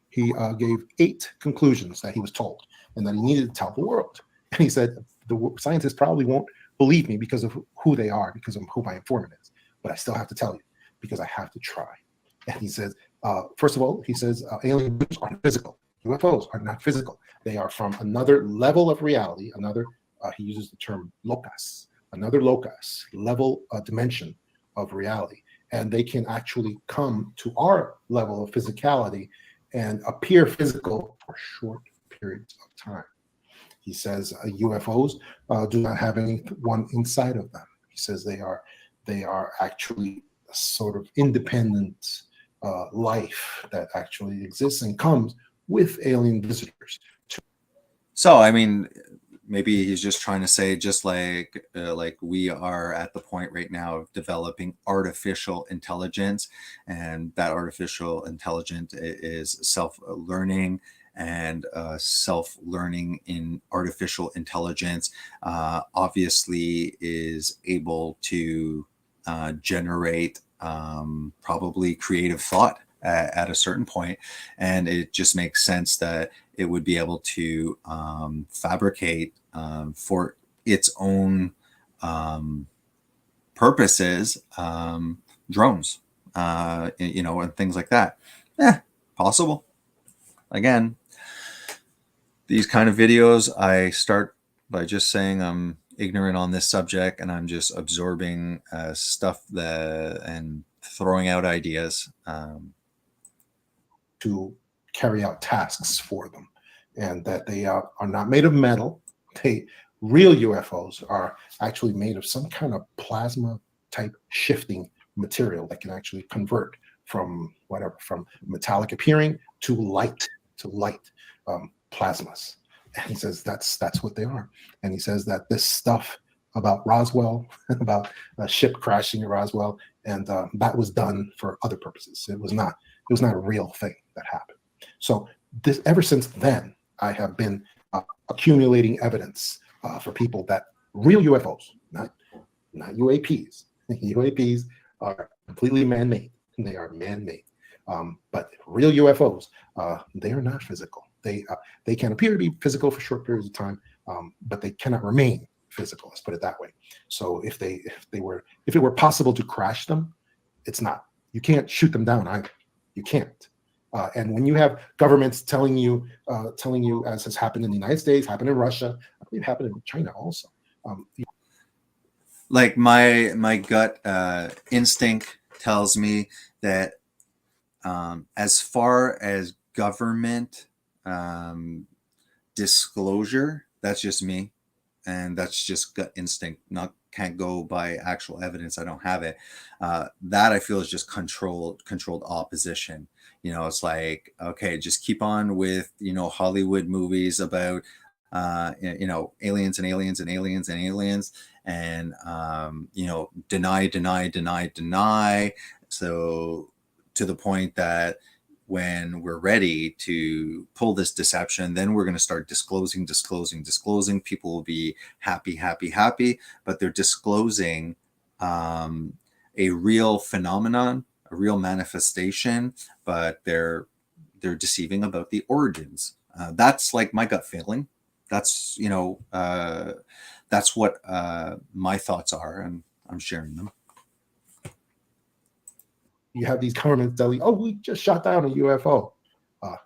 he gave 8 conclusions that he was told and that he needed to tell the world. And he said, the scientists probably won't believe me because of who they are, because of who my informant is. But I still have to tell you because I have to try. And he says, first of all, he says aliens aren't physical. UFOs are not physical. They are from another level of reality, another, he uses the term locus, another locus, level, dimension of reality. And they can actually come to our level of physicality and appear physical for short periods of time. He says UFOs do not have anyone inside of them. He says they are actually a sort of independent life that actually exists and comes with alien visitors. So, I mean, maybe he's just trying to say, just like we are at the point right now of developing artificial intelligence, and that artificial intelligence is self-learning, and self-learning in artificial intelligence obviously is able to generate probably creative thought at a certain point, and it just makes sense that it would be able to fabricate for its own purposes drones, and things like that. Possible. Again, these kind of videos, I start by just saying I'm ignorant on this subject and I'm just absorbing stuff and throwing out ideas. To carry out tasks for them, and that they are not made of metal. Real UFOs are actually made of some kind of plasma type shifting material that can actually convert from metallic appearing to light plasmas. And he says that's what they are. And he says that this stuff about Roswell, about a ship crashing at Roswell, and that was done for other purposes. It was not a real thing that happened. So ever since then, I have been accumulating evidence for people that real UFOs, not UAPs. UAPs are completely man-made. They are man-made. But real UFOs, they are not physical. They can appear to be physical for short periods of time, but they cannot remain physical. Let's put it that way. So if it were possible to crash them, it's not. You can't shoot them down either. You can't. And when you have governments telling you, as has happened in the United States, happened in Russia, I believe happened in China also. Like my gut instinct tells me that as far as government disclosure, that's just me, and that's just gut instinct. Can't go by actual evidence. I don't have it. That I feel is just controlled opposition. It's like, okay, just keep on with Hollywood movies about aliens and aliens and aliens and aliens, and deny. So to the point that when we're ready to pull this deception, then we're going to start disclosing. People will be happy, but they're disclosing a real phenomenon, a real manifestation, but they're deceiving about the origins. That's like my gut feeling. That's that's what my thoughts are, and I'm sharing them. You have these governments telling, "Oh, we just shot down a UFO."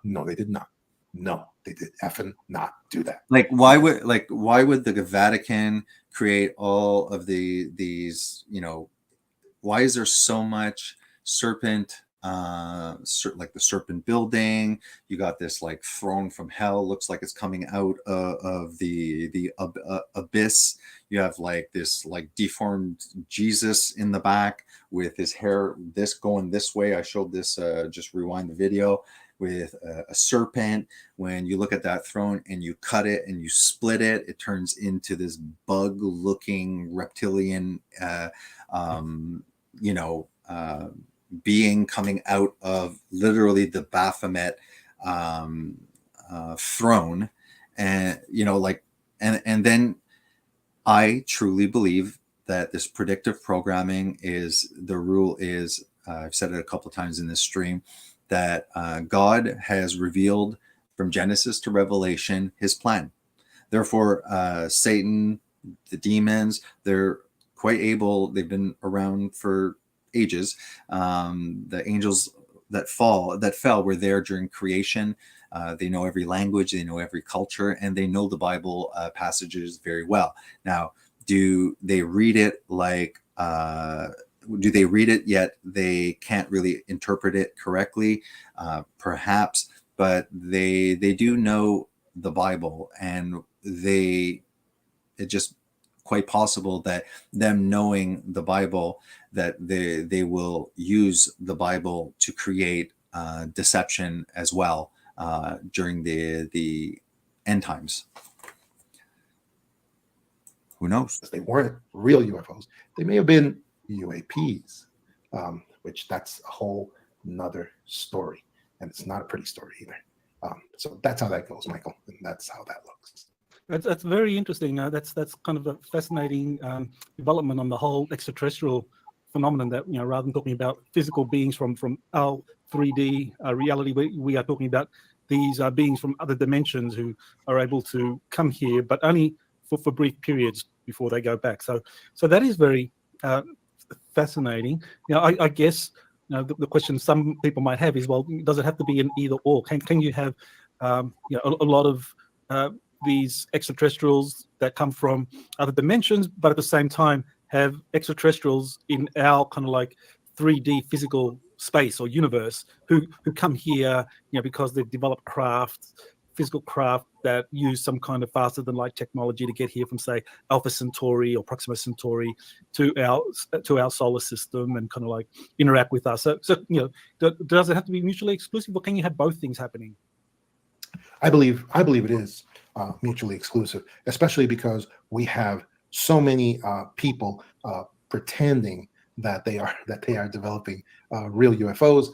No, they did not. No, they did effing not do that. Like, why would the Vatican create all of these? Why is there so much serpent? Like the serpent building, you got this like throne from hell, looks like it's coming out of the abyss. You have like this like deformed Jesus in the back with his hair this going this way. I showed this, just rewind the video, with a serpent. When you look at that throne and you cut it and you split it, it turns into this bug-looking reptilian, you know, being coming out of literally the Baphomet throne. And, you know, like, and then I truly believe that this predictive programming is, the rule is, I've said it a couple of times in this stream, that God has revealed from Genesis to Revelation his plan. Therefore, Satan, the demons, they're quite able, they've been around for ages. The angels that fell were there during creation. They know every language, they know every culture, and they know the Bible passages very well. Now, do they read it like, do they read it yet they can't really interpret it correctly? Perhaps, but they do know the Bible, and it's just quite possible that them knowing the Bible, that they will use the Bible to create deception as well during the end times. Who knows? They weren't real UFOs. They may have been UAPs, which that's a whole nother story, and it's not a pretty story either. So that's how that goes, Michael, and that's how that looks. That's very interesting. That's kind of a fascinating development on the whole extraterrestrial phenomenon. That, you know, rather than talking about physical beings from our 3D reality, we are talking about these beings from other dimensions who are able to come here, but only for brief periods before they go back. So that is very fascinating. You know, I guess, you know, the question some people might have is, well, does it have to be an either or? Can you have you know, a lot of these extraterrestrials that come from other dimensions, but at the same time have extraterrestrials in our kind of like 3D physical space or universe who come here, you know, because they've developed physical craft that use some kind of faster than light technology to get here from, say, Alpha Centauri or Proxima Centauri to our solar system and kind of like interact with us. So you know, does it have to be mutually exclusive, or can you have both things happening? I believe it is mutually exclusive, especially because we have so many people pretending that they are developing real UFOs,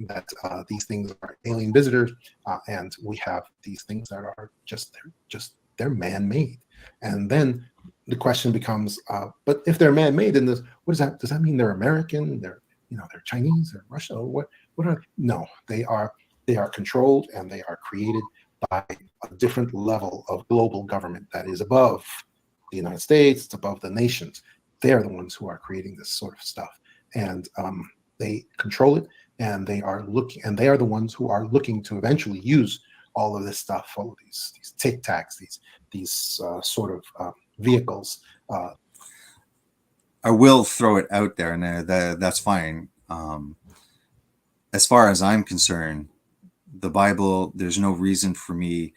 that these things are alien visitors, and we have these things that are they're man-made. And then the question becomes, but if they're man-made, then what is that? Does that mean they're American? They're Chinese or Russian? Or what are they? No, they are controlled, and they are created by a different level of global government that is above the United States. It's above the nations. They're the ones who are creating this sort of stuff, and they control it, and they are the ones who are looking to eventually use all of this stuff, all of these Tic Tacs, these sort of vehicles. I will throw it out there, and that's fine. As far as I'm concerned, the Bible, there's no reason for me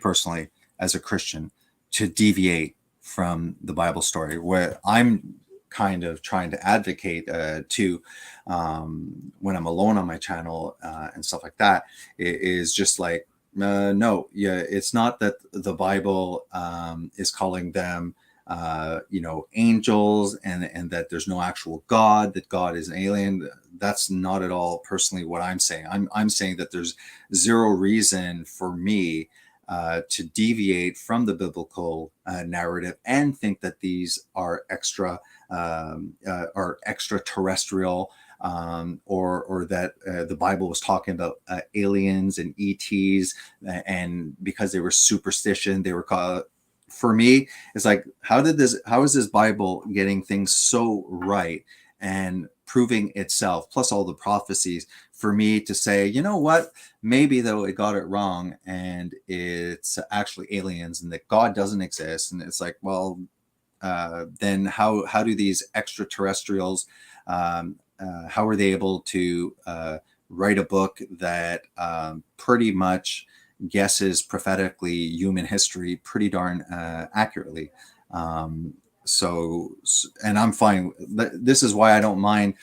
personally, as a Christian, to deviate from the Bible story. Where I'm kind of trying to advocate to when I'm alone on my channel and stuff like that, is just like, no, yeah, it's not that the Bible is calling them angels, and that there's no actual God, that God is an alien. That's not at all personally what I'm saying. I'm saying that there's zero reason for me to deviate from the biblical narrative and think that these are extraterrestrial, or that the Bible was talking about aliens and ETs, and because they were superstition, they were called. For me, it's like, how is this Bible getting things so right and proving itself, plus all the prophecies, for me to say, you know what, maybe though it got it wrong and it's actually aliens and that God doesn't exist. And it's like, well, then how do these extraterrestrials, how are they able to write a book that pretty much guesses prophetically human history pretty darn accurately? and I'm fine. This is why I don't mind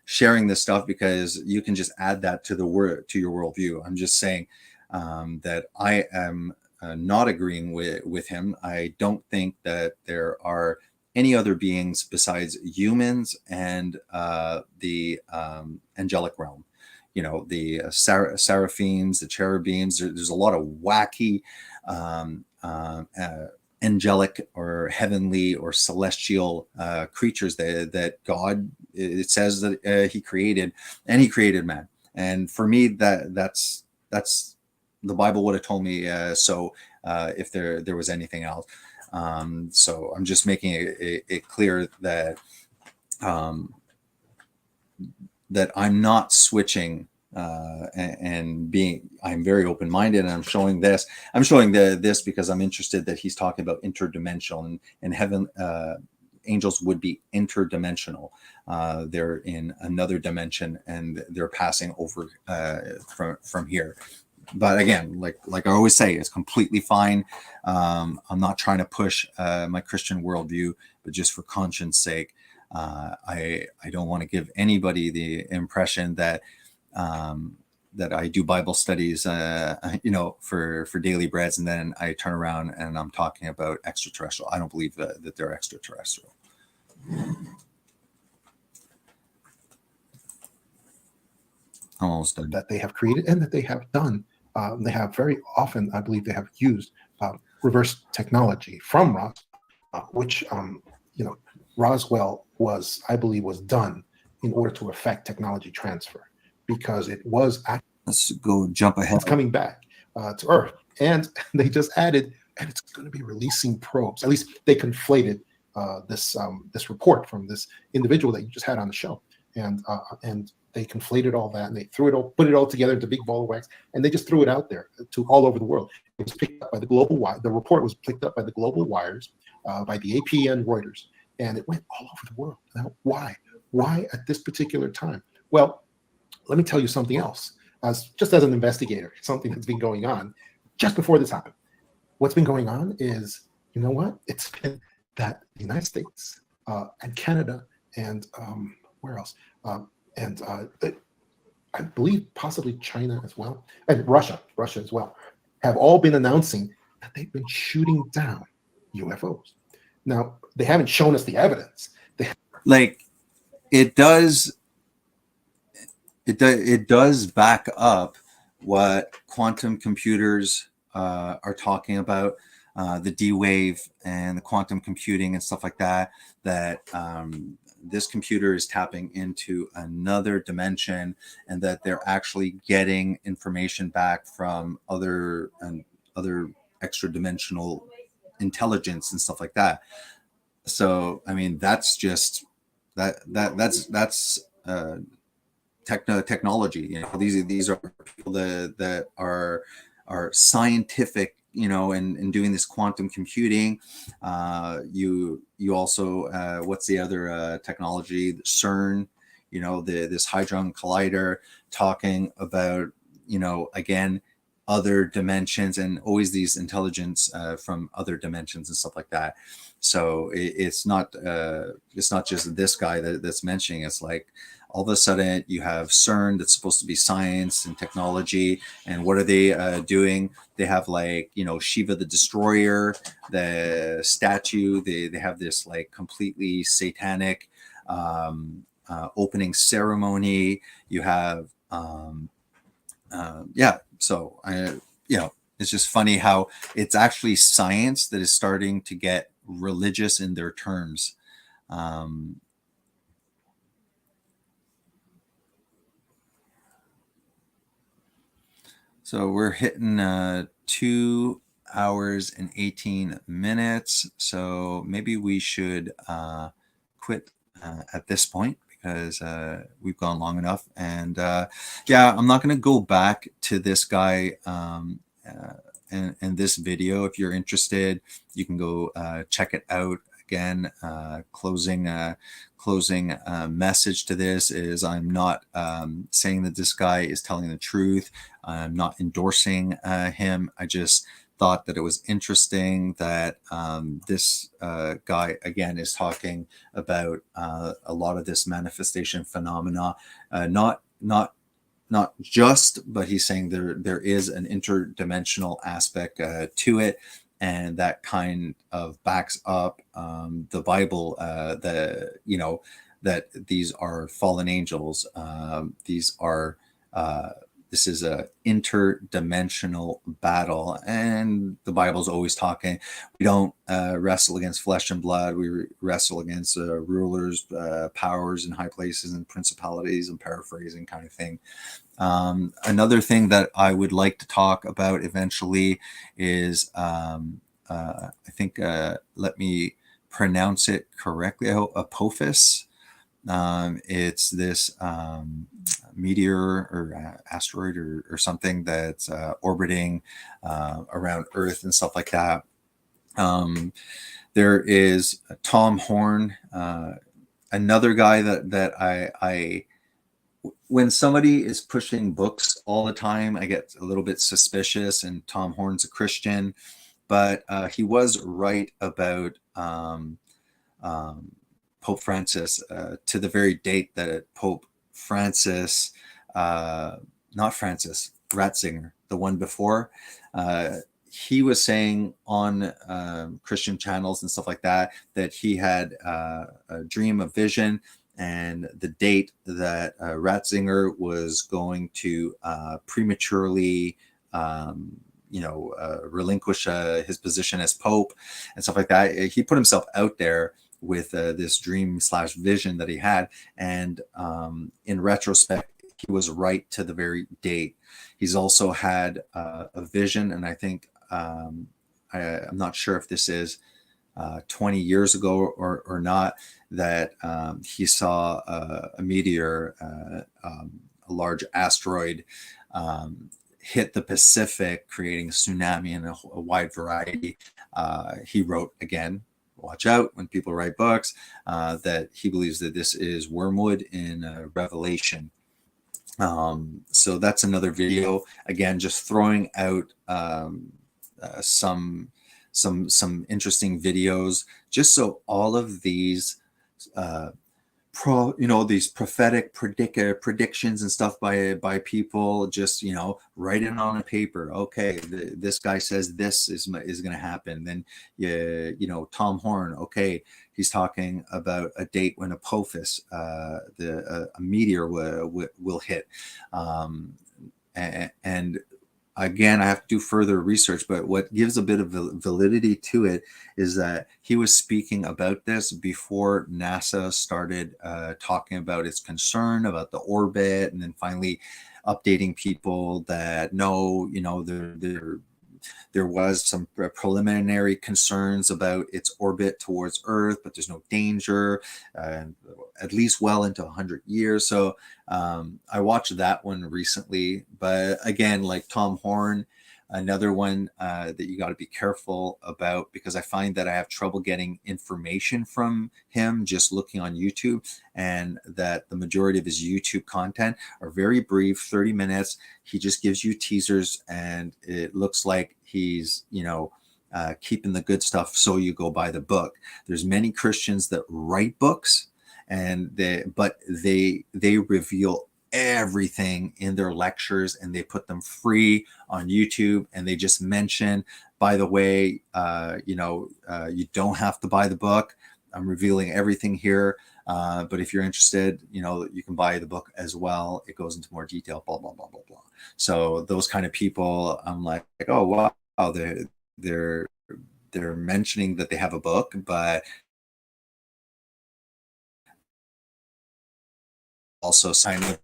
sharing this stuff, because you can just add that to your worldview. I'm just saying that I am not agreeing with him. I don't think that there are any other beings besides humans and the angelic realm. The seraphims, the cherubims. There's a lot of wacky angelic or heavenly or celestial creatures that God, it says that he created, and he created man. And for me, that's the Bible would have told me so if there was anything else. So I'm just making it clear that that I'm not switching I'm very open-minded, and I'm showing this because I'm interested that he's talking about interdimensional, and heaven, angels would be interdimensional. They're in another dimension, and they're passing over from here. But again, like I always say, it's completely fine. I'm not trying to push my Christian worldview, but just for conscience sake, I don't want to give anybody the impression that I do Bible studies, for daily breads, and then I turn around and I'm talking about extraterrestrial. I don't believe that they're extraterrestrial. Almost done. That they have created and that they have done. They have very often, I believe, they have used reverse technology from Roswell, which Roswell was done in order to affect technology transfer, because it was actually, let's go jump ahead. It's coming back to Earth, and they just added, and it's going to be releasing probes. At least they conflated this report from this individual that you just had on the show, and they conflated all that, and they put it all together into a big ball of wax, and they just threw it out there to all over the world. It was picked up by the global wire. The report was picked up by the global wires, by the AP and Reuters, and it went all over the world. Now, why? Why at this particular time? Well, let me tell you something else. Just as an investigator, something that's been going on just before this happened. What's been going on is, you know what? It's been that the United States and Canada and where else? I believe possibly China as well, and Russia as well, have all been announcing that they've been shooting down UFOs. Now, they haven't shown us the evidence. It does back up what quantum computers are talking about, the D-Wave and the quantum computing and stuff like that, this computer is tapping into another dimension, and that they're actually getting information back from other extra dimensional intelligence and stuff like that. So, I mean, that's just that's technology. These are people that are scientific, and doing this quantum computing. You also what's the other technology? CERN, this Hadron Collider, talking about again other dimensions, and always these intelligence from other dimensions and stuff like that. So it's not just this guy that's mentioning. It's like all of a sudden you have CERN, that's supposed to be science and technology, and what are they doing? They have Shiva the Destroyer, the statue. They have this completely satanic opening ceremony. You have So it's just funny how it's actually science that is starting to get religious in their terms. So we're hitting 2 hours and 18 minutes. So maybe we should quit at this point, because we've gone long enough. And I'm not going to go back to this guy in this video. If you're interested, you can go check it out. Again, closing message to this is, I'm not saying that this guy is telling the truth. I'm not endorsing him. I just thought that it was interesting that this guy again is talking about a lot of this manifestation phenomena, not just, but he's saying there is an interdimensional aspect to it, and that kind of backs up the Bible, that these are fallen angels. This is a interdimensional battle, and the Bible's always talking. We don't wrestle against flesh and blood. We wrestle against rulers, powers in high places, and principalities, and paraphrasing kind of thing. Another thing that I would like to talk about eventually is, I think, let me pronounce it correctly, Apophis. It's this meteor or asteroid or something that's orbiting around Earth and stuff like that. There is Tom Horn, another guy that I when somebody is pushing books all the time, I get a little bit suspicious. And Tom Horn's a Christian, but he was right about Pope Francis, to the very date that Pope Francis, not Francis, Ratzinger, the one before, he was saying on Christian channels and stuff like that, that he had a dream, a vision, and the date that Ratzinger was going to prematurely relinquish his position as Pope and stuff like that. He put himself out there with this dream / vision that he had. And in retrospect, he was right to the very date. He's also had a vision, and I think, I'm not sure if this is 20 years ago or not, that he saw a meteor, a large asteroid, hit the Pacific, creating a tsunami and a wide variety. He wrote, again, watch out when people write books, that he believes that this is wormwood in Revelation. So that's another video. Again, just throwing out some interesting videos, just so all of these these prophetic predictions and stuff by people, just write it on a paper. Okay, this guy says this is going to happen. Then Tom Horn, okay, he's talking about a date when Apophis, a meteor will hit, and again, I have to do further research, but what gives a bit of validity to it is that he was speaking about this before NASA started talking about its concern about the orbit, and then finally updating people that no, there was some preliminary concerns about its orbit towards Earth, but there's no danger, at least well into 100 years. So I watched that one recently, but again, like Tom Horn, another one that you got to be careful about, because I find that I have trouble getting information from him just looking on YouTube, and that the majority of his YouTube content are very brief, 30 minutes. He just gives you teasers, and it looks like he's, keeping the good stuff, so you go buy the book. There's many Christians that write books, and they reveal everything in their lectures, and they put them free on YouTube, and they just mention, by the way, you don't have to buy the book. I'm revealing everything here, but if you're interested, you can buy the book as well. It goes into more detail, blah blah blah blah blah. So those kind of people, I'm like, oh wow, they're mentioning that they have a book, but also sign up.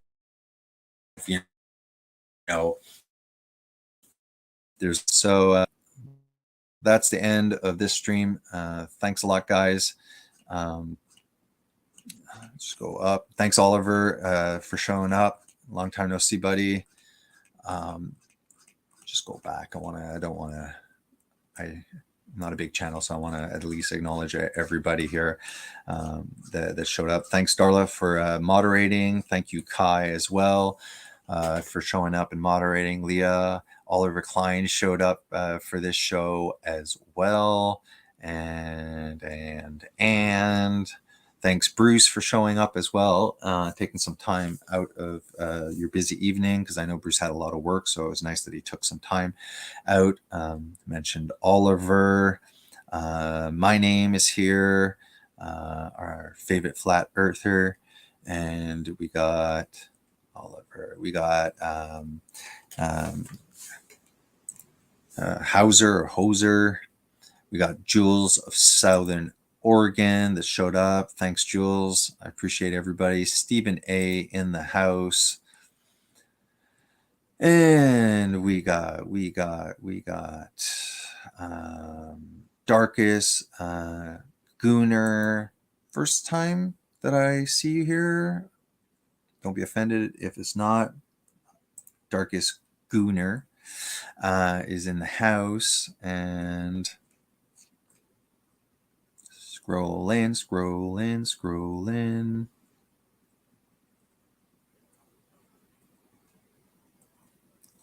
That's the end of this stream. Thanks a lot, guys. Just go up. Thanks, Oliver, for showing up. Long time no see, buddy. Just go back. I'm not a big channel, so I want to at least acknowledge everybody here that showed up. Thanks, Darla, for moderating. Thank you, Kai, as well, for showing up and moderating. Leah, Oliver Klein showed up for this show as well. And thanks, Bruce, for showing up as well, taking some time out of your busy evening, because I know Bruce had a lot of work, so it was nice that he took some time out. Mentioned Oliver. My name is here, our favorite flat earther, and we got Oliver. We got Hauser or Hoser. We got Jules of Southern Oregon that showed up. Thanks, Jules. I appreciate everybody. Stephen A. in the house. And we got Darkus, Gooner. First time that I see you here. Don't be offended if it's not. Darkus Gooner is in the house, and scroll in.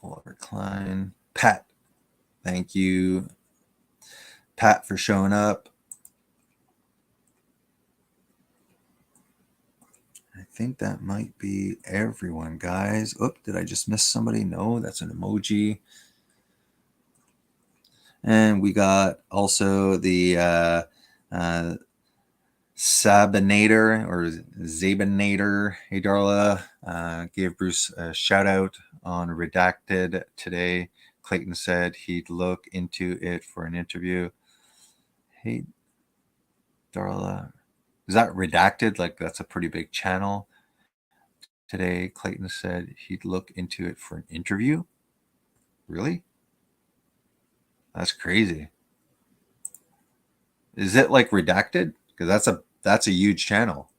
Oliver Klein. Pat. Thank you, Pat, for showing up. I think that might be everyone, guys. Oh, did I just miss somebody? No, that's an emoji. And we got also the Sabinator or Zabinator. Hey, Darla, gave Bruce a shout out on Redacted today. Clayton said he'd look into it for an interview. Hey, Darla, is that Redacted? Like, that's a pretty big channel. Today, Clayton said he'd look into it for an interview. Really? That's crazy. Is it like Redacted? Because that's a huge channel.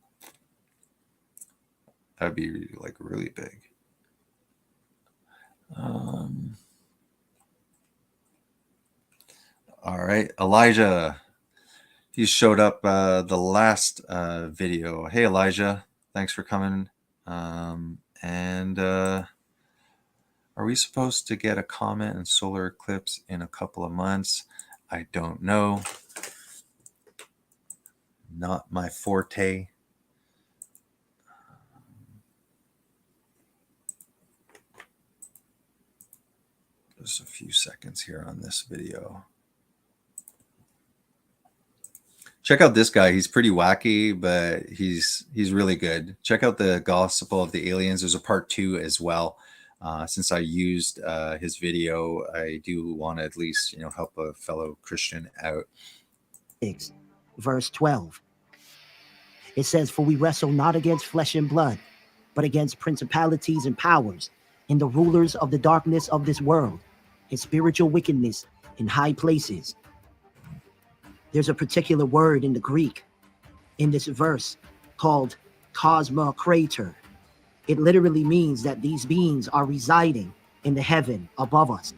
That'd be like really big. All right, Elijah. He showed up the last video. Hey, Elijah. Thanks for coming. Are we supposed to get a comment in solar eclipse in a couple of months? I don't know. Not my forte. Just a few seconds here on this video. Check out this guy. He's pretty wacky, but he's really good. Check out the Gospel of the Aliens. There's a part 2 as well. Since I used his video, I do want to at least, help a fellow Christian out. 6, verse 12. It says, "For we wrestle not against flesh and blood, but against principalities and powers, and the rulers of the darkness of this world, and spiritual wickedness in high places." There's a particular word in the Greek in this verse called cosmocrator. It literally means that these beings are residing in the heaven above us.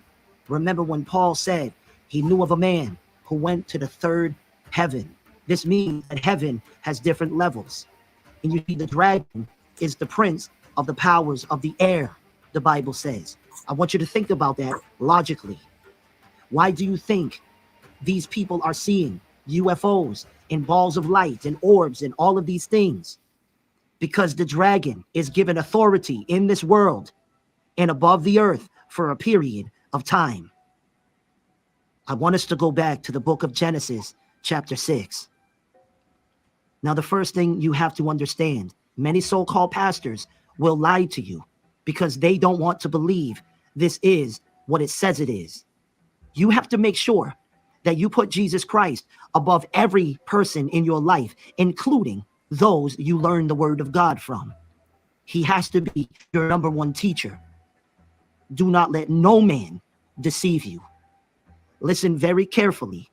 Remember when Paul said he knew of a man who went to the third heaven. This means that heaven has different levels. And you see, the dragon is the prince of the powers of the air, the Bible says. I want you to think about that logically. Why do you think these people are seeing UFOs and balls of light and orbs and all of these things? Because the dragon is given authority in this world and above the earth for a period of time. I want us to go back to the book of Genesis, chapter 6. Now, the first thing you have to understand, many so-called pastors will lie to you because they don't want to believe this is what it says it is. You have to make sure that you put Jesus Christ above every person in your life, including those you learn the word of God from. He has to be your number one teacher. Do not let no man deceive you. Listen very carefully.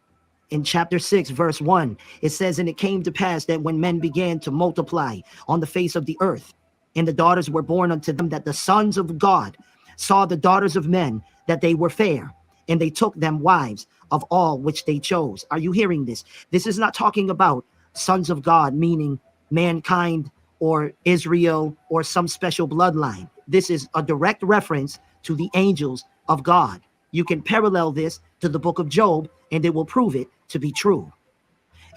In chapter 6, verse 1, it says, "And it came to pass that when men began to multiply on the face of the earth, and the daughters were born unto them, that the sons of God saw the daughters of men, that they were fair, and they took them wives of all which they chose." Are you hearing this? This is not talking about sons of God, meaning mankind or Israel or some special bloodline. This is a direct reference to the angels of God. You can parallel this to the book of Job, and it will prove it to be true.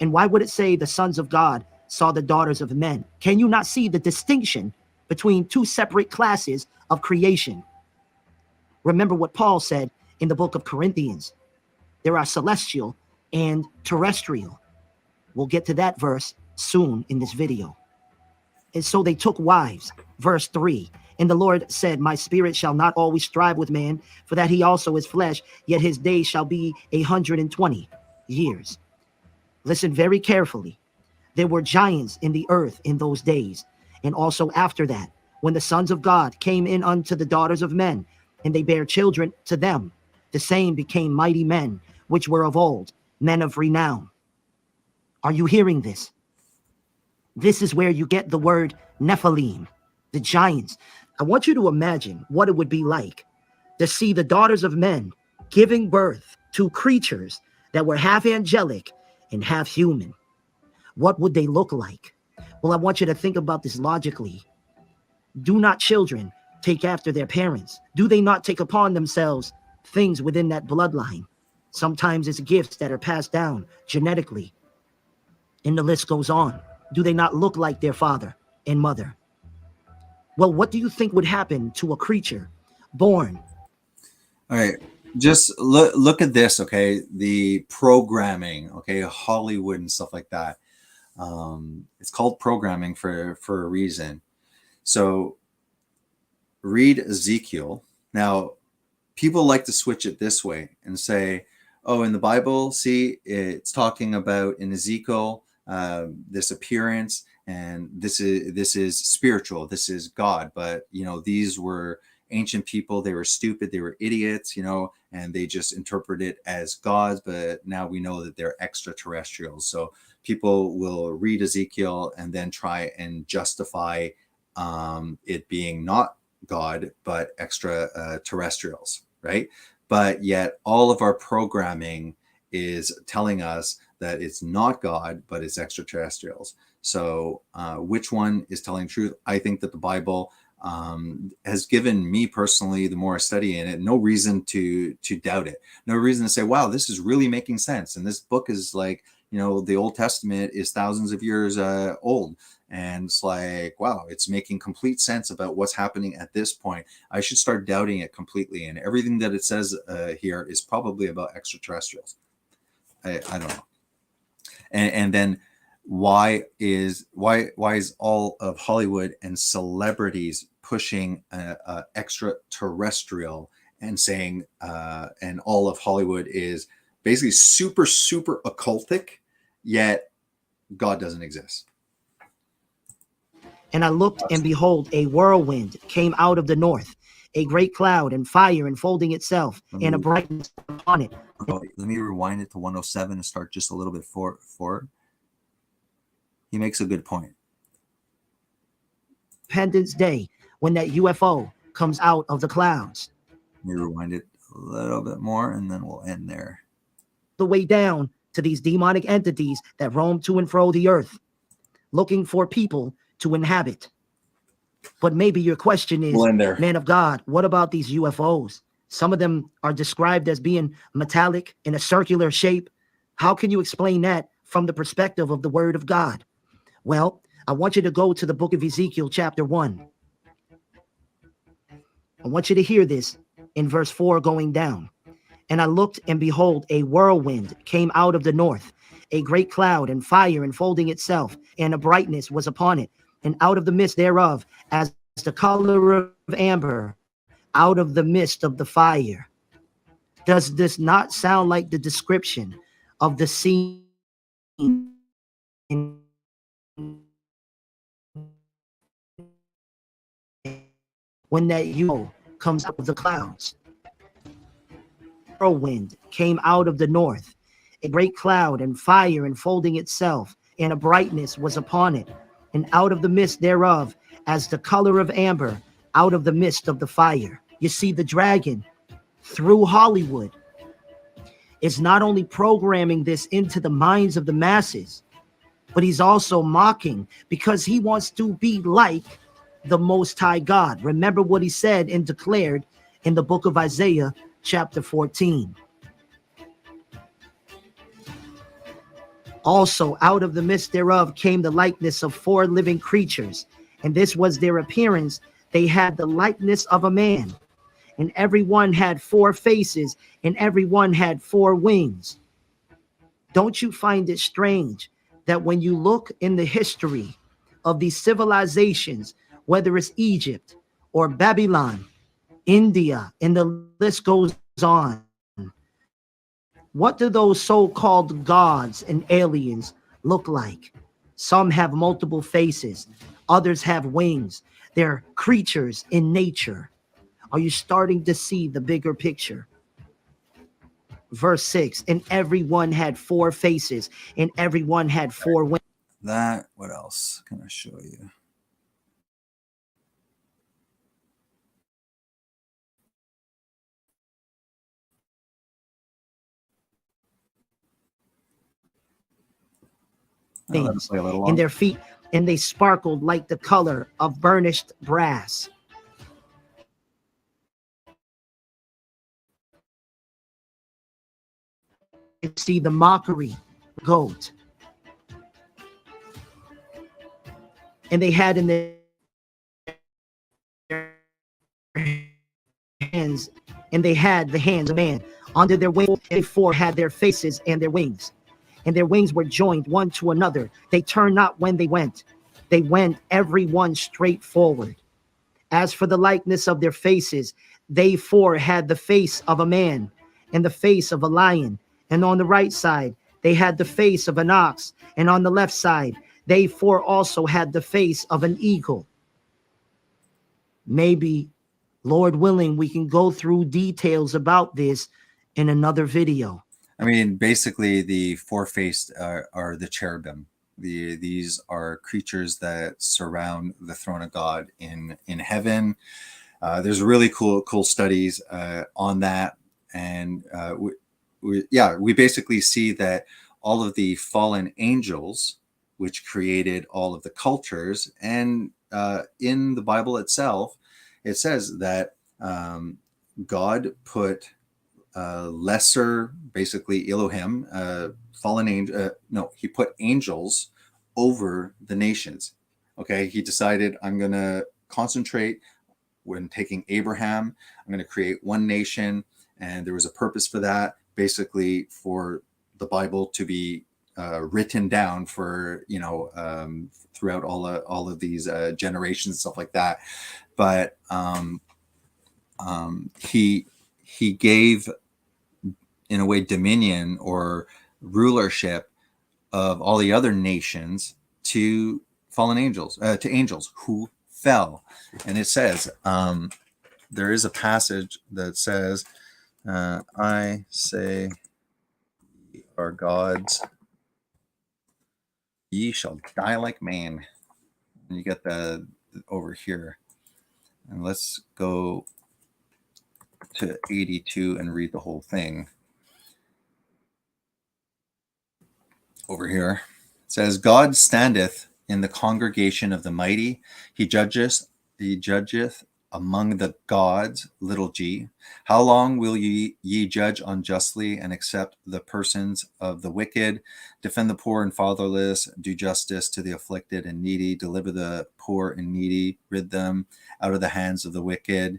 And why would it say the sons of God saw the daughters of men? Can you not see the distinction between two separate classes of creation? Remember what Paul said in the book of Corinthians. There are celestial and terrestrial. We'll get to that verse soon in this video. And so they took wives. Verse 3. And the Lord said, my spirit shall not always strive with man, for that he also is flesh, yet his days shall be 120 years. Listen very carefully. There were giants in the earth in those days, and also after that, when the sons of God came in unto the daughters of men, and they bare children to them, the same became mighty men, which were of old, men of renown. Are you hearing this? This is where you get the word Nephilim, the giants. I want you to imagine what it would be like to see the daughters of men giving birth to creatures that were half angelic and half human. What would they look like? Well, I want you to think about this logically. Do not children take after their parents? Do they not take upon themselves things within that bloodline? Sometimes it's gifts that are passed down genetically. And the list goes on. Do they not look like their father and mother? Well, what do you think would happen to a creature born? All right, just look at this, okay? The programming, okay, Hollywood and stuff like that. It's called programming for a reason. So read Ezekiel. Now, people like to switch it this way and say, oh, in the Bible, see, it's talking about in Ezekiel, this appearance, and this is spiritual, this is God. But you know, these were ancient people, they were stupid, they were idiots, you know, and they just interpret it as gods. But now we know that they're extraterrestrials. So people will read Ezekiel and then try and justify it being not God but extraterrestrials, right? But yet all of our programming is telling us that it's not God, but it's extraterrestrials. So which one is telling truth? I think that the Bible has given me personally, the more I study in it, no reason to doubt it. No reason to say, wow, this is really making sense. And this book is like, you know, the Old Testament is thousands of years old. And it's like, wow, it's making complete sense about what's happening at this point. I should start doubting it completely. And everything that it says here is probably about extraterrestrials. I don't know. And then why is all of Hollywood and celebrities pushing extraterrestrial and saying and all of Hollywood is basically super occultic, yet God doesn't exist? And I looked, and behold, a whirlwind came out of the north, a great cloud and fire enfolding itself, and a brightness upon it. Let me rewind it to 107 and start just a little bit forward. He makes a good point. Independence Day, when that UFO comes out of the clouds. Let me rewind it a little bit more, and then we'll end there. The way down to these demonic entities that roam to and fro the earth, looking for people to inhabit. But maybe your question is, man of God, what about these UFOs? Some of them are described as being metallic in a circular shape. How can you explain that from the perspective of the word of God? Well, I want you to go to the book of Ezekiel chapter 1. I want you to hear this in verse 4 going down. And I looked, and behold, a whirlwind came out of the north, a great cloud and fire enfolding itself, and a brightness was upon it. And out of the midst thereof, as the color of amber, out of the midst of the fire. Does this not sound like the description of the scene when that UFO comes out of the clouds? Whirlwind came out of the north, a great cloud and fire enfolding itself, and a brightness was upon it. And out of the midst thereof, as the color of amber, out of the midst of the fire. You see, the dragon, through Hollywood, is not only programming this into the minds of the masses, but he's also mocking, because he wants to be like the Most High God. Remember what he said and declared in the book of Isaiah, chapter 14. Also, out of the midst thereof came the likeness of 4 living creatures, and this was their appearance. They had the likeness of a man, and every one had 4 faces, and every one had 4 wings. Don't you find it strange that when you look in the history of these civilizations, whether it's Egypt or Babylon, India, and the list goes on, what do those so-called gods and aliens look like? Some have multiple faces, others have wings. They're creatures in nature. Are you starting to see the bigger picture? Verse 6, and everyone had 4 faces, and everyone had 4 wings. That, what else can I show you? I'll let it play a little In longer. their feet, and they sparkled like the color of burnished brass. You see the mockery goat. And they had in their hands, and they had the hands of man. Under their wings, they 4 had their faces and their wings. And their wings were joined one to another. They turned not when they went. They went every one straight forward. As for the likeness of their faces, they 4 had the face of a man and the face of a lion. And on the right side, they had the face of an ox. And on the left side, they 4 also had the face of an eagle. Maybe, Lord willing, we can go through details about this in another video. I mean, basically, the 4-faced are the cherubim. These are creatures that surround the throne of God in heaven. There's really cool studies on that, and we basically see that all of the fallen angels, which created all of the cultures, and in the Bible itself, it says that God put lesser, basically Elohim, fallen angel. No, he put angels over the nations. Okay, he decided, I'm going to concentrate when taking Abraham. I'm going to create one nation, and there was a purpose for that. Basically, for the Bible to be written down for throughout all of these generations, stuff like that. But he gave, in a way, dominion or rulership of all the other nations to fallen angels, to angels who fell. And it says, there is a passage that says, I say, ye are gods, ye shall die like man. And you get the over here. And let's go to 82 and read the whole thing. Over here, it says, God standeth in the congregation of the mighty. He judgeth among the gods, little g. How long will ye judge unjustly and accept the persons of the wicked? Defend the poor and fatherless, do justice to the afflicted and needy, deliver the poor and needy, rid them out of the hands of the wicked.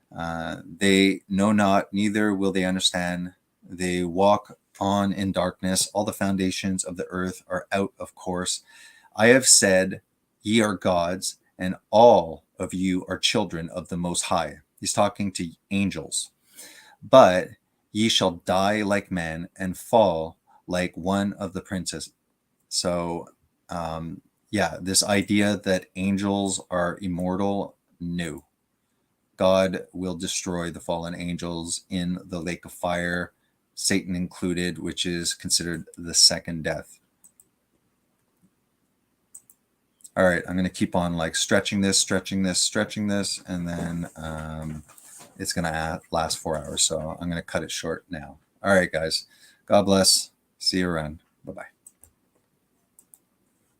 They know not, neither will they understand. They walk on in darkness. All the foundations of the earth are out of course. I have said, ye are gods, and all of you are children of the Most High. He's talking to angels. But ye shall die like men and fall like one of the princes. So, this idea that angels are immortal, no. God will destroy the fallen angels in the lake of fire, Satan included, which is considered the second death. All right, I'm going to keep on stretching this, and then it's going to last 4 hours. So I'm going to cut it short now. All right, guys. God bless. See you around. Bye-bye.